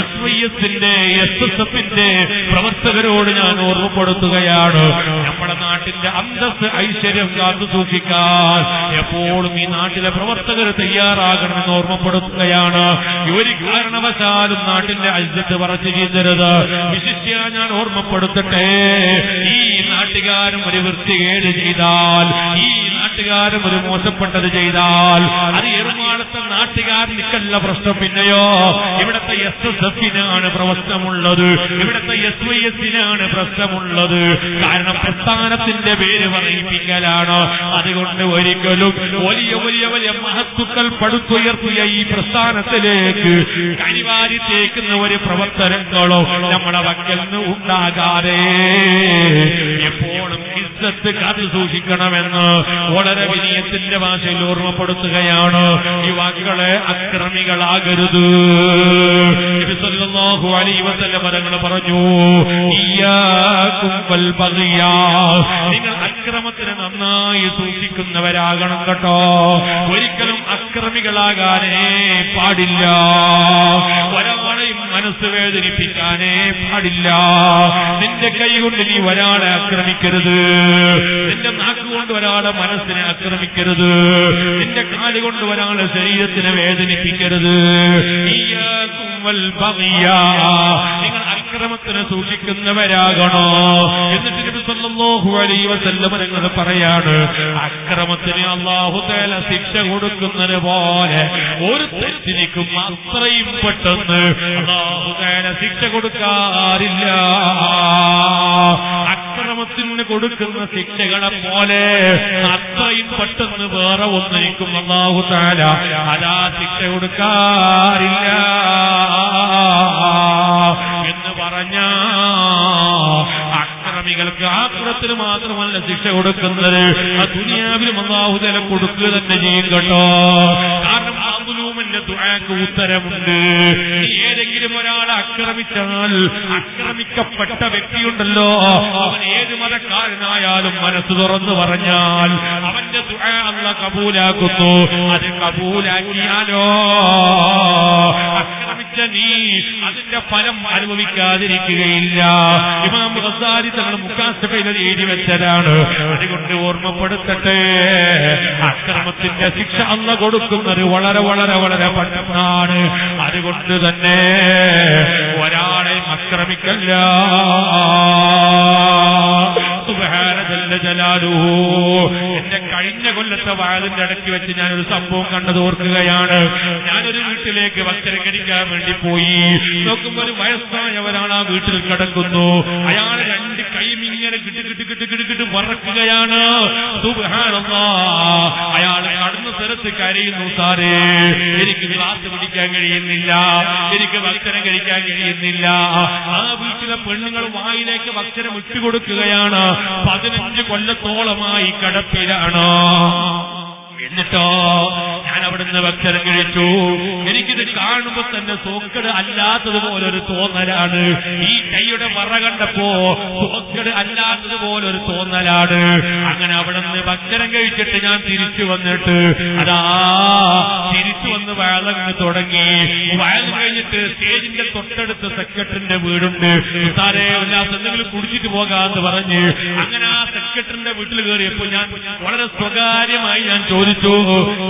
SYSന്റെ SSFന്റെ പ്രവർത്തകരോട് ഞാൻ ഓർമ്മപ്പെടുത്തുകയാണ്, നമ്മുടെ നാട്ടിന്റെ അന്തസ്സ് ഐശ്വര്യം കാത്തു സൂക്ഷിക്കാൻ എപ്പോഴും ഈ നാട്ടിലെ പ്രവർത്തകർ തയ്യാറാകണമെന്ന് ഓർമ്മപ്പെടുത്തുകയാണ്. ഒരു കാരണവശാലും നാട്ടിന്റെ ഐശ്വര്യത്തെ പറച്ചു ചെയ്തരുത്. വിശിഷ്യ ഞാൻ ഓർമ്മപ്പെടുത്തട്ടെ, ഈ നാട്ടുകാരും ഒരു വൃത്തികേട് ചെയ്താൽ, ഈ നാട്ടുകാരും ഒരു മോശപ്പെട്ടത് ചെയ്താൽ അത് എറണാകുളത്തെ നാട്ടുകാരനിക്കല്ല പ്രശ്നം. പിന്നെയോ ഇവിടുത്തെ SSFനാണ് പ്രശ്നമുള്ളത്, ഇവിടുത്തെ SYSനാണ് പ്രശ്നമുള്ളത്. കാരണം പ്രസ്ഥാനത്തിന്റെ പേര് പറയിപ്പിക്കലാണ്. അതുകൊണ്ട് ഒരിക്കലും വലിയ വലിയ വലിയ മഹത്തുക്കൾ പടുത്തുയർത്തിയ ഈ പ്രസ്ഥാനത്തിലേക്ക് കരിവാരി തേക്കുന്ന ഒരു പ്രവർത്തനങ്ങളോ നമ്മുടെ വക്കൽ നിന്ന് ഉണ്ടാകാതെ എപ്പോഴും ഇസ്സത്ത് കാത്തു സൂക്ഷിക്കണമെന്ന് വളരെ വിനയത്തിന്റെ ഭാഷയിൽ ഓർമ്മപ്പെടുത്തുകയാണ്. യുവാക്കളെ അക്രമികളാകരുത്. നബി സല്ലല്ലാഹു അലൈഹി വസല്ലം തങ്ങൾ പറഞ്ഞു, ഇയ്യാകും വൽ ബഗ്യ, നിങ്ങൾ അക്രമത്തിന് നന്നായി സൂക്ഷിക്കുന്നവരാകണം കേട്ടോ. ഒരിക്കലും അക്രമികളാകാനേ പാടില്ല. ഒരാളെയും മനസ്സ് വേദനിപ്പിക്കാനേ പാടില്ല. നിന്റെ കൈ കൊണ്ട് നീ ഒരാളെ ആക്രമിക്കരുത്, നിന്റെ നാക്കുകൊണ്ട് ഒരാളെ മനസ്സിനെ ആക്രമിക്കരുത്, നിന്റെ കാലുകൊണ്ട് ഒരാളെ ശരീരത്തിനെ വേദനിപ്പിക്കരുത്. നിങ്ങൾ അക്രമത്തിന് സൂക്ഷിക്കുന്നവരാകണോ? എന്നിട്ട് നബി സല്ലല്ലാഹു അലൈഹി വസല്ലം നിങ്ങൾ പറയാണ്, അക്രമത്തിന് അല്ലാഹു തആല ശിക്ഷ കൊടുക്കുന്നത് പോലെ ഒരു തെറ്റിനിക്കും അത്രയും പെട്ടെന്ന് അല്ലാഹു തആല ശിക്ഷ കൊടുക്കാറില്ല. അക്രമത്തിന് കൊടുക്കുന്ന ശിക്ഷകളെ പോലെ അത്രയും പെട്ടെന്ന് വേറെ ഒന്നിനും അല്ലാഹു തആല അതാ ശിക്ഷ കൊടുക്കാറില്ല എന്ന് പറഞ്ഞ അക്രമികൾക്ക് ആഖിറത്തിൽ മാത്രമല്ല ശിക്ഷ കൊടുക്കുന്നത്, ആ ദുനിയാവിലും അല്ലാഹു തആല കൊടുക്കുക തന്നെ ചെയ്യും കേട്ടോ. കാരണം മദ്ലൂമിന്റെ ദുആക്ക് ഉത്തരമുണ്ട്. ഏതെങ്കിലും ഒരാളെ ആക്രമിച്ചാൽ ആക്രമിക്കപ്പെട്ട വ്യക്തിയുണ്ടല്ലോ, അവൻ ഏത് മതക്കാരനായാലും മനസ്സ് തുറന്നു പറഞ്ഞാൽ അവന്റെ ദുആ അല്ലാഹു കബൂലാക്കുന്നു. അത് കബൂലാക്കിയാലോ ആക്രമിച്ച നീ അതിന്റെ ഫലം അനുഭവിക്കാതിരിക്കുകയില്ല. ഇമാം ഗസാലി തങ്ങൾ മുഖാസബയിൽ എഴുതി വെച്ചതാണ്. അതുകൊണ്ട് ഓർമ്മപ്പെടുത്തട്ടെ, അക്രമത്തിന്റെ ശിക്ഷ അല്ലാഹു കൊടുക്കുന്നത് വളരെ വളരെ വളരെ പെട്ടെന്നാണ്. അതുകൊണ്ട് തന്നെ ഒരാളെ ആക്രമിക്കല്ല. സുബ്ഹാന ജല്ല ജലാലുഹു. എന്റെ കഴിഞ്ഞ കൊല്ലത്തെ വാതിന്റെ ഇടയ്ക്ക് വെച്ച് ഞാനൊരു സംഭവം കണ്ടത് ഓർക്കുകയാണ്. ഞാനൊരു വീട്ടിലേക്ക് ഭക്ഷണം കഴിക്കാൻ വേണ്ടി പോയി. നോക്കുമ്പോൾ ഒരു വയസ്സായവരാണ് ആ വീട്ടിൽ കിടക്കുന്നു. അയാൾ രണ്ട് കൈയും ഇങ്ങനെ കിട്ട് വറക്കുകയാണ്. സുബ്ഹാനല്ലാഹ്. അയാൾ കടന്ന സ്ഥലത്ത് കരയുന്നു, സാറേ എനിക്ക് ഗ്ലാസ് പിടിക്കാൻ കഴിയുന്നില്ല, എനിക്ക് ഭക്ഷണം കഴിക്കാൻ കഴിയുന്നില്ല. ആ വീട്ടിലെ പെണ്ണുങ്ങൾ വായിലേക്ക് ഭക്ഷണം ഇട്ടുകൊടുക്കുകയാണ്. 15 കൊല്ലത്തോളമായി കിടപ്പിലാണ്. എന്നിട്ടോ ഞാൻ അവിടുന്ന് ഭക്ഷണം കഴിച്ചു. എനിക്കിത് കാണുമ്പോൾ തന്നെ സോക്കട് അല്ലാത്തതുപോലൊരു തോന്നലാണ്. ഈ കൈയുടെ വറ കണ്ടപ്പോ സോക്കട് അല്ലാത്തതുപോലൊരു തോന്നലാണ്. അങ്ങനെ അവിടുന്ന് ഭക്ഷണം കഴിച്ചിട്ട് ഞാൻ തിരിച്ചു വന്നിട്ട് അതാ തിരിച്ചു വന്ന് വയലങ്ങ് തുടങ്ങി. വയൽ കഴിഞ്ഞിട്ട് സ്റ്റേജിന്റെ തൊട്ടടുത്ത് സെക്രട്ടറിന്റെ വീടുണ്ട്. സാറേ എന്തെങ്കിലും കുടിച്ചിട്ട് പോകാന്ന് പറഞ്ഞ് അങ്ങനെ ആ സെക്രട്ടറിന്റെ വീട്ടിൽ കയറിയപ്പോ ഞാൻ വളരെ സ്വകാര്യമായി ഞാൻ ചോദിച്ചു,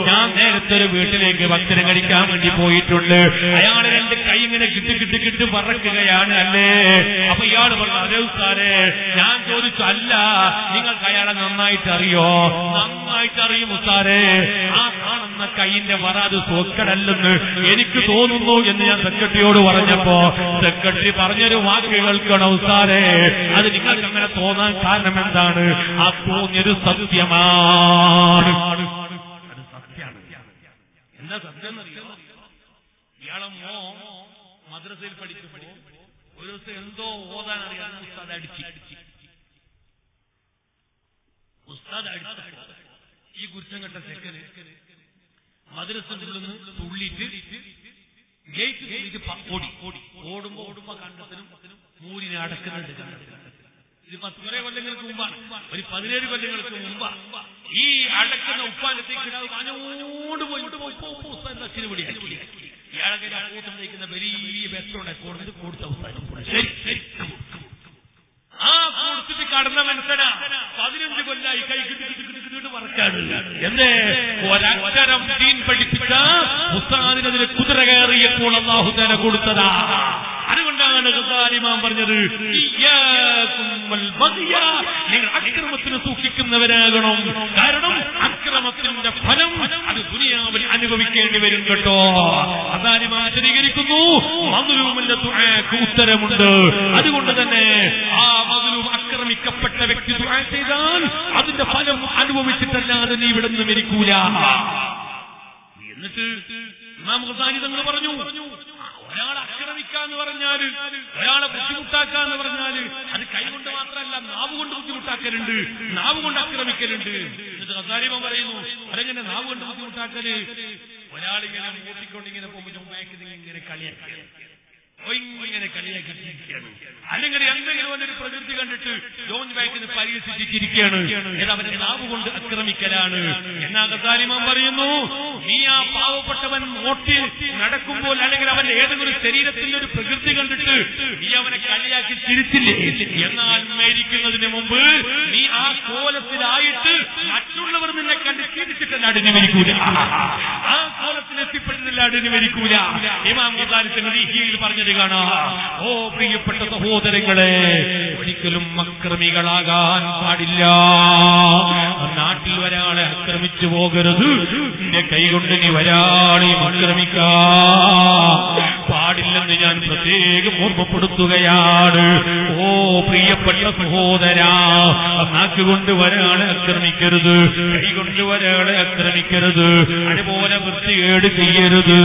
ഞാൻ നേരത്തെ ഒരു വീട്ടിലേക്ക് ഭക്ഷണം കഴിക്കാൻ വേണ്ടി പോയിട്ടുണ്ട്, അയാൾ എന്റെ കൈ ഇങ്ങനെ കിട്ടി പറക്കുകയാണ് അല്ലേ? അപ്പൊ ഇയാൾ പറഞ്ഞു, അതെ സാറേ. ഞാൻ ചോദിച്ചു, അല്ല നിങ്ങൾക്ക് അയാളെ നന്നായിട്ട് അറിയോ? നന്നായിട്ട് അറിയും സാറേ. ആ കാണുന്ന കൈയിന്റെ വറ അത് സോക്കടല്ലെന്ന് എനിക്ക് തോന്നുന്നു എന്ന് ഞാൻ സെക്രട്ടറിയോട് പറഞ്ഞപ്പോ സെക്രട്ടറി പറഞ്ഞൊരു വാക്ക് കേൾക്കണോ സാറേ? അത് നിങ്ങൾക്ക് അങ്ങനെ തോന്നാൻ കാരണം എന്താണ്? ആ തോന്നിയൊരു സത്യമാണ്. എന്താ സത്യം എന്നറിയോ? ഇയാളെ മദ്രസയിൽ പഠിക്കുമ്പോൾ ഒരു ദിവസം എന്തോ ഓതാൻ അറിയാതെ ഉസ്താദ് അടിച്ചു. ഉസ്താദ് അടിച്ചപ്പോ ഈ കുറ്റം കെട്ട സെക്കന് മദ്രസയിൽ നിന്ന് തുള്ളിയിട്ട് ഗേറ്റ് തുള്ളിയിട്ട് ഓടുമ്പോ കണ്ടത്തിനും മൂരിനെ അടക്കുന്നുണ്ട്. ഇത് 10 കുറെ കൊല്ലങ്ങൾക്ക് മുമ്പാണ്, ഒരു 17 കൊല്ലങ്ങൾക്ക് മുമ്പാണ്. ഈ അടക്കുന്ന ഉപ്പാലത്തേക്ക് അനോട് പോയിട്ട് ഇയാളൊക്കെ കൂട്ടം നയിക്കുന്ന വലിയ ബെത്തോടെ കൊടുത്ത ആ കൊടുത്തിട്ട് കടന്ന മനുഷ്യനാ 15 കൊല്ലായി കൈ കിട്ടിട്ട് മറക്കാണ്. എന്തേ ഒരക്ഷരം ദീൻ പഠിപ്പിച്ച ഉസ്താദിനതിന് കുതിര കയറിയപ്പോൾ അല്ലാഹു തആല കൊടുത്തതാ. അതുകൊണ്ടാണ് ഇമാം പറഞ്ഞത് നിങ്ങൾ അക്രമത്തിന് സൂക്ഷിക്കുന്നവരാകണം. കാരണം അക്രമത്തിന്റെ ഫലം അത് ദുനിയാവിൽ അനുഭവിക്കേണ്ടി വരും കേട്ടോ. അതാരിമാ ആചരിക്കുന്നു മദ്ലൂമിന്റെ ദുആക്ക് ഉത്തരമുണ്ട്. അതുകൊണ്ട് തന്നെ ആ മദ്ലൂം ആക്രമിക്കപ്പെട്ട വ്യക്തി ദുആ ചെയ്താൽ അതിന്റെ ഫലം അനുഭവിച്ചിട്ടല്ലാതെ നീ ഇവിടെ നിന്ന് മരിക്കൂല. എന്നിട്ട് ഇമാം ഗസാലി തങ്ങൾ പറഞ്ഞു, ഒരാളെ ആക്രമിക്കാന്ന് പറഞ്ഞാല്, ഒരാളെ ബുദ്ധിമുട്ടാക്കാന്ന് പറഞ്ഞാല് അത് കൈകൊണ്ട് മാത്രമല്ല നാവ് കൊണ്ട് ബുദ്ധിമുട്ടാക്കലുണ്ട്, നാവ് കൊണ്ട് ആക്രമിക്കലുണ്ട്. എന്നിട്ട് ഗസാലിമാൻ പറയുന്നു, അതെങ്ങനെ നാവ് കൊണ്ട് ബുദ്ധിമുട്ടാക്കല്? ഒരാളിങ്ങനെ മൂട്ടിക്കൊണ്ടിങ്ങനെ പോകുമ്പോൾ ഇങ്ങനെ കളിയാക്കിയിരിക്കുകയാണ്, അല്ലെങ്കിൽ എന്തെങ്കിലും ഒരു പ്രകൃതി കണ്ടിട്ട് ജോൺ ബാക്കിന് പരിഹസിച്ചിരിക്കുകയാണ്. ഇത് അവന്റെ നാവ് കൊണ്ട് ആക്രമിക്കലാണ്. എന്നാ ഗസാലിമാൻ പറയുന്നു, നീ ആ പാവപ്പെട്ടവൻ ഓട്ടി നടക്കുമ്പോൾ അല്ലെങ്കിൽ അവന്റെ ഏതെങ്കിലും ശരീരത്തിന്റെ ഒരു പ്രകൃതി കണ്ടിട്ട് നീ അവനെ കളിയാക്കി ചിരിച്ചില്ലേ? എന്നാൽ മരിക്കുന്നതിന് മുമ്പ് നീ ആ കോലത്തിലായിട്ട് മറ്റുള്ളവർ നിന്നെ കണ്ട് ചിരിച്ചിട്ടല്ല അടിഞ്ഞു മരിക്കൂല, ആ കോലത്തിൽ എത്തിപ്പെട്ടതല്ല അടിഞ്ഞു മരിക്കൂല. ഇമാം ഗസാലി തങ്ങൾ ഈ പറഞ്ഞത് കാണാം. ഓ പ്രിയപ്പെട്ട സഹോദരങ്ങളെ, ഒരിക്കലും അക്രമികളാകാൻ പാടില്ല. നാട്ടിൽ ഒരാളെ ആക്രമിച്ചു പോകരുത്. നിന്റെ കൈകൊണ്ട് നീ ഒരാളെയും ആക്രമിക്കാൻ പാടില്ലെന്ന് ഞാൻ പ്രത്യേകം ഓർമ്മപ്പെടുത്തുകയാണ്. ഓ പ്രിയപ്പെട്ട സഹോദരാ, നാക്കുകൊണ്ട് ഒരാളെ ആക്രമിക്കരുത്, കൈകൊണ്ട് ഒരാളെ ആക്രമിക്കരുത്, അതുപോലെ വൃത്തികേട് ചെയ്യരുത്,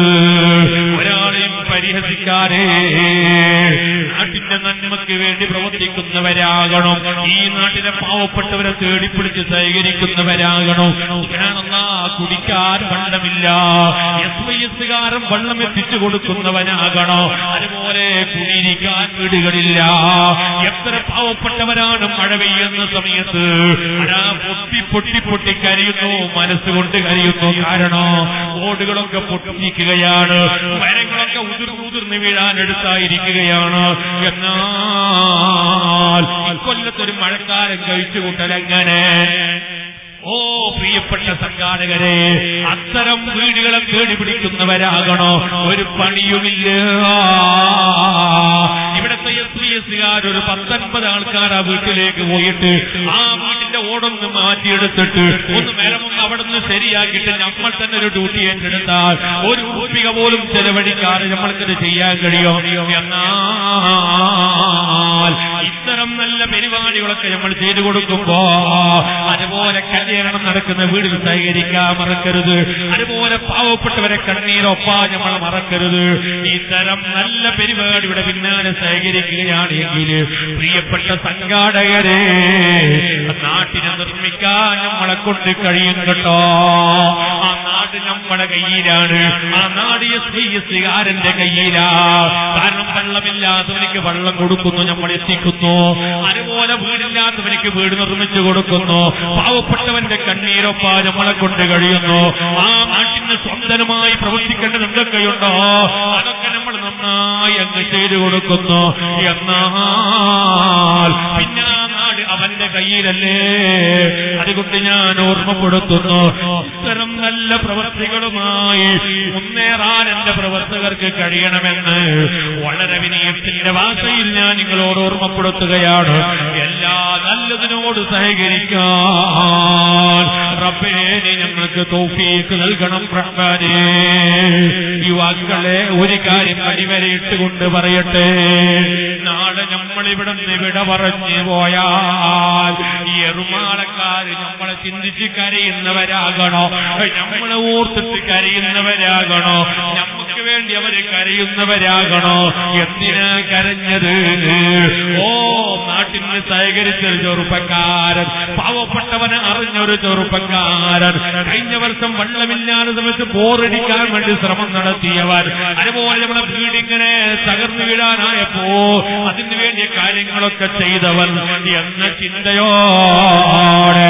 ഒരാളെയും പരിഹസിക്കാതെ നാട്ടിന്റെ നന്മയ്ക്ക് വേണ്ടി പ്രവർത്തിക്കുന്നവരാകണം. ഈ നാട്ടിലെ പാവപ്പെട്ടവരെ തേടിപ്പിടിച്ച് സഹകരിക്കുന്നവരാകണം. കുടിക്കാൻ വെള്ളമില്ല, SYSകാരൻ വെള്ളം എത്തിച്ചു കൊടുക്കുന്നവനാകണം. അതുപോലെ കുടിയിരിക്കാൻ വീടുകളില്ല. എത്ര പാവപ്പെട്ടവരാണ് മഴ പെയ്യുന്ന സമയത്ത് പൊട്ടി കരയുന്നു, മനസ്സുകൊണ്ട് കരയുന്നു. കാരണം ഓടുകളൊക്കെ പൊട്ടിക്കുകയാണ്, മരങ്ങളൊക്കെ ഉതിർന്ന് വീഴാനെടുത്തായിരിക്കുകയാണ്. എന്നാൽ കൊല്ലത്തൊരു മഴക്കാലം കഴിച്ചുകൂട്ടലെങ്ങനെ? ഓ പ്രിയപ്പെട്ട സംഘാടകരെ, അത്തരം വീടുകളെ തേടിപിടിക്കുന്നവരാകണോ? ഒരു പണിയുമില്ല. ഇവിടുത്തെ SYSകാർ ഒരു 19 ആൾക്കാർ ആ വീട്ടിലേക്ക് പോയിട്ട് ആ വീട്ടിന്റെ ഓടൊന്ന് മാറ്റിയെടുത്തിട്ട് ഒന്ന് മേലമൊന്ന് അവിടെ നിന്ന് ശരിയാക്കിയിട്ട് നമ്മൾ തന്നെ ഒരു ഡ്യൂട്ടി ഏറ്റെടുത്താൽ ഒരു രൂപ പോലും ചെലവഴിക്കാതെ നമ്മൾക്കത് ചെയ്യാൻ കഴിയും. എന്നാൽ ഇത്തരം നല്ല പരിപാടികളൊക്കെ നമ്മൾ ചെയ്തു കൊടുക്കുമ്പോ അതുപോലെ കല്യാണം നടക്കുന്ന വീടിൽ സഹകരിക്കാൻ മറക്കരുത്. അതുപോലെ പാവപ്പെട്ടവരെ കണ്ണീരൊപ്പാൻ നമ്മൾ മറക്കരുത്. ഇത്തരം നല്ല പരിപാടിയുടെ പിന്നാലെ സഹകരിക്കുകയാണെങ്കിൽ പ്രിയപ്പെട്ട സംഘാടകരെ, നാട്ടിനെ നിർമ്മിക്കാൻ നമ്മളെ കൊണ്ട് കഴിയും കേട്ടോ. ആ നാട് നമ്മുടെ കയ്യിലാണ്, ആ നാട് SYSകാരന്റെ കയ്യിലാണ്. കാരണം വെള്ളമില്ലാത്തവനിക്ക് വെള്ളം കൊടുക്കുന്നു, നമ്മൾ എത്തിക്കുന്നു. അതുപോലെ വീടില്ലാത്തവനിക്ക് വീട് നിർമ്മിച്ചു കൊടുക്കുന്നു. പാവപ്പെട്ടവന്റെ കണ്ണീരൊപ്പാ നമ്മളെ കൊണ്ട് കഴിയുന്നു. ആ നാട്ടിന് സ്വന്തമായി പ്രവർത്തിക്കേണ്ടത് എന്തൊക്കെയുണ്ടോ അതൊക്കെ നമ്മൾ നന്നായി അങ്ങ് ചെയ്തു കൊടുക്കുന്നു. എന്നാൽ പിന്നെ ആ നാട് അവന്റെ കയ്യിലല്ലേ. അതുകൊണ്ട് ഞാൻ ഓർമ്മപ്പെടുത്തുന്നു, ഇത്തരം നല്ല പ്രവർത്തികളുമായി മുന്നേറാൻ എന്റെ പ്രവർത്തകർക്ക് കഴിയണമെന്ന് വളരെ വിനയത്തിന്റെ ഭാഷയിൽ ഞാൻ നിങ്ങളോട് ഓർമ്മപ്പെടുത്തുകയാണ്. എല്ലാ നല്ലതിനോട് സഹകരിക്കാൻ റബ്ബേ നീ ഞങ്ങൾക്ക് തൗഫീഖ് നൽകണം റഹ്മാനേ. യുവാക്കളെ ഒരു കാര്യം അടിവരയിട്ടുകൊണ്ട് പറയട്ടെ, നാളെ നമ്മളിവിടെ നിന്ന് വിട പറഞ്ഞു പോയാൽ ഈ എറുമാളക്കാര് നമ്മളെ ചിന്തിച്ച് കരയുന്നവരാകണോ? നമ്മളെ ഓർത്തിട്ട് കരയുന്നവരാകണോ? നമുക്ക് വേണ്ടി അവര് കരയുന്നവരാകണോ? എന്തിനാ കരഞ്ഞത്? ഓ നാട്ടിന് സഹകരിച്ചൊരു ചെറുപ്പക്കാരൻ, പാവപ്പെട്ടവനെ അറിഞ്ഞൊരു ചെറുപ്പക്കാരൻ, കഴിഞ്ഞ വർഷം വെള്ളമില്ലാതെ സമയത്ത് ബോറടിക്കാൻ വേണ്ടി ശ്രമം നടത്തിയവർ, അതുപോലെ നമ്മുടെ വീടിങ്ങനെ തകർന്നു വീഴാനായപ്പോ അതിനു വേണ്ടിയ കാര്യങ്ങളൊക്കെ ചെയ്തവൻ എന്ന ചിന്തയോടെ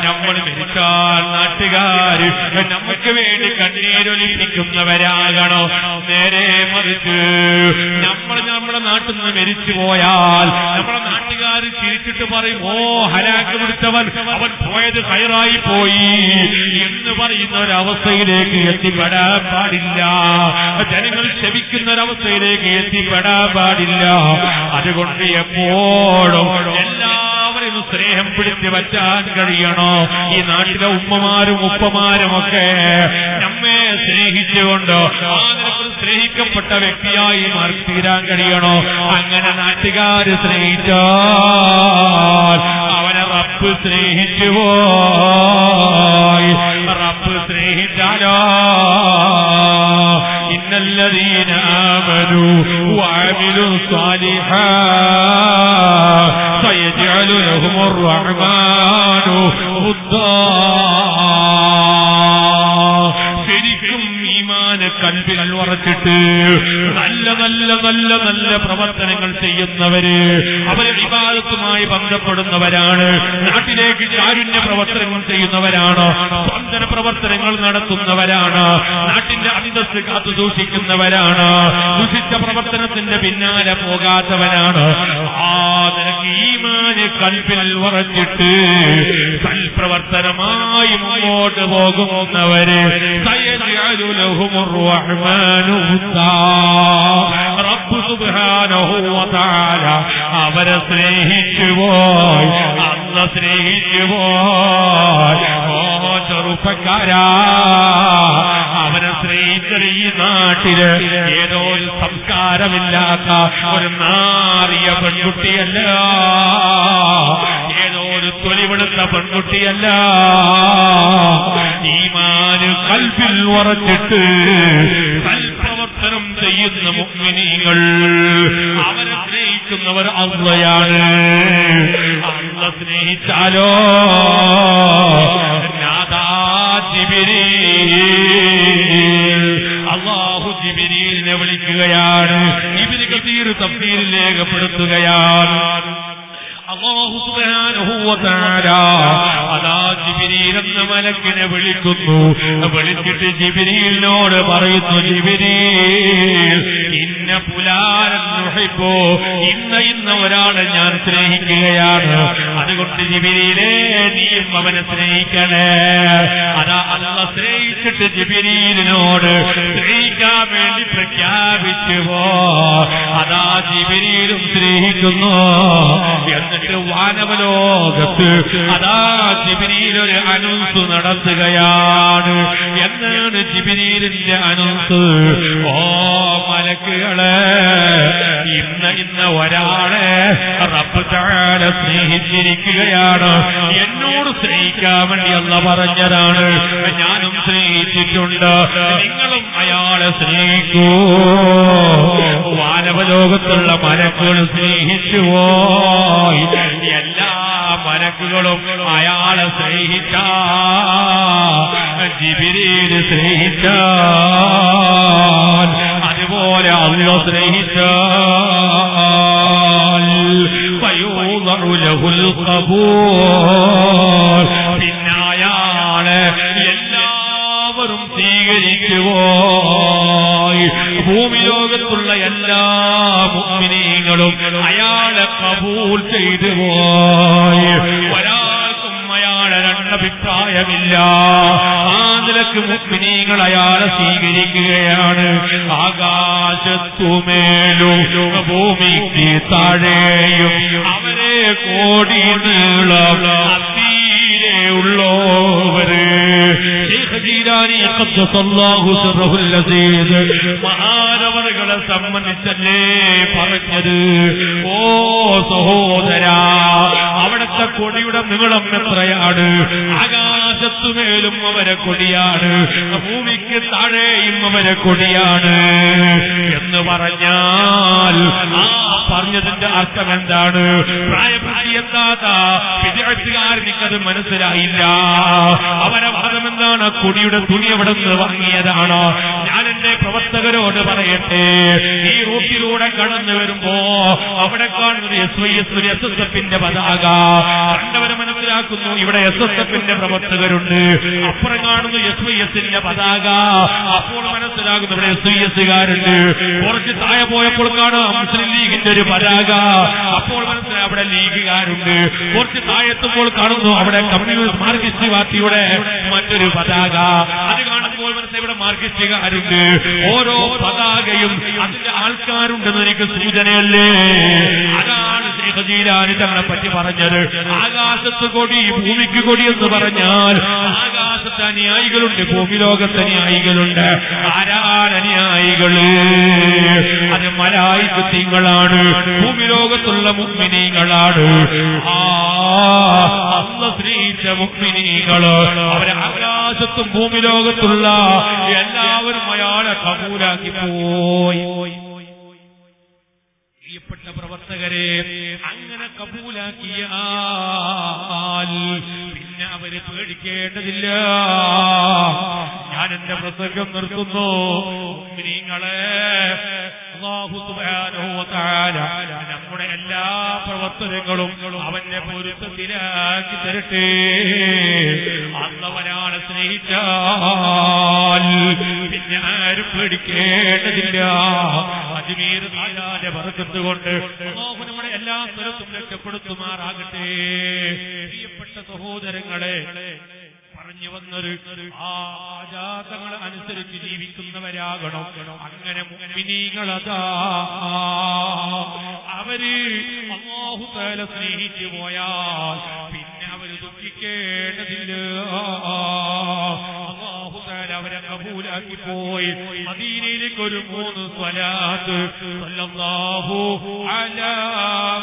നമ്മൾ മരിച്ചാൽ നാട്ടുകാര് നമുക്ക് വേണ്ടി കണ്ണീരൊലിപ്പിക്കുന്നവരാകണോ? നേരെ മറിച്ച് നമ്മുടെ നാട്ടിൽ നിന്ന് മരിച്ചു പോയാൽ നമ്മുടെ നാട്ടുകാർ ചിരിച്ചിട്ട് പറയും, ഓ ഹലാക്ക് പിടിച്ചവൻ, അവൻ പോയത് ഹൈറായി പോയി എന്ന് പറയുന്ന ഒരവസ്ഥയിലേക്ക് എത്തിപ്പെടാൻ പാടില്ല. ജനങ്ങൾ ക്ഷമിക്കുന്ന ഒരവസ്ഥയിലേക്ക് എത്തിപ്പെടാൻ പാടില്ല. അതുകൊണ്ട് എപ്പോഴും എല്ലാവരും സ്നേഹം പിടിച്ച് വച്ചാൻ കഴിയണോ? ഈ നാട്ടിലെ ഉമ്മമാരും ഉപ്പമാരുമൊക്കെ നമ്മെ സ്നേഹിച്ചുകൊണ്ട് ആ നിലക്ക് സ്നേഹിക്കപ്പെട്ട വ്യക്തിയായി തീരാൻ കഴിയണോ? അങ്ങനെ നാട്ടുകാര് സ്നേഹിച്ചാൽ അവനെ റബ്ബ് സ്നേഹിച്ചു പോയി. റബ്ബ് സ്നേഹിച്ചാലോ ഇന്നല്ലദീന ആമനൂ വഅമിലു സ്വാലിഹാത്ത് സയജ്അലു ലഹുമുർ റഹ്മാനു വുദ്ദാ. കൽബിൽ ഉറച്ചിട്ട് നല്ല നല്ല നല്ല നല്ല പ്രവർത്തനങ്ങൾ ചെയ്യുന്നവര്, അവര് ഇബാദത്തുമായി ബന്ധപ്പെടുന്നവരാണ്, നാട്ടിലേക്ക് കാരുണ്യ പ്രവർത്തനങ്ങൾ ചെയ്യുന്നവരാണ്, സ്പന്ദന പ്രവർത്തനങ്ങൾ നടത്തുന്നവരാണ്, നാട്ടിന്റെ അന്തസ്സ് കാത്തു സൂക്ഷിക്കുന്നവരാണ്, ദുഷിച്ച പ്രവർത്തനത്തിന്റെ പിന്നാലെ പോകാത്തവരാണ്. ആ നിനക്ക് ഈമാന് കൽബിൽ ഉറച്ചിട്ട് സൽപ്രവർത്തനമായി മുന്നോട്ട് പോകുന്നവര് റബ്ബ് സുബ്ഹാനഹു വ തആല അവരെ സ്നേഹിച്ചു പോയി. അല്ലാഹ് സ്നേഹിച്ചു പോയി. ഓ ചെറുപ്പക്കാരാ, അവരെ സ്നേഹിച്ചത് ഈ നാട്ടില് ഏതോ ഒരു സംസ്കാരമില്ലാത്ത ഒരു നാറിയ പെൺകുട്ടിയല്ല, ഏതോ ഒരു തൊലിവെടുത്ത പെൺകുട്ടിയല്ല. ഈമാന് കൽബിൽ ഉറച്ചിട്ട് സൽപ്രവർത്തനം ചെയ്യുന്ന മുഅ്മിനീങ്ങൾ, അവരെ സ്നേഹിക്കുന്നവർ അല്ലാഹയാണ്. അല്ലാഹ് സ്നേഹിച്ചാലോ നാദാ ജിബ്രീൽ, അല്ലാഹു ജിബ്രീലിനെ വിളിക്കുകയാണ്. ഇബ്നു കസീർ തഫ്സീറിൽ രേഖപ്പെടുത്തുകയാണ്. അല്ലാഹു സുബ്ഹാനഹു വ തആല അതാ ജിബ്രീൽ എന്ന മലക്കിനെ വിളിക്കുന്നു. വിളിച്ചിട്ട് ജിബ്രീലിനോട് പറയുന്നു, ജിബ്രീൽ ഇന്ന ഫുലാനൻ നുഹിബ്ബു, ഇന്ന ഒരാളെ ഞാൻ സ്നേഹിക്കുകയാണ്. അതുകൊണ്ട് ജിബ്രീലേ നീയും അവനെ സ്നേഹിക്കണേ. അതാ അല്ലാഹ് സ്നേഹിച്ചിട്ട് ജിബ്രീലിനോട് സ്നേഹിക്കാൻ വേണ്ടി പ്രഖ്യാപിച്ചു പോ. അതാ ജിബ്രീലും സ്നേഹിക്കുന്നു. എന്നിട്ട് വാനവലോകത്ത് അതാ ജിബ്രീൽ ഒരു അനൗൺസ് നടത്തുകയാണ്. എന്നാണ് ജിബ്രീലിന്റെ അനൗൺസ്? ഓ മലക്കുകളെ, ഇന്ന ഒരാളെ റബ്ബ് തആല സ്നേഹിച്ചിരിക്കുകയാണ്. എന്നോട് സ്നേഹിക്കാൻ വേണ്ടി അല്ലാഹ് പറഞ്ഞതാണ്. ഞാനും സ്നേഹിച്ചിട്ടുണ്ട്, നിങ്ങളും അയാളെ സ്നേഹിക്കൂ. വാനവലോകത്തുള്ള മലക്കുകൾ സ്നേഹിച്ചു പോയി. എല്ലാ മലക്കുകളും അയാളെ സ്നേഹിച്ച, ജിബ്രീൽ സ്നേഹിച്ച, അതുപോലെ അല്ലാഹ് സ്നേഹിച്ച ഫയൂദഉ ലഹുൽ ഖബൂൽ, പിന്നെ അയാളെ എല്ലാവരും സ്വീകരിക്കുവോ. ഭൂമി ലോകത്തുള്ള എല്ലാ മുഅ്മിനീങ്ങളും അയാളെ ഖബൂൽ ചെയ്തു പോയി. ഒരാൾക്കും അയാളെ രണ്ടഭിപ്രായമില്ല. ആ നിലക്ക് മുഅ്മിനീങ്ങൾ അയാളെ സ്വീകരിക്കുകയാണ്. ആകാശത്തുമേലും ഭൂമിക്ക് താഴെയും അവരെ കോടി നീളം അത്തീരെ ഉള്ളവര് മഹാനവറുകളെ സംബന്ധിച്ചല്ലേ പറഞ്ഞത്. ഓ സഹോദരാ, അവിടുത്തെ കൊടിയുടെ നീളം എത്രയാണ്? ആകാശ ആകാശത്തുമേലും അവരെ കൊടിയാണ്, ഭൂമിക്ക് താഴെയും അവരെ കൊടിയാണ് എന്ന് പറഞ്ഞാൽ ആ പറഞ്ഞതിന്റെ അർത്ഥം എന്താണ്? പ്രായപൂർത്തിയെത്താത്ത വിദ്യാർത്ഥികാരനിക്കത് മനസ്സിലായില്ല. അവരെ വാദം എന്താണ്? കൊടിയുടെ തുണി എവിടെ നിന്ന് വാങ്ങിയതാണ്? ഞാൻ എന്റെ പ്രവർത്തകരോട് പറയട്ടെ, ഈ റൂട്ടിലൂടെ കടന്നു വരുമ്പോ അവിടെ കാണുന്നത് SSFന്റെ പതാക കണ്ടവരെ മനസ്സിലാക്കുന്നു ഇവിടെ SSFന്റെ പ്രവർത്തകരുണ്ട്. അപ്പുറം കാണുന്നു SYSന്റെ പതാക, അപ്പോൾ മനസ്സിലാകുന്നു ഇവിടെ SYSകാരുണ്ട്. കുറച്ച് താഴെ പോയപ്പോൾ കാണാം മുസ്ലിം ലീഗിന്റെ ഒരു പതാക, അപ്പോൾ മനസ്സിലായി അവിടെ ലീഗുകാരുണ്ട്. കുറച്ച് താഴെത്തുമ്പോൾ കാണുന്നു അവിടെ കമ്മ്യൂണിസ്റ്റ് മാർക്സിസ്റ്റ് പാർട്ടിയുടെ മറ്റൊരു പതാക, അത് കാണുമ്പോൾ മനസ്സിലായി ഇവിടെ മാർക്സിസ്റ്റുകാരുണ്ട്. ഓരോ പതാകയും അതിന്റെ ആൾക്കാരുണ്ടെന്ന് എനിക്ക് സൂചനയല്ലേ? അതാണ് ശൈഖ് ജീലാനി തങ്ങളെ പറ്റി പറഞ്ഞത്. ആകാശത്ത് കൊടി ഭൂമിക്ക് കൊടി എന്ന് പറഞ്ഞാൽ ആകാശത്ത് അനുയായികളുണ്ട്, ഭൂമി ലോകത്ത് അനുയായികളുണ്ട്. ആരാണ് അനുയായികള്? അത് മലായികത്തുകളാണ്, ഭൂമി ലോകത്തുള്ള മുഅ്മിനീങ്ങളാണ്. അല്ലാഹു സ്നേഹിച്ച മുഅ്മിനീങ്ങള് അവരെ ആകാശത്തും ഭൂമി ലോകത്തുള്ള എല്ലാവരും അയാളെ കബൂലാക്കി പോയി. പ്രിയപ്പെട്ട പ്രവർത്തകരെ, അങ്ങനെ കബൂലാക്കിയാൽ പിന്നെ അവര് പേടിക്കേണ്ടതില്ല. ഞാൻ എന്റെ പ്രസംഗം നിർത്തുന്നു. മുഅ്മിനീങ്ങളെ, അല്ലാഹു സുബ്ഹാനഹു വ തആല നമ്മുടെ എല്ലാ പ്രവർത്തനങ്ങളും അവന്റെ പൊരുത്തത്തിലാക്കി തരട്ടെ. അള്ളവനാണ് സ്നേഹിച്ചാൽ പിന്നെ ആരും പേടിക്കേണ്ടതില്ല. അജ്മീർ ഖാജാന്റെ ബർക്കത്ത് കൊണ്ട് അല്ലാഹു നമ്മുടെ എല്ലാ സ്ഥലത്തും രക്ഷപ്പെടുത്തുമാറാകട്ടെ. പ്രിയപ്പെട്ട സഹോദരങ്ങളെ, പറഞ്ഞു വന്നൊരു ആചാരങ്ങളെ അനുസരിച്ച് ജീവിക്കുന്നവരാകണം. അങ്ങനെ മുഅ്മിനീങ്ങളതാ അവര് അല്ലാഹു തആല സ്നേഹിച്ചു പോയാൽ പിന്നെ അവര് ദുഃഖിക്കേണ്ടതില്ല. അല്ലാഹു തആല അവരെ കബൂലാക്കി പോയി. മദീനയിലേക്ക് ഒരു 3 സ്വലാത്ത് സല്ലല്ലാഹു അലാ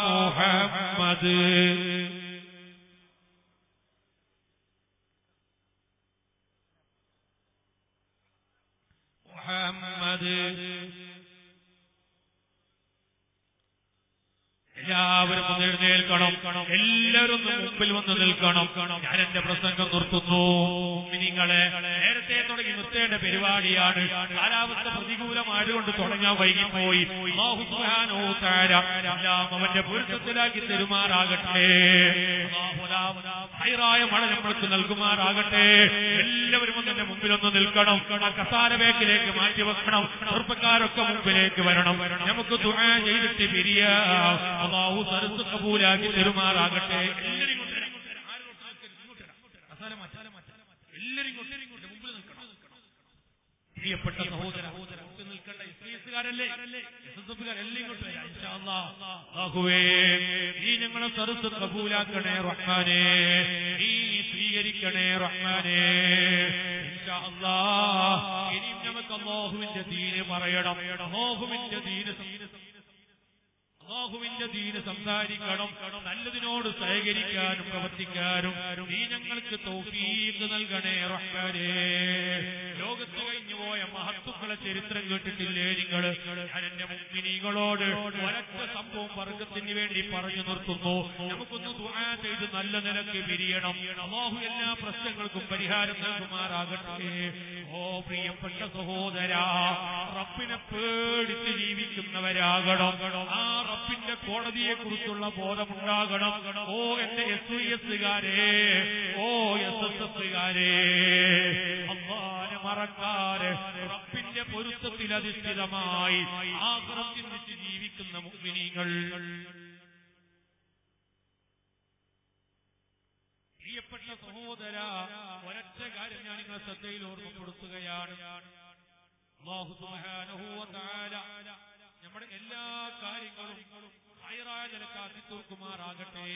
മുഹമ്മദ് എല്ലാവരും ഒന്ന് എഴുന്നേൽക്കണം. എല്ലാവരും മുമ്പിൽ വന്ന് നിൽക്കണം. ഞാൻ എന്റെ പ്രസംഗം നിർത്തുന്നു. നിങ്ങളെ നേരത്തെ തുടങ്ങി നിർത്തേണ്ട പരിപാടിയാണ്. കാലാവസ്ഥ പ്രതികൂലമായതുകൊണ്ട് തുടങ്ങാൻ വൈകിപ്പോയി. അല്ലാഹു സുബ്ഹാനഹു വ തആല എല്ലാം അവന്റെ പൊരുത്തത്തിലാക്കി തെരുമാറാകട്ടെ. ഹൈറായ മഴ നമ്മൾക്ക് നൽകുമാറാകട്ടെ. എല്ലാവരും എന്റെ മുമ്പിലൊന്ന് നിൽക്കണം. കസാര ബേക്കിലേക്ക് മാറ്റി വെക്കണം. ചെറുപ്പക്കാരൊക്കെ മുമ്പിലേക്ക് വരണം. നമുക്ക് ദുആ ചെയ്തിട്ട് പിരിയാം. അല്ലാഹു സരസ് കബൂലാക്കി തെരുമാറാകട്ടെ. എല്ലാവരും മുമ്പിൽ നിൽക്കണം. പ്രിയപ്പെട്ട സഹോദര നിൽക്കേണ്ട ഇസ്ലാമുകാരല്ലേ, എസ്എസ്എഫുകാരെല്ലാം ഇങ്ങോട്ട് വരാം. ഇൻഷാ അല്ലാഹ് നീ ഞങ്ങളെ സരസ് കബൂലാക്കണേ റഹ്മാനേ, നീ സ്വീകരിക്കണേ റഹ്മാനേ. ഇൻഷാ അല്ലാഹ് ഇനിയും നമുക്ക് അല്ലാഹുവിന്റെ ദീന് പറയണം. അല്ലാഹുവിന്റെ ദീന് സംസാരിക്കണം. നല്ലതിനോട് സഹകരിക്കാനും പ്രവർത്തിക്കാനും നീ ഞങ്ങൾക്ക് തൗഫീഖ് നൽകണേ റഹ്മാനേ. ലോകത്ത് കഴിഞ്ഞുപോയ മഹത്തുക്കളെ ചരിത്രം കേട്ടിട്ടില്ലേ നിങ്ങൾ? ഞാൻ എന്റെ മുഅ്മിനീങ്ങളോട് ഒരൊറ്റ സംഭവം വർഗത്തിന് വേണ്ടി പറഞ്ഞു നിർത്തുന്നു. നമുക്കൊന്ന് ദുആ ചെയ്ത് നല്ല നിലയ്ക്ക് പിരിയണം. അല്ലാഹു എല്ലാ പ്രശ്നങ്ങൾക്കും പരിഹാരം നൽകുമാറാകട്ടെ. ഓ പ്രിയപ്പെട്ട സഹോദരാ, റബ്ബിനെ പേടിച്ച് ജീവിക്കുന്നവരാകണം. ആ റബ്ബിന്റെ കോടതിയെ കുറിച്ചുള്ള ബോധമുണ്ടാകണം. ഓ എന്റെ SYSകാരെ, ഓ SSFകാരെ, അല്ലാഹുവിനെ മറക്കാതെ റബ്ബിന്റെ പൊരുത്തത്തിൽ അധിഷ്ഠിതമായി ആഖിറത്ത് ചിന്തിച്ച് ജീവിക്കുന്ന മുഅ്മിനീങ്ങൾ. പ്രിയപ്പെട്ട സഹോദര, ഒരൊറ്റ കാര്യം ഞാൻ നിങ്ങളെ ശ്രദ്ധയിൽ ഓർമ്മപ്പെടുത്തുകയാണ്. അല്ലാഹു സുബ്ഹാനഹു വ തആല നമ്മുടെ എല്ലാ കാര്യങ്ങളും ഹൈറായ നിലക്കാക്കി തീർക്കുമാറാകട്ടെ.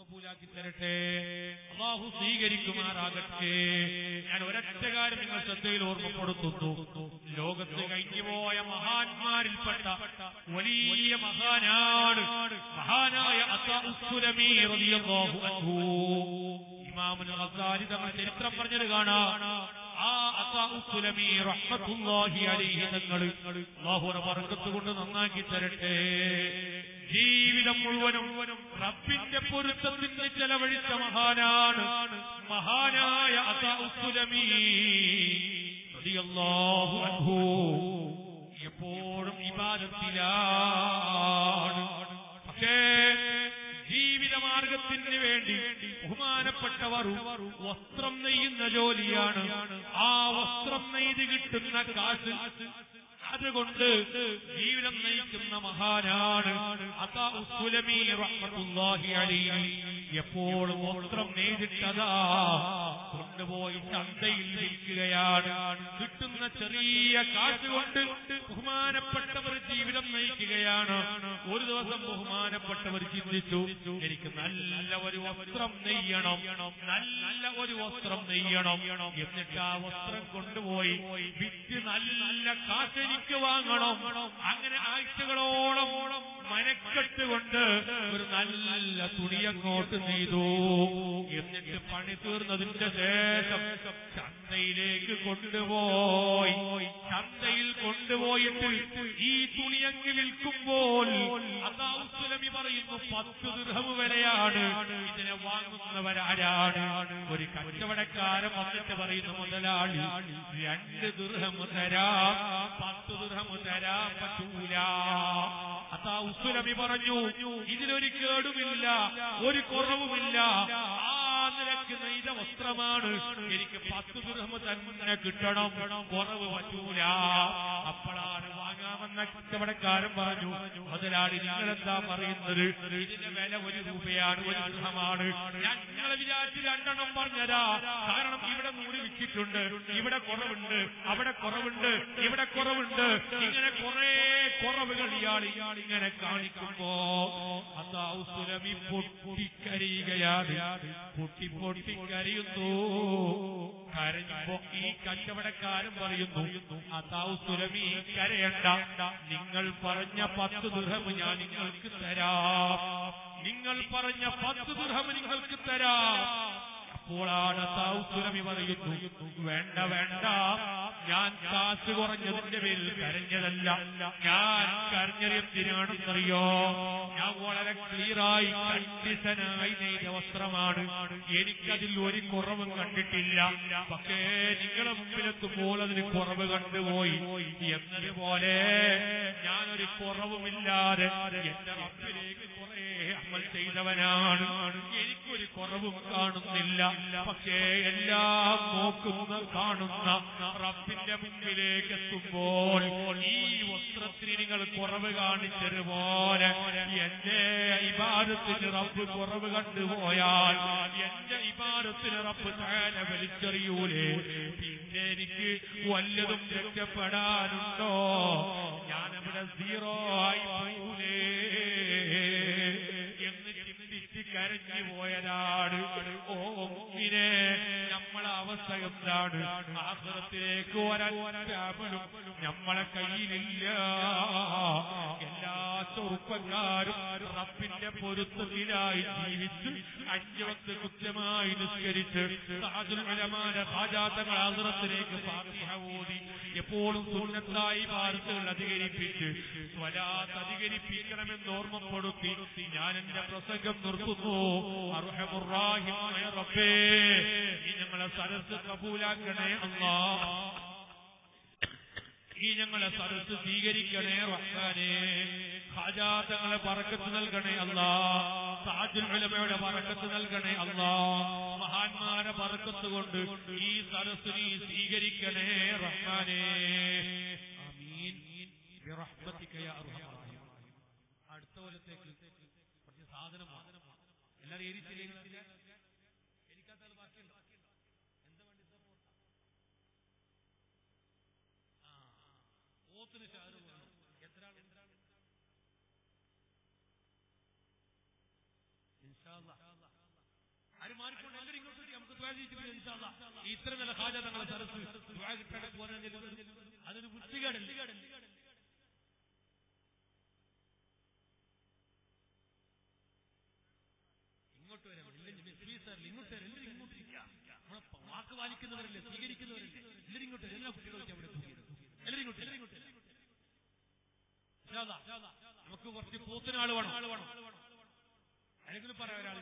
കബൂലാക്കി തരട്ടെ, അല്ലാഹു സ്വീകരിക്കുമാറാകട്ടെ. ഞാൻ ഒരൊറ്റ കാര്യം നിങ്ങൾ ശ്രദ്ധയിൽ ഓർമ്മപ്പെടുത്തുന്നു. ലോകത്ത് കഴിഞ്ഞുപോയ മഹാന്മാരിൽപ്പെട്ട വലിയ മഹാനാണ് മഹാനായ അത്താഉസ്സുലമി റളിയല്ലാഹു അൻഹു. ഇമാമുൽ ഗസാലി തങ്ങൾ ചരിത്രം പറഞ്ഞത് കാണാം. ആ അത്താഉസ്സുലമി റഹ്മത്തുള്ളാഹി അലൈഹി തങ്ങൾ അല്ലാഹുവിന്റെ ബർക്കത്ത് കൊണ്ട് നന്നാക്കി തരട്ടെ. ജീവിതം മുഴുവനും റബ്ബിന്റെ പൊരുത്തത്തിന് ചെലവഴിച്ച മഹാനാണ് മഹാനായ അത്താഉസ്സുലമി റളിയല്ലാഹു അൻഹു. എപ്പോഴും ഇബാദത്തിലാണ്. പക്ഷേ ജീവിതമാർഗത്തിന് വേണ്ടി ബഹുമാനപ്പെട്ടവർ വസ്ത്രം നെയ്യുന്ന ജോലിയാണ്. ആ വസ്ത്രം നെയ്ത് കിട്ടുന്ന കാശ് അതുകൊണ്ട് ജീവിതം നയിക്കുന്ന മഹാനാണ് അത്താഉസ്സുലമി റഹ്മത്തുള്ളാഹി അലൈഹി. എപ്പോഴും വസ്ത്രം നെയ്തിട്ടതാ കൊണ്ടുപോയി ചന്തയിൽ വിൽക്കുകയാണ്. കിട്ടുന്ന ചെറിയ കാശ് കൊണ്ട് ബഹുമാനപ്പെട്ടവർ ജീവിതം നയിക്കുകയാണ്. ഒരു ദിവസം ബഹുമാനപ്പെട്ടവർ ചിന്തിച്ചു, എനിക്ക് നല്ല ഒരു വസ്ത്രം നെയ്യണം, നല്ല ഒരു വസ്ത്രം നെയ്യണം. എന്നിട്ട് ആ വസ്ത്രം കൊണ്ടുപോയി വിറ്റ് നല്ല കാശ് എനിക്ക് വാങ്ങണം. അങ്ങനെ ആഴ്ചകളോളം മനക്കെട്ടുകൊണ്ട് ഒരു നല്ല തുണിയങ്ങോട്ട് നെയ്തു. എന്നിട്ട് പണി തീർന്നതിന്റെ ശേഷം ചന്തയിലേക്ക് കൊണ്ടുപോയി. ചന്തയിൽ കൊണ്ടുപോയിട്ട് ഈ തുണിയങ്ങ് വിൽക്കുമ്പോൾ അത്താഉസ്സുലമി പറയുന്നു 10 ദിർഹം വിലയാണ്. ഇതിനെ വാങ്ങുന്നവരാരാണ്? ഒരു കച്ചവടക്കാരൻ വന്നിട്ട് പറയുന്നു, മുതലാളി 2 ദിർഹം തരാം, 10 ദിർഹം തരാൻ പറ്റൂല. അത്താഉസ്സുലമി പറഞ്ഞു, ഇതിനൊരു കേടുമില്ല, ഒരു കുറവുമില്ല. ആ നിരക്ക് നെയ്ത വസ്ത്രമാണ്, എനിക്ക് 10 ദിർഹം തന്നെ കിട്ടണം, കുറവ് പറ്റൂല. അപ്പോഴാണ് വാങ്ങാമെന്ന കച്ചവടക്കാരൻ പറഞ്ഞു, മുതലാളി നിങ്ങളെന്താ പറയുന്നത്? ഇതിന്റെ വില 1 രൂപയാണ്, 1 ദിർഹമാണ്. ഞാൻ നിങ്ങളെ വിചാരിച്ച് 2 എണ്ണം പറഞ്ഞതാ. കാരണം ഇവിടെ 100 വിറ്റിട്ടുണ്ട്, ഇവിടെ കുറവുണ്ട്, അവിടെ കുറവുണ്ട്, ഇവിടെ കുറവുണ്ട്. ഇങ്ങനെ കുറെ കുറവുകൾ ഇയാൾ ഇങ്ങനെ കാണിക്കുമ്പോ അത്താഉസ്സുലമി പൊട്ടിക്കരയുകയാണ്. പൊട്ടിക്കരയുന്നു. കരഞ്ഞപ്പോ ഈ കച്ചവടക്കാരൻ പറയുന്നു, അത്താഉസ്സുലമി കരയണ്ട, നിങ്ങൾ പറഞ്ഞ 10 ദിർഹം ഞാൻ നിങ്ങൾക്ക് തരാം, നിങ്ങൾ പറഞ്ഞ 10 ദിർഹം നിങ്ങൾക്ക് തരാം. അപ്പോഴാണ് അത്താഉസ്സുലമി പറയുന്നു, വേണ്ട വേണ്ട, ഞാൻ കാശ് കുറഞ്ഞതിന്റെ പേരിൽ കരഞ്ഞതല്ല. ഞാൻ കരഞ്ഞത് എന്തിനാണെന്നറിയോ? ഞാൻ വളരെ ക്ലിയറായി കണ്ടിസനായി നെയ്ത വസ്ത്രമാണ്, എനിക്കതിൽ ഒരു കുറവും കണ്ടിട്ടില്ല. പക്ഷേ നിങ്ങളെ മുമ്പിലെത്തുമ്പോൾ അതിന് കുറവ് കണ്ടുപോയി. എന്നതുപോലെ ഞാനൊരു കുറവുമില്ലാതെ എന്റെ റബ്ബിലേക്ക് കുറെ അമൽ ചെയ്തവനാണ്, എനിക്കൊരു കുറവും കാണുന്നില്ല. പക്ഷേ എല്ലാം നോക്കുന്ന കാണുന്ന റബ്ബിന്റെ മുമ്പിലേക്ക് എത്തുമ്പോൾ ഈ വസ്ത്രത്തിന് നിങ്ങൾ കുറവ് കാണിച്ചതുപോലെ എന്റെ ഇബാദത്തിന് റബ്ബ് കുറവ് കണ്ടുപോയാൽ എന്റെ ഇബാദത്തിന് റബ്ബ് തആല വലിച്ചെറിയൂലേ? പിന്നെ എനിക്ക് വല്ലതും രക്ഷപ്പെടാനുണ്ടോ? ഞാനവിടെ 0 ആയി പോകൂലേ എന്ന് ചിന്തിച്ച് കരഞ്ഞു പോയതാണ്. ഓ മുഅ്മിനേ, നമ്മളെ അവസ്ഥ എന്താണ്? ആഖിറത്തിലേക്ക് ഒരറ്റാമലും നമ്മളെ കയ്യിലില്ല. എല്ലാ ചെറുപ്പക്കാരും റബ്ബിന്റെ പൊരുത്തത്തിലായി ജീവിച്ച് 5 വക്ത് കൃത്യമായി നിസ്കരിച്ച് താജുൽ ഉലമാന്റെ ഖാജാ തങ്ങൾ ആഖിറത്തിലേക്ക് ഫാത്തിഹ ഓതി എപ്പോഴും സുന്നത്തായി വാർത്തകൾ അധികരിപ്പിച്ച് സ്വലാത്ത് അധികരിപ്പിക്കണമെന്ന് ഓർമ്മപ്പെടുത്തി ഞാൻ എന്റെ പ്രസംഗം നിർത്തുന്നു. അർഹമുർ റഹീമായ റബ്ബേ, നീ ഞങ്ങളെ സദസ്സ് കബൂലാക്കണേ അല്ലാഹ്. ഈ ഞങ്ങളെ സദസ്സ് സ്വീകരിക്കണേ റഹ്മാനേ. ഖാജാ തങ്ങളെ ബറക്കത്ത് നൽകണേ അല്ലാഹ്. താജുൽ ഉലമയുടെ ബറക്കത്ത് നൽകണേ അല്ലാഹ്. മഹാന്മാരെ ബറക്കത്ത് കൊണ്ട് ഈ സദസ്സ് നീ സ്വീകരിക്കണേ റഹ്മാനേ. ആമീൻ ബിറഹ്മതിക യാ അർഹമർ റഹീം. അടുത്ത കൊല്ലത്തേക്ക് കുറച്ച് സാധനം എല്ലാവരും ഏരിച്ചില്ലെങ്കിൽ എനിക്കത് ബാക്കിയുണ്ടോ? എന്താ വേണ്ടി ഓത്തിന് ഷാറ് വേണം. എത്ര ഇൻഷാ അല്ലാഹ് ദുആ ചെയ്തിട്ട് ഇൻഷാ അല്ലാഹ് ഇത്ര നല്ല ഹാജ തങ്ങളെ സരസ് ദുആ കിട്ടാതെ പോകാൻ അതൊരു വൃത്തികേടല്ല. ഇങ്ങോട്ട് വരാം, ഇങ്ങോട്ട് വരാം, ഇങ്ങോട്ട് ഇരിക്കാം. നമ്മളെ വാക്ക് പാലിക്കുന്നവരല്ലേ, സ്വീകരിക്കുന്നവരല്ലേ, എല്ലാവരും ഇങ്ങോട്ട് വരും. എല്ലാ കുട്ടികളും അവിടെ എല്ലാവരും ഇങ്ങോട്ട്. നമുക്ക് കുറച്ച് പോത്തിനാള് വേണം. ആരെങ്കിലും പറയാം ഒരാൾ